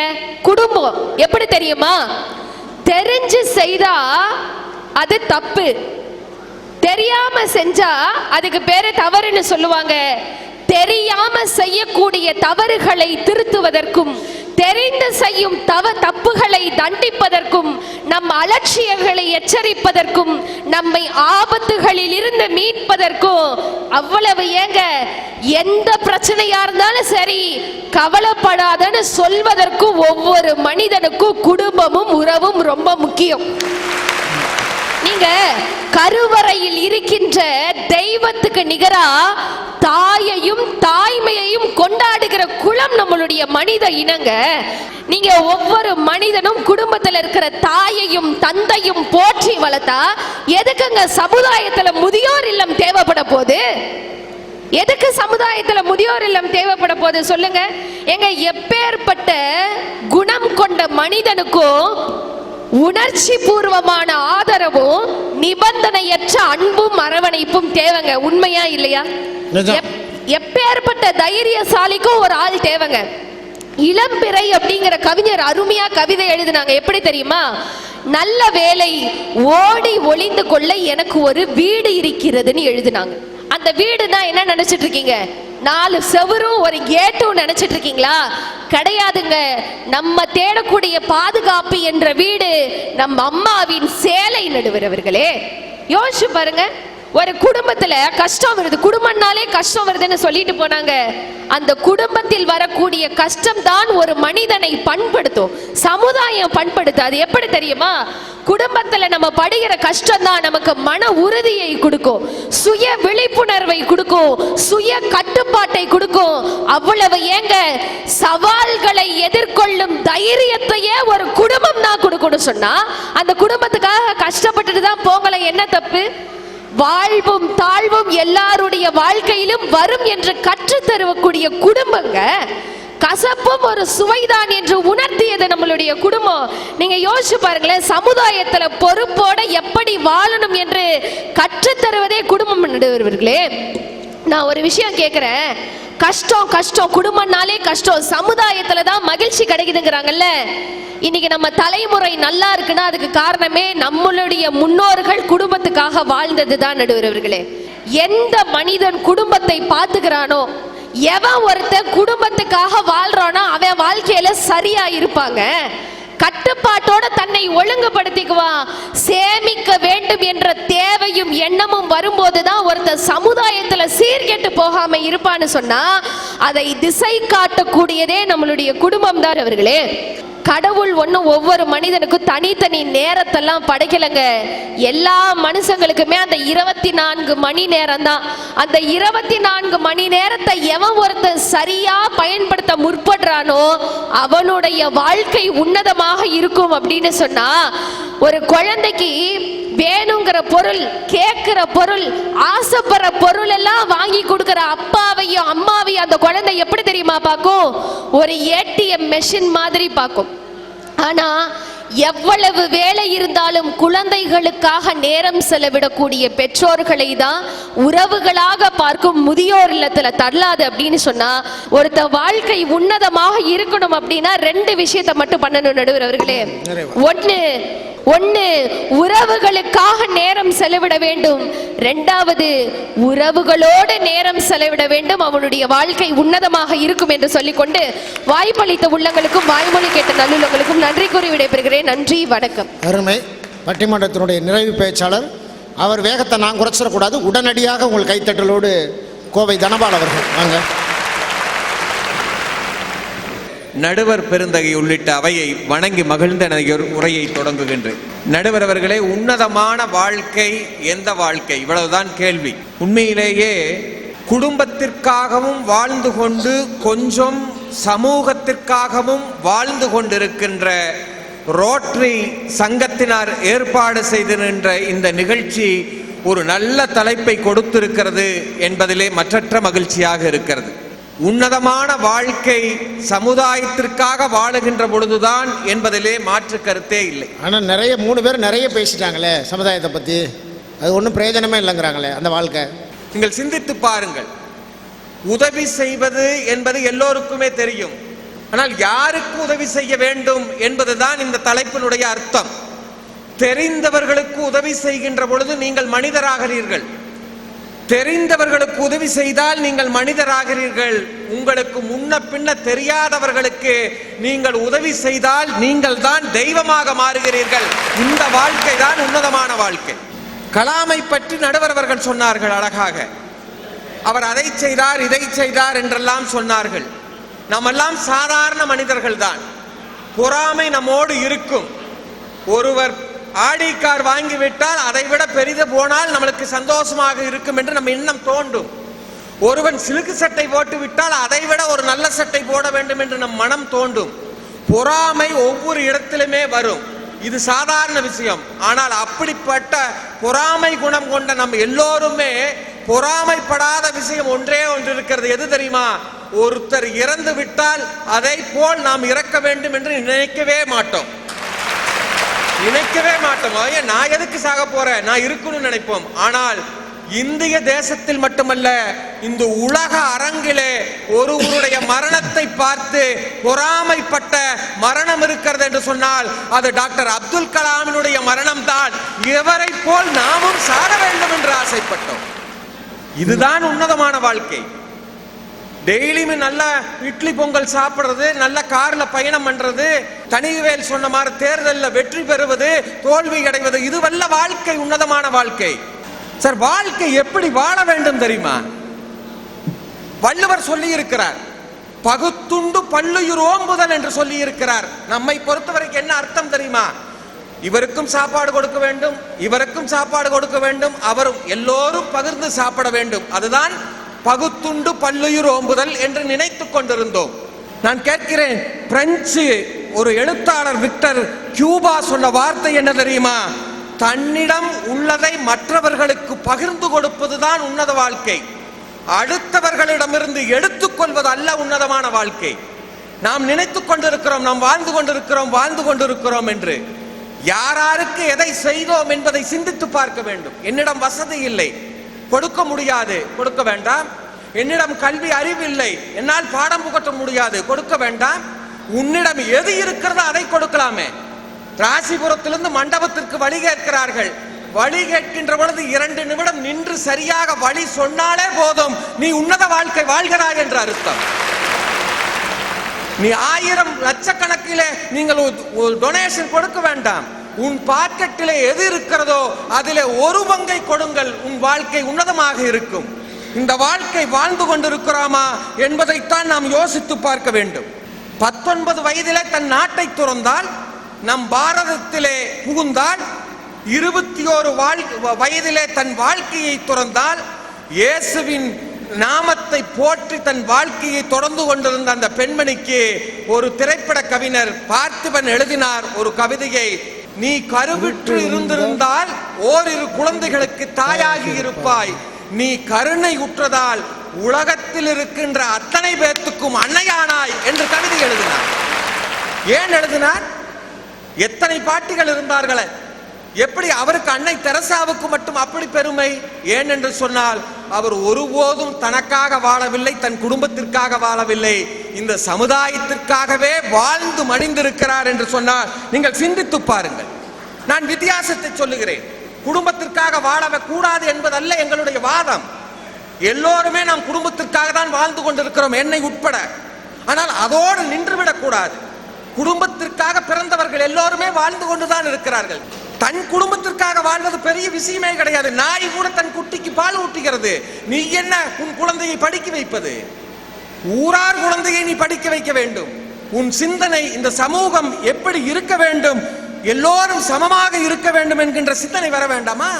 குடும்பம். எப்படி தெரியுமா? தெரிஞ்சு செய்தா அது தப்பு, தெரியாம செஞ்சா அதுக்கு பேரு தவறுன்னு சொல்லுவாங்க. தெரியாம செய்யக்கூடிய தவறுகளை திருத்துவதற்கும் தெரிந்து செய்யும் தப்புகளை தண்டிப்பதற்கும் நம் அலட்சியங்களை எச்சரிப்பதற்கும் நம்மை ஆபத்துகளில் இருந்து மீட்பதற்கும் அவ்வளவு ஏங்க. எந்த பிரச்சனையா இருந்தாலும் சரி கவலைப்படாதன்னு சொல்வதற்கும் ஒவ்வொரு மனிதனுக்கும் குடும்பமும் உறவும் ரொம்ப முக்கியம். நீங்க கருவறையில் இருக்கின்ற தெய்வத்துக்கு நிகரா தாயையும் தாய்மையையும் கொண்டாடுகிற குலம் நம்மளுடைய மனித இனங்க. நீங்க ஒவ்வொரு மனிதனும் குடும்பத்தில் இருக்கிற தாயையும் தந்தையும் போற்றி வளர்த்தா எதுக்குங்க சமுதாயத்துல முதியோர் இல்லம் தேவைப்பட போகுது? எதுக்கு சமுதாயத்துல முதியோர் இல்லம் தேவைப்பட போகுது சொல்லுங்க. எங்க எப்பேற்பட்ட குணம் கொண்ட மனிதனுக்கும் உணர்ச்சி பூர்வமான ஆதரவும் நிபந்தனையற்ற அன்பும் அரவணைப்பும் தேவைங்க. உண்மையா இல்லையா? எப்பேற்பட்ட தைரியசாலிக்கும் ஒரு ஆள் தேவைங்க. இளம்பிறை அப்படிங்கிற கவிஞர் அருமையா கவிதை எழுதினாங்க. எப்படி தெரியுமா? நல்ல வேலை ஓடி ஒளிந்து கொள்ள எனக்கு ஒரு வீடு இருக்கிறதுன்னு எழுதினாங்க. அந்த வீடு தான் என்ன நினைச்சிட்டு இருக்கீங்க? 4 செவரும் ஒரு கேட்டும் நினைச்சிட்டு இருக்கீங்களா? கிடையாதுங்க. நம்ம தேடக்கூடிய பாதுகாப்பு என்ற வீடு நம்ம அம்மாவின் சேலை நடுவர்களே. யோசிச்சு பாருங்க. ஒரு குடும்பத்துல கஷ்டம் வருது, குடும்பம்னாலே கஷ்டம் வருதுன்னு சொல்லிட்டு போனாங்க. அந்த குடும்பத்தில் வரக்கூடிய கஷ்டம் தான் ஒரு மனிதனை பண்படுத்தும், சமுதாயம் பண்படுத்தாது. எப்படி தெரியுமா? குடும்பத்துல நம்ம படுகிற கஷ்டம் தான் நமக்கு மன உறுதியை கொடுக்கும், சுய விழிப்புணர்வை கொடுக்கும், சுய கட்டுப்பாட்டை கொடுக்கும். அவ்வளவு ஏங்க, சவால்களை எதிர்கொள்ளும் தைரியத்தையே ஒரு குடும்பம் தான் கொடுக்கணும் சொன்னா அந்த குடும்பத்துக்காக கஷ்டப்பட்டுட்டு தான் போங்கல. என்ன தப்பு? வாழ்வும் தாழ்வும் எல்லாருடைய வாழ்க்கையிலும் வரும் என்று கற்றுத் தருவக்கூடிய குடும்பங்க. கசப்பும் ஒரு சுவைதான் என்று உணர்த்தியது நம்மளுடைய குடும்பம். நீங்க யோசிச்சு பாருங்களேன். சமுதாயத்துல பொறுப்போட எப்படி வாழணும் என்று கற்றுத் தருவதே குடும்பம் நடுவர்களே. நான் ஒரு விஷயம் கேட்கிறேன். கஷ்டம் கஷ்டம், குடும்பம்னாலே கஷ்டம், சமுதாயத்துல தான் மகிழ்ச்சி கிடைக்குதுங்கிறாங்கல்ல. இன்னைக்கு நம்ம தலைமுறை நல்லா இருக்குன்னா அதுக்கு காரணமே நம்மளுடைய முன்னோர்கள் குடும்பத்துக்காக வாழ்ந்தது தான் நடுவர்களே. எந்த மனிதன் குடும்பத்தை பார்த்துக்கிறானோ, எவன் ஒருத்தன் குடும்பத்துக்காக வாழ்றானோ அவன் வாழ்க்கையில சரியா இருப்பாங்க. கட்டுப்பாட்டோட தன்னை ஒழுங்குபடுத்திக்குவான். சேமிக்க வேண்டும் என்ற தேவையும் எண்ணமும் வரும்போதுதான் ஒருத்தர் சமுதாயத்துல சீர்கெட்டு போகாம இருப்பான்னு சொன்னா அதை திசை காட்டக்கூடியதே நம்மளுடைய குடும்பம் தான் அவர்களே. கடவுள் ஒன்றும் ஒவ்வொரு மனிதனுக்கும் தனித்தனி நேரத்தெல்லாம் படைக்கலைங்க. எல்லா மனுஷங்களுக்குமே அந்த 24 மணி நேரம் தான். அந்த 24 மணி நேரத்தை எவன் ஒருத்தன் சரியா பயன்படுத்த முற்படுறானோ அவனுடைய வாழ்க்கை உன்னதமாக இருக்கும் அப்படின்னு சொன்னா, ஒரு குழந்தைக்கு வேணுங்கிற பொருள், கேட்கிற பொருள், ஆசைப்படுற பொருள் எல்லாம் வாங்கி கொடுக்கிற அப்பாவையும் அம்மாவையும் அந்த குழந்தை எப்படி தெரியுமா பார்க்கும்? ஒரு ATM மெஷின் மாதிரி பார்க்கும். ஆனா எவ்வளவு வேலை இருந்தாலும் குழந்தைகளுக்காக நேரம் செலவிடக்கூடிய பெற்றோர்களை தான் உறவுகளாக பார்க்கும் முதியோர் இல்லத்துல தள்ளாது அப்படின்னு சொன்னா, ஒருத்த வாழ்க்கை உன்னதமாக இருக்கணும் அப்படின்னா 2 விஷயத்தை மட்டும் பண்ணணும் நடுவர் அவர்களே. ஒன்னு உறவுகளுக்காக நேரம் செலவிட வேண்டும். 2வது உறவுகளோடு நேரம் செலவிட வேண்டும். அவனுடைய வாழ்க்கை உன்னதமாக இருக்கும் என்று சொல்லிக்கொண்டு வாய்ப்பளித்த உள்ளங்களுக்கும் வாய்மொழி கேட்ட நல்லுள்ளங்களுக்கும் நன்றி கூறி விடைபெறுகிறேன். நன்றி, வணக்கம். அருமை. பட்டிமன்றத்தினுடைய நிறைவு பேச்சாளர் அவர் வேகத்தை நான் குறைச்சிடக்கூடாது. உடனடியாக உங்கள் கைத்தட்டலோடு கோவை தனபால் அவர்கள் வாங்க. நடுவர் பெருந்தகை உள்ளிட்ட அவையை வணங்கி மகிழ்ந்த உரையை தொடங்குகின்றேன். நடுவர் அவர்களே, உன்னதமான வாழ்க்கை எந்த வாழ்க்கை? இவ்வளவுதான் கேள்வி. உண்மையிலேயே குடும்பத்திற்காகவும் வாழ்ந்து கொண்டு கொஞ்சம் சமூகத்திற்காகவும் வாழ்ந்து கொண்டிருக்கின்ற ரோட்டரி சங்கத்தினார் ஏற்பாடு செய்திருக்கின்ற இந்த நிகழ்ச்சி ஒரு நல்ல தலைப்பை கொடுத்திருக்கிறது என்பதிலே மற்றற்ற மகிழ்ச்சியாக இருக்கிறது. உன்னதமான வாழ்க்கை சமுதாயத்திற்காக வாழுகின்ற பொழுதுதான் என்பதிலே மாற்று கருத்தே இல்லை. ஆனால் 3 பேர் நிறைய பேசிட்டாங்களே சமுதாயத்தை பற்றி, அது ஒன்றும் பிரயோஜனமே இல்லைங்கிறாங்களே அந்த வாழ்க்கை. நீங்கள் சிந்தித்து பாருங்கள். உதவி செய்வது என்பது எல்லோருக்குமே தெரியும். ஆனால் யாருக்கு உதவி செய்ய வேண்டும் என்பதுதான் இந்த தலைப்பினுடைய அர்த்தம். தெரிந்தவர்களுக்கு உதவி செய்கின்ற பொழுது நீங்கள் மனிதராகிறீர்கள். தெரிந்தவர்களுக்கு உதவி செய்தால் நீங்கள் மனிதராகிறீர்கள். உங்களுக்கு முன்ன பின்ன தெரியாதவர்களுக்கு நீங்கள் உதவி செய்தால் நீங்கள் தான் தெய்வமாக மாறுகிறீர்கள். இந்த வாழ்க்கை தான் உன்னதமான வாழ்க்கை. கலாமை பற்றி நடுவர் அவர்கள் சொன்னார்கள் அழகாக. அவர் அதை செய்தார் இதை செய்தார் என்றெல்லாம் சொன்னார்கள். நம்மெல்லாம் சாதாரண மனிதர்கள் தான். பொறாமை நம்மோடு இருக்கும். ஒருவர் ஆடி கார் வாங்கிவிட்டால் அதை விட பெரிது போனால் நம்மளுக்கு சந்தோஷமாக இருக்கும் என்று நம்ம எண்ணம் தோன்றும். ஒருவன் சிலுக்கு சட்டை போட்டு விட்டால் அதை விட ஒரு நல்ல சட்டை போட வேண்டும் என்று நம் மனம் தோன்றும். பொறாமை ஒவ்வொரு இடத்திலுமே வரும். இது சாதாரண விஷயம். ஆனால் அப்படிப்பட்ட பொறாமை குணம் கொண்ட நம்ம எல்லோருமே பொறாமைப்படாத விஷயம் ஒன்றே ஒன்று இருக்கிறது. எது தெரியுமா? ஒருத்தர் இறந்து விட்டால் அதை போல் நாம் இறக்க வேண்டும் என்று நினைக்கவே மாட்டோம். நான் எதுக்கு சாக போறேன், நான் இருக்கணும்னு நினைப்போம். ஆனால் இந்திய தேசத்தில் மட்டுமல்ல, இந்த உலக அரங்கிலே ஒருவருடைய மரணத்தை பார்த்து பொறாமைப்பட்ட மரணம் இருக்கிறது என்று சொன்னால் அது டாக்டர் அப்துல் கலாமினுடைய மரணம் தான். இவரை போல் நாமும் சாக வேண்டும் என்று ஆசைப்பட்டோம். இதுதான் உன்னதமான வாழ்க்கை. டெய்லியுமே நல்ல இட்லி பொங்கல் சாப்பிடுறது, நல்ல கார்ல பயணம் பண்றது, தனிவேல் சொன்ன மாதிரி தேர்தலில் வெற்றி பெறுவது, தோல்வி அடைவது, இதுவல்ல வாழ்க்கை, உன்னதமான வாழ்க்கை. சார், வாழ்க்கை எப்படி வாழ வேண்டும் தெரியுமா? வள்ளுவர் சொல்லி இருக்கிறார், பகுத்துண்டு பல்லுயிர் ஓம்புதல் என்று சொல்லி இருக்கிறார். நம்மை பொறுத்தவரைக்கும் என்ன அர்த்தம் தெரியுமா? இவருக்கும் சாப்பாடு கொடுக்க வேண்டும், இவருக்கும் சாப்பாடு கொடுக்க வேண்டும், அவரும் எல்லோரும் பகிர்ந்து சாப்பிட வேண்டும். அதுதான் பகுத்துண்டு பல்லுயிர் ஓம்புதல் என்று நினைத்துக் கொண்டிருந்தோம். நான் கேட்கிறேன், பிரெஞ்சு ஒரு எழுத்தாளர் விக்டர் கியூபா சொன்ன வார்த்தை என்ன தெரியுமா? தன்னிடம் உள்ளதை மற்றவர்களுக்கு பகிர்ந்து கொடுப்பதுதான் உன்னத வாழ்க்கை. அடுத்தவர்களிடமிருந்து எடுத்துக்கொள்வது அல்ல உன்னதமான வாழ்க்கை. நாம் நினைத்துக் கொண்டிருக்கிறோம், நாம் வாழ்ந்து கொண்டிருக்கிறோம் என்று. யாராருக்கு எதை செய்தோம் என்பதை சிந்தித்து பார்க்க வேண்டும். என்னிடம் வசதி இல்லை, கொடுக்க முடியாது, கொடுக்க வேண்டாம். என்னிடம் கல்வி அறிவு இல்லை, என்னால் பாடம் புகட்ட முடியாது, கொடுக்க வேண்டாம். உன்னிடம் எது இருக்கிறதோ அதை கொடுக்கலாமே. ராசிபுரத்திலிருந்து மண்டபத்திற்கு வழி கேட்கிறார்கள். வழி கேட்கின்ற பொழுது 2 நிமிடம் நின்று சரியாக வழி சொன்னாலே போதும், நீ உன்னத வாழ்க்கை வாழ்கிறாய் என்ற அர்த்தம். நீ 1000 லட்சக்கணக்கிலே நீங்கள் டொனேஷன் கொடுக்க வேண்டாம். உன் பாக்கெட்டிலே எது இருக்கிறதோ அதிலே 1 பங்கை கொடுங்கள், உன் வாழ்க்கை உன்னதமாக இருக்கும். இந்த வாழ்க்கை வாழ்ந்து கொண்டிருக்கிறோமா என்பதைத்தான் நாம் யோசித்து பார்க்க வேண்டும். 19 வயதிலே தன் நாட்டை துறந்தால், நம் பாரதத்திலே புகுந்தால், 21 வயதிலே தன் வாழ்க்கையை துறந்தால், இயேசுவின் நாமத்தை போற்றி தன் வாழ்க்கையை தொடர்ந்து கொண்டிருந்த அந்த பெண்மணிக்கு ஒரு திரைப்பட கவிஞர் பார்த்திபன் எழுதினார் ஒரு கவிதையை. நீ கருவுற்று இருந்திருந்தால் 1 குழந்தைகளுக்கு தாயாகி இருப்பாய், நீ கருணை உற்றதால் உலகத்தில் இருக்கின்ற அத்தனை பேர்த்துக்கும் அன்னையானாய் என்று கவிதை எழுதினார். ஏன் எழுதினார்? எத்தனை பாட்டிகள் இருந்தார்களே, எப்படி அவருக்கு அன்னை தெரசாவுக்கு மட்டும் அப்படி பெருமை? ஏன் என்று சொன்னால், அவர் ஒருபோதும் தனக்காக வாழவில்லை, தன் குடும்பத்திற்காக வாழவில்லை, இந்த சமுதாயத்திற்காகவே வாழ்ந்து மடிந்திருக்கிறார் என்று சொன்னால் நீங்கள் சிந்தித்து பாருங்கள். நான் வித்தியாசத்தை சொல்லுகிறேன். குடும்பத்திற்காக வாழ கூடாது என்பதல்ல எங்களுடைய வாதம். எல்லோருமே நாம் குடும்பத்திற்காக தான் வாழ்ந்து கொண்டிருக்கிறோம், என்னை உட்பட. ஆனால் அதோடு நின்றுவிடக் கூடாது. குடும்பத்திற்காக பிறந்தவர்கள் எல்லோருமே வாழ்ந்து கொண்டுதான் இருக்கிறார்கள். தன் குடும்பத்திற்காக வாழ்வது பெரிய விஷயமே கிடையாது. நாய் கூட தன் குட்டிக்கு பால் ஊட்டுகிறது. நீ என்ன உன் குழந்தையை படிக்க வைப்பது? ஊரார் குழந்தையை நீ படிக்க வைக்க வேண்டும். உன் சிந்தனை இந்த சமூகம் எப்படி இருக்க வேண்டும், எல்லோரும் சமமாக இருக்க வேண்டும் என்கின்ற சிந்தனை வர வேண்டாமா?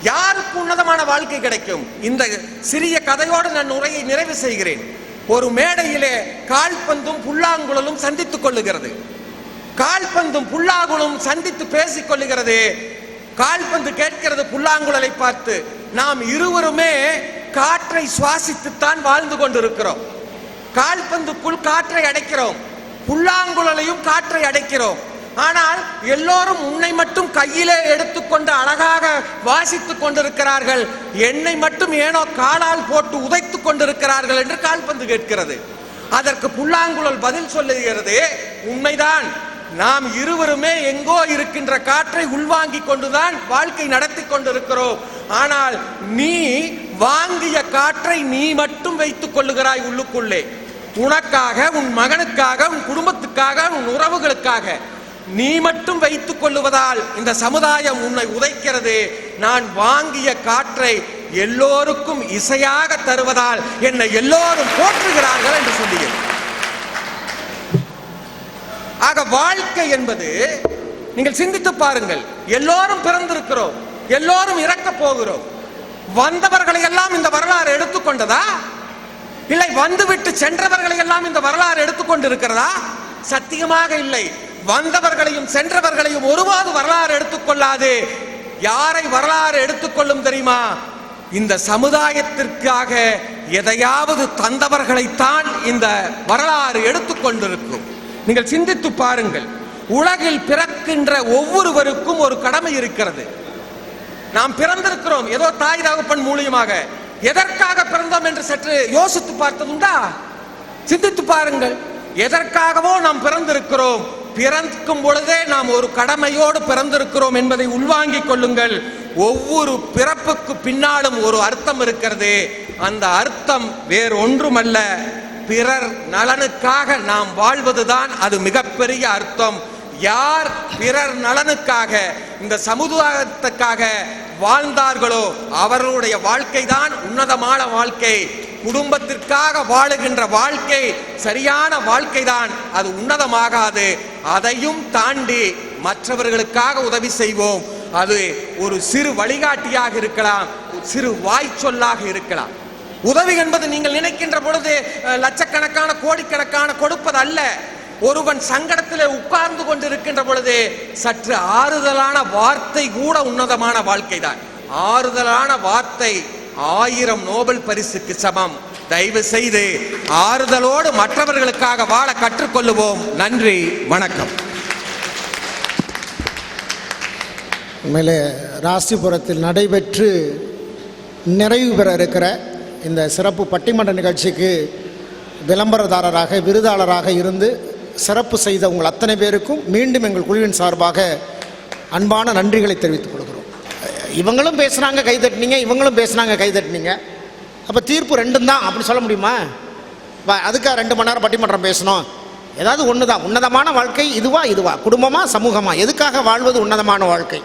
யாருக்கு உன்னதமான வாழ்க்கை கிடைக்கும்? இந்த சிறிய கதையோடு நான் உரையை நிறைவு செய்கிறேன். ஒரு மேடையிலே கால்பந்தும் புல்லாங்குழலும் சந்தித்துக் கொள்ளுகிறது. கால்பந்தும் புல்லாங்குழலும் சந்தித்து பேசிக் கொள்ளுகிறது. கால்பந்து கேட்கிறது புல்லாங்குழலை பார்த்து, நாம் இருவருமே காற்றை சுவாசித்துத்தான் வாழ்ந்து கொண்டிருக்கிறோம். கால்பந்துக்குள் காற்றை அடைக்கிறோம், புல்லாங்குழலையும் காற்றை அடைக்கிறோம். ஆனால் எல்லோரும் உன்னை மட்டும் கையிலே எடுத்துக்கொண்டு அழகாக வாசித்துக் கொண்டிருக்கிறார்கள், என்னை மட்டும் ஏனோ காலால் போட்டு உதைத்துக் கொண்டிருக்கிறார்கள் என்று கால்பந்து கேட்கிறது. அதற்கு புல்லாங்குழல் பதில் சொல்லுகிறது, உண்மைதான், நாம் இருவருமே எங்கோ இருக்கின்ற காற்றை உள்வாங்கிக் கொண்டுதான் வாழ்க்கை நடத்தி கொண்டிருக்கிறோம். ஆனால் நீ வாங்கிய காற்றை நீ மட்டும் வைத்துக் கொள்ளுகிறாய் உள்ளுக்குள்ளே. உனக்காக, உன் மகனுக்காக, உன் குடும்பத்துக்காக, உன் உறவுகளுக்காக நீ மட்டும் வைத்துக் கொள்ளுவதால் இந்த சமுதாயம் உன்னை உதைக்கிறது. நான் வாங்கிய காற்றை எல்லோருக்கும் இசையாக தருவதால் என்னை எல்லோரும் போற்றுகிறார்கள் என்று சொல்லுகிறது. ஆக வாழ்க்கை என்பது, நீங்கள் சிந்தித்து பாருங்கள், எல்லோரும் பிறந்திருக்கிறோம், எல்லோரும் இறக்க போகிறோம். வந்தவர்களை எல்லாம் இந்த வரலாறு எடுத்துக்கொண்டதா? இல்லை வந்துவிட்டு சென்றவர்களை எல்லாம் இந்த வரலாறு எடுத்துக்கொண்டு இருக்கிறதா? சத்தியமாக இல்லை. வந்தவர்களையும் சென்றவர்களையும் ஒருவாறு வரலாறு எடுத்துக்கொள்ளாது. யாரை வரலாறு எடுத்துக்கொள்ளும் தெரியுமா? இந்த சமுதாயத்திற்காக எதையாவது தந்தவர்களைத்தான் இந்த வரலாறு எடுத்துக்கொண்டிருக்கும். நீங்கள் சிந்தித்து பாருங்கள். உலகில் பிறக்கின்ற ஒவ்வொருவருக்கும் ஒரு கடமை இருக்கிறது. நாம் பிறந்திருக்கிறோம் ஏதோ தாய் தகப்பன் மூலியமாக. எதற்காக பிறந்தோம் என்று சற்று யோசித்து பார்த்ததுண்டா? சிந்தித்து பாருங்கள். எதற்காகவோ நாம் பிறந்திருக்கிறோம். பிறக்கும் பொழுதே நாம் ஒரு கடமையோடு பிறந்திருக்கிறோம் என்பதை உள்வாங்கிக் கொள்ளுங்கள். ஒவ்வொரு பிறப்புக்கு பின்னாலும் ஒரு அர்த்தம் இருக்கிறது. அந்த அர்த்தம் வேறு ஒன்றுமல்ல, பிறர் நலனுக்காக நாம் வாழ்வதுதான் அது மிகப்பெரிய அர்த்தம். யார் பிறர் நலனுக்காக, இந்த சமுதாயத்துக்காக வாழ்ந்தார்களோ அவர்களுடைய வாழ்க்கை தான் உன்னதமான வாழ்க்கை. குடும்பத்திற்காக வாழுகின்ற வாழ்க்கை சரியான வாழ்க்கை தான், அது உன்னதமாகாது. அதையும் தாண்டி மற்றவர்களுக்காக உதவி செய்வோம். அது ஒரு சிறு வழிகாட்டியாக இருக்கலாம், சிறு வாய்ச்சொல்லாக இருக்கலாம். உதவி என்பது நீங்கள் நினைக்கின்ற பொழுது லட்சக்கணக்கான கோடிக்கணக்கான கொடுப்பது அல்ல. ஒருவன் சங்கடத்திலே உட்கார்ந்து கொண்டிருக்கின்ற பொழுது சற்று ஆறுதலான வார்த்தை கூட உன்னதமான வாழ்க்கை தான். ஆறுதலான வார்த்தை 1000 நோபல் பரிசுக்கு சமம். தயவு செய்து ஆறுதலோடு மற்றவர்களுக்காக வாழ கற்றுக்கொள்ளுவோம். நன்றி, வணக்கம். உண்மையிலே ராசிபுரத்தில் நடைபெற்று நிறைவு பெற இருக்கிற இந்த சிறப்பு பட்டிமன்ற நிகழ்ச்சிக்கு விளம்பரதாரராக, விருதாளராக இருந்து சிறப்பு செய்த உங்கள் அத்தனை பேருக்கும் மீண்டும் எங்கள் குழுவின் சார்பாக அன்பான நன்றிகளை தெரிவித்துக் கொள்கிறோம். இவங்களும் பேசுனாங்க கை தட்டினீங்க, இவங்களும் பேசுனாங்க கை தட்டினீங்க. அப்போ தீர்ப்பு ரெண்டும் தான் அப்படின்னு சொல்ல முடியுமா? அதுக்காக 2 மணி நேரம் பட்டிமன்றம் பேசணும்? ஏதாவது ஒன்று தான். உன்னதமான வாழ்க்கை இதுவா குடும்பமா சமூகமா, எதுக்காக வாழ்வது உன்னதமான வாழ்க்கை?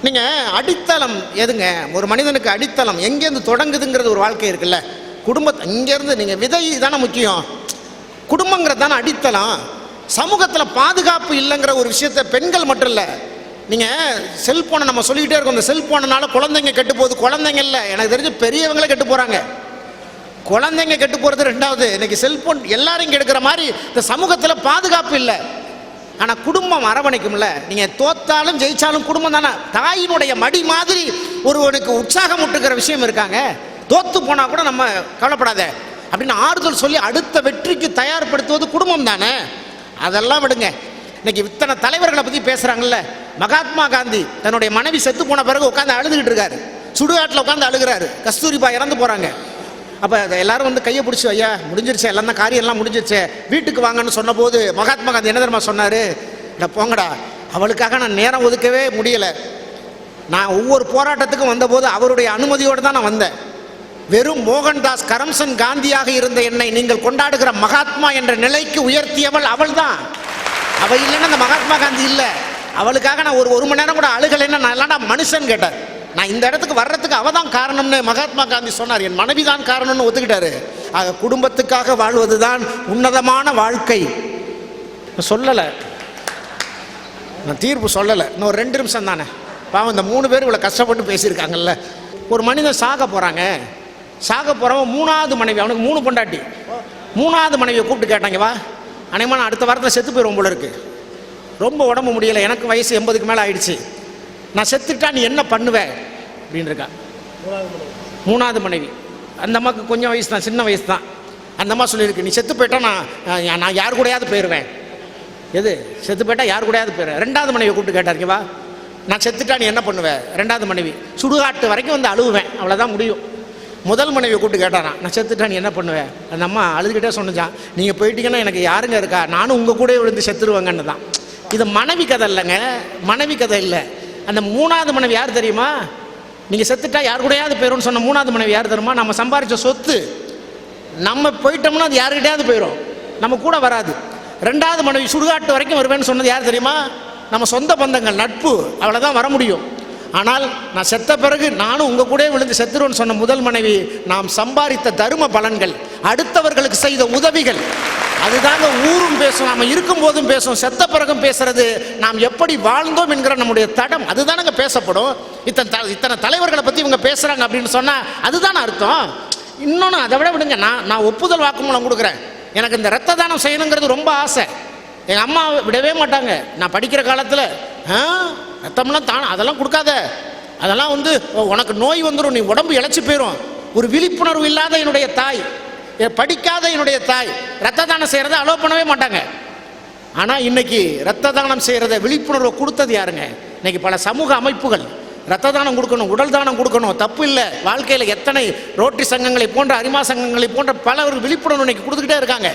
நீங்கள் அடித்தளம் எதுங்க? ஒரு மனிதனுக்கு அடித்தளம் எங்கேருந்து தொடங்குதுங்கிறது ஒரு வாழ்க்கை இருக்குல்ல. குடும்பத்தை இங்கேருந்து நீங்கள் விதை தானே முக்கியம், குடும்பங்கிறது தானே அடித்தளம். சமூகத்தில் பாதுகாப்பு இல்லைங்கிற ஒரு விஷயத்தை பெண்கள் மட்டும் இல்லை, நீங்கள் செல்ஃபோனை நம்ம சொல்லிக்கிட்டே இருக்கோம். இந்த செல்ஃபோனால குழந்தைங்க கெட்டு போகுது. குழந்தைங்க இல்லை, எனக்கு தெரிஞ்சு பெரியவங்களே கெட்டு போகிறாங்க. குழந்தைங்க கெட்டு போகிறது ரெண்டாவது. இன்னைக்கு செல்ஃபோன் எல்லாரும் கெடுக்கிற மாதிரி இந்த சமூகத்தில் பாதுகாப்பு இல்லை. ஆனால் குடும்பம் அரவணைக்கும்ல. நீங்கள் தோத்தாலும் ஜெயிச்சாலும் குடும்பம் தானே. தாயினுடைய மடி மாதிரி ஒருவனுக்கு உற்சாகம் ஊட்டுகிற விஷயம் இருக்காங்க. தோத்து போனால் கூட நம்ம கவலைப்படாத அப்படின்னு ஆறுதல் சொல்லி அடுத்த வெற்றிக்கு தயார்படுத்துவது குடும்பம் தானே. அதெல்லாம் விடுங்க. இன்னைக்கு இத்தனை தலைவர்களை பற்றி பேசுகிறாங்கல்ல. மகாத்மா காந்தி தன்னுடைய மனைவி செத்து போன பிறகு உட்காந்து அழுதுகிட்டு இருக்காரு, சுடுகாட்டில் உட்காந்து அழுகிறாரு. கஸ்தூரிபா இறந்து போகிறாங்க. அப்போ எல்லாரும் வந்து கையை பிடிச்சி, ஐயா முடிஞ்சிருச்சு, எல்லாம் தான் காரியம் எல்லாம் முடிஞ்சிருச்சு, வீட்டுக்கு வாங்கன்னு சொன்னபோது மகாத்மா காந்தி என்ன தெரியுமா சொன்னார்? இல்லை போங்கடா, அவளுக்காக நான் நேரம் ஒதுக்கவே முடியலை. நான் ஒவ்வொரு போராட்டத்துக்கும் வந்தபோது அவருடைய அனுமதியோடு தான் நான் வந்தேன். வெறும் மோகன்தாஸ் கரம்சன் காந்தியாக இருந்த என்னை நீங்கள் கொண்டாடுகிற மகாத்மா என்ற நிலைக்கு உயர்த்தியவள் அவள் தான். அவள் இல்லைன்னா அந்த மகாத்மா காந்தி இல்லை. அவளுக்காக நான் ஒரு மணி நேரம் கூட அழுகலைன்னா நான் எல்லாம் மனுஷன் கேட்டார். நான் இந்த இடத்துக்கு வர்றதுக்கு அவ தான் காரணம்னு மகாத்மா காந்தி சொன்னார். என் மனைவி தான் காரணம்னு ஒத்துக்கிட்டாரு. ஆக குடும்பத்துக்காக வாழ்வது தான் உன்னதமான வாழ்க்கை. சொல்லலை, நான் தீர்ப்பு சொல்லலை. இன்னும் 2 நிமிஷம் தானே. பாவம் இந்த 3 பேர் இவ்வளோ கஷ்டப்பட்டு பேசியிருக்காங்கல்ல. ஒரு மனிதன் சாக போகிறாங்க, சாக போகிறவன் 3வது மனைவி, அவனுக்கு 3 பொண்டாட்டி. 3வது மனைவியை கூப்பிட்டு கேட்டாங்க, வா அனைமா நான் அடுத்த வாரத்தில் செத்து போயிடுவோம் போல இருக்கு, ரொம்ப உடம்பு முடியலை, எனக்கு வயசு 80க்கு மேலே ஆயிடுச்சு, நான் செத்துட்டா நீ என்ன பண்ணுவேன் அப்படின்னு இருக்கா. 3வது மனைவி. அந்த அம்மாவுக்கு கொஞ்சம் வயசு தான், சின்ன வயசு தான். அந்த அம்மா சொல்லியிருக்கு, நீ செத்து போயிட்டா நான் யார் கூடயாவது போயிடுவேன். எது செத்து போயிட்டா யார் கூடயாவது போயிடுவேன். 2வது மனைவியை கூப்பிட்டு கேட்டாருங்க, வா நான் செத்துட்டா நீ என்ன பண்ணுவேன். 2வது மனைவி, சுடுகாட்டு வரைக்கும் வந்து அழுவேன், அவ்வளோதான் முடியும். முதல் மனைவியை கூப்பிட்டு கேட்டாரான், நான் செத்துட்டா நீ என்ன பண்ணுவேன். அந்த அம்மா அழுதுகிட்டே சொன்னான், நீங்கள் போயிட்டீங்கன்னா எனக்கு யாருங்க இருக்கா, நானும் உங்கள் கூட விழுந்து செத்துருவேங்கன்னு தான். இது மனைவி கதை இல்லைங்க, மனைவி கதை இல்லை. அந்த 3வது மனைவி யார் தெரியுமா? நீங்கள் செத்துட்டா யார் கூடயாவது போயிடும்னு சொன்ன 3வது மனைவி யார் தெரியுமா? நம்ம சம்பாரித்த சொத்து. நம்ம போயிட்டோம்னா அது யாருக்கிட்டையாவது போயிடும், நம்ம கூட வராது. 2வது மனைவி சுடுகாட்டு வரைக்கும் வருவேன்னு சொன்னது யார் தெரியுமா? நம்ம சொந்த பந்தங்கள், நட்பு, அவ்வளோதான் வர முடியும். ஆனால் நான் செத்த பிறகு நானும் உங்கள் கூட விழுந்து செத்துருவேன்னு சொன்ன முதல் மனைவி நாம் சம்பாதித்த தரும பலன்கள், அடுத்தவர்களுக்கு செய்த உதவிகள், அதுதாங்க ஊரும் பேசும், நாம் இருக்கும் போதும் பேசும், செத்த பிறகும் பேசுறது நாம் எப்படி வாழ்ந்தோம் என்கிற நம்முடைய தடம், அதுதானங்க பேசப்படும். இத்தனை தலைவர்களை பற்றி இவங்க பேசுகிறாங்க அப்படின்னு சொன்னால் அதுதானே அர்த்தம். இன்னொன்று அதை விட விடுங்க, நான் ஒப்புதல் வாக்குமூலம் கொடுக்குறேன். எனக்கு இந்த ரத்த தானம் செய்யணுங்கிறது ரொம்ப ஆசை. எங்கள் அம்மா விடவே மாட்டாங்க. நான் படிக்கிற காலத்தில் ரத்தம்லாம் அதெல்லாம் கொடுக்காத, அதெல்லாம் வந்து உனக்கு நோய் வந்துடும், நீ உடம்பு இழைச்சி போயிடும். ஒரு விழிப்புணர்வு இல்லாத என்னுடைய தாய், படிக்காத என்னுடைய தாய் ரத்த தானம் செய்கிறத அலோவ் பண்ணவே மாட்டாங்க. ஆனால் இன்னைக்கு ரத்த தானம் செய்கிறத விழிப்புணர்வை கொடுத்தது யாருங்க? இன்னைக்கு பல சமூக அமைப்புகள் ரத்த தானம் கொடுக்கணும், உடல் தானம் கொடுக்கணும், தப்பு இல்லை. வாழ்க்கையில் எத்தனை ரோட்டரி சங்கங்களை போன்ற அரிமா சங்கங்களை போன்ற பலவர்கள் விழிப்புணர்வு இன்னைக்கு கொடுத்துக்கிட்டே இருக்காங்க.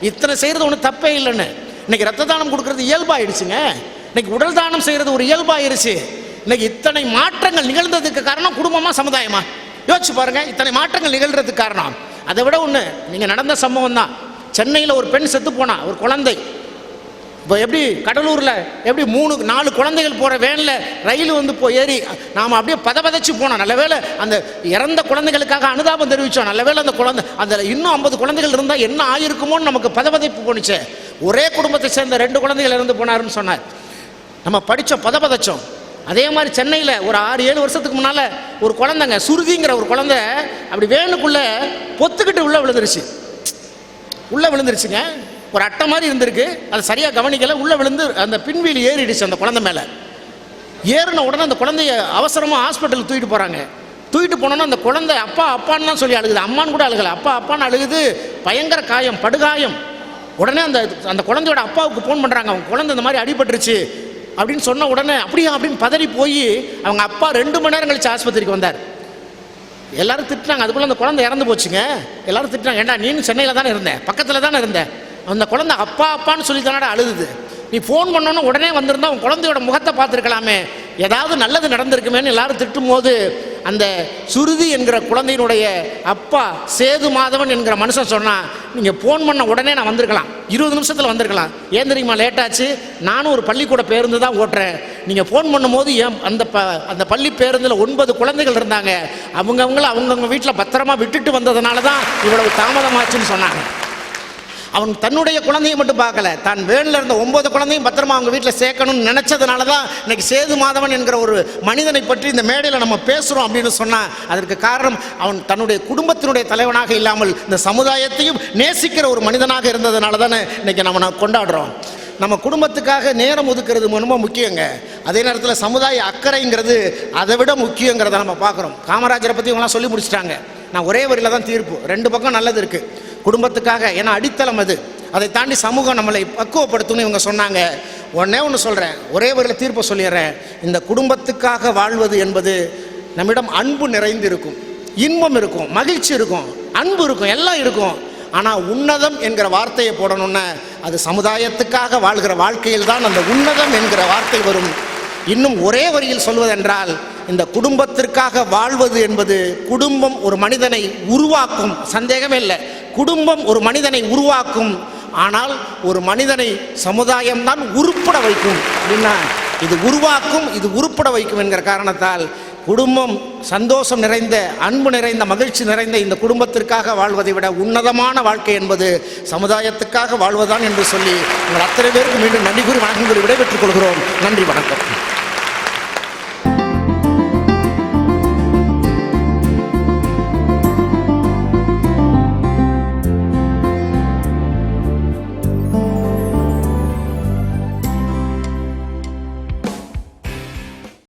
இத்தனை செய்கிறது ஒன்றும் தப்பே இல்லைன்னு. இன்னைக்கு ரத்த தானம் கொடுக்கறது இயல்பாயிடுச்சுங்க. இன்னைக்கு உடல் தானம் செய்கிறது ஒரு இயல்பாயிருச்சு. இன்னைக்கு இத்தனை மாற்றங்கள் நிகழ்ந்ததுக்கு காரணம் குடும்பமா சமுதாயமா? யோசிச்சு பாருங்க. இத்தனை மாற்றங்கள் நிகழ்றதுக்கு காரணம் அதை விட ஒன்று, நீங்கள் நடந்த சம்பவம் தான். சென்னையில் ஒரு பெண் செத்து போனா, ஒரு குழந்தை. இப்போ எப்படி கடலூரில் எப்படி 3-4 குழந்தைகள் போகிற வேனில் ரயில் வந்து ஏறி நாம் அப்படியே பதச்சு போனோம். நல்ல வேளை அந்த இறந்த குழந்தைகளுக்காக அனுதாபம் தெரிவித்தோம். நல்ல வேளை அந்த குழந்தை, அந்த இன்னும் 50 குழந்தைகள் இருந்தால் என்ன ஆயிருக்குமோன்னு நமக்கு பதப்பு போணுச்சு. ஒரே குடும்பத்தை சேர்ந்த 2 குழந்தைகள் இறந்து போனாருன்னு சொன்னார். நம்ம படித்தோம், பதச்சோம். அதே மாதிரி சென்னையில் ஒரு 6-7 வருஷத்துக்கு முன்னால் ஒரு குழந்தைங்க, சுருதிங்கிற ஒரு குழந்தை அப்படி வேனுக்குள்ளே பொத்துக்கிட்டு உள்ளே விழுந்துருச்சுங்க. ஒரு அட்டை மாதிரி இருந்திருக்கு, அது சரியாக கவனிக்கலை, உள்ளே விழுந்து அந்த பின்வீல் ஏறிடுச்சு அந்த குழந்தை மேலே. ஏறின உடனே அந்த குழந்தைய அவசரமாக ஹாஸ்பிட்டலுக்கு தூக்கிட்டு போகிறாங்க. தூக்கிட்டு போனோன்னா அந்த குழந்தை அப்பா அப்பான்னு தான் சொல்லி அழுகுது, அம்மான்னு கூட அழுகலை, அப்பா அப்பான்னு அழுகுது. பயங்கர காயம், படுகாயம். உடனே அந்த குழந்தையோட அப்பாவுக்கு ஃபோன் பண்ணுறாங்க, அவங்க குழந்தை இந்த மாதிரி அடிபட்டுருச்சு அப்படின்னு சொன்ன உடனே அப்படியா அப்படின்னு பதறி போய் அவங்க அப்பா 2 மணி நேரம் கழிச்சு ஆஸ்பத்திரிக்கு வந்தார். எல்லாரும் திட்டினாங்க. அதுக்குள்ளே அந்த குழந்தை இறந்து போச்சுங்க. எல்லாரும் திட்டினாங்க, ஏண்டா நீனும் சென்னையில் தானே இருந்தேன், பக்கத்தில் தானே இருந்தேன், அந்த குழந்தை அப்பான்னு சொல்லி தானடா அழுகுது, நீ ஃபோன் பண்ணோன்னு உடனே வந்திருந்தா உன் குழந்தையோட முகத்தை பார்த்துருக்கலாமே, ஏதாவது நல்லது நடந்திருக்குமேன்னு எல்லாரும் திட்டும் போது அந்த சுருதி என்கிற குழந்தையினுடைய அப்பா சேது மாதவன் என்கிற மனுஷன் சொன்னான், நீங்கள் ஃபோன் பண்ண உடனே நான் வந்திருக்கலாம், 20 நிமிஷத்தில் வந்திருக்கலாம். ஏன் தெரியுமா லேட் ஆச்சு? நானும் ஒரு பள்ளிக்கூட பேருந்து தான் ஓட்டுறேன். நீங்கள் ஃபோன் பண்ணும்போது அந்த பள்ளி பேருந்தில் 9 குழந்தைகள் இருந்தாங்க. அவங்கவுங்க வீட்டில் பத்திரமா விட்டுட்டு வந்ததுனால தான் இவ்வளவு தாமதமாச்சுன்னு சொன்னாங்க. அவன் தன்னுடைய குழந்தையை மட்டும் பார்க்கல, தான் வேனில் இருந்த 9 குழந்தையும் பத்திரமா அவங்க வீட்டில் சேர்க்கணும்னு நினைச்சதுனால தான் இன்னைக்கு சேது மாதவன் என்கிற ஒரு மனிதனை பற்றி இந்த மேடையில் நம்ம பேசுகிறோம் அப்படின்னு சொன்னால் அதற்கு காரணம் அவன் தன்னுடைய குடும்பத்தினுடைய தலைவனாக இல்லாமல் இந்த சமுதாயத்தையும் நேசிக்கிற ஒரு மனிதனாக இருந்ததுனால தானே இன்னைக்கு நம்ம கொண்டாடுறோம். நம்ம குடும்பத்துக்காக நேரம் ஒதுக்கிறது ரொம்ப முக்கியங்க. அதே நேரத்தில் சமுதாய அக்கறைங்கிறது அதை விட முக்கியங்கிறத நம்ம பார்க்குறோம். காமராஜரை பற்றி இவங்களாம் சொல்லி முடிச்சிட்டாங்க. நான் ஒரே வரியில் தான் தீர்ப்பு. 2 பக்கம் நல்லது இருக்குது குடும்பத்துக்காக, ஏன்னா அடித்தளம் அது. அதை தாண்டி சமூகம் நம்மளை பக்குவப்படுத்தணும்னு இவங்க சொன்னாங்க. ஒன்று சொல்கிறேன், ஒரே வரியில் தீர்ப்பை சொல்லிடுறேன். இந்த குடும்பத்துக்காக வாழ்வது என்பது நம்மிடம் அன்பு நிறைந்து இருக்கும், இன்பம் இருக்கும், மகிழ்ச்சி இருக்கும், அன்பு இருக்கும், எல்லாம் இருக்கும். ஆனால் உன்னதம் என்கிற வார்த்தையை போடணும்னா அது சமுதாயத்துக்காக வாழ்கிற வாழ்க்கையில் தான் அந்த உன்னதம் என்கிற வார்த்தை வரும். இன்னும் ஒரே வரியில் சொல்வதென்றால், இந்த குடும்பத்திற்காக வாழ்வது என்பது குடும்பம் ஒரு மனிதனை உருவாக்கும், சந்தேகமே இல்லை. குடும்பம் ஒரு மனிதனை உருவாக்கும், ஆனால் ஒரு மனிதனை சமுதாயம்தான் உருப்பட வைக்கும். அப்படின்னா இது உருவாக்கும், இது உருப்பட வைக்கும் என்கிற காரணத்தால் குடும்பம் சந்தோஷம் நிறைந்த, அன்பு நிறைந்த, மகிழ்ச்சி நிறைந்த இந்த குடும்பத்திற்காக வாழ்வதை விட உன்னதமான வாழ்க்கை என்பது சமுதாயத்துக்காக வாழ்வதுதான் என்று சொல்லி உங்கள் அத்தனை பேருக்கு மீண்டும் நன்றி கூறி வணக்கம் கூறி விடைபெற்றுக் கொள்கிறோம். நன்றி, வணக்கம்.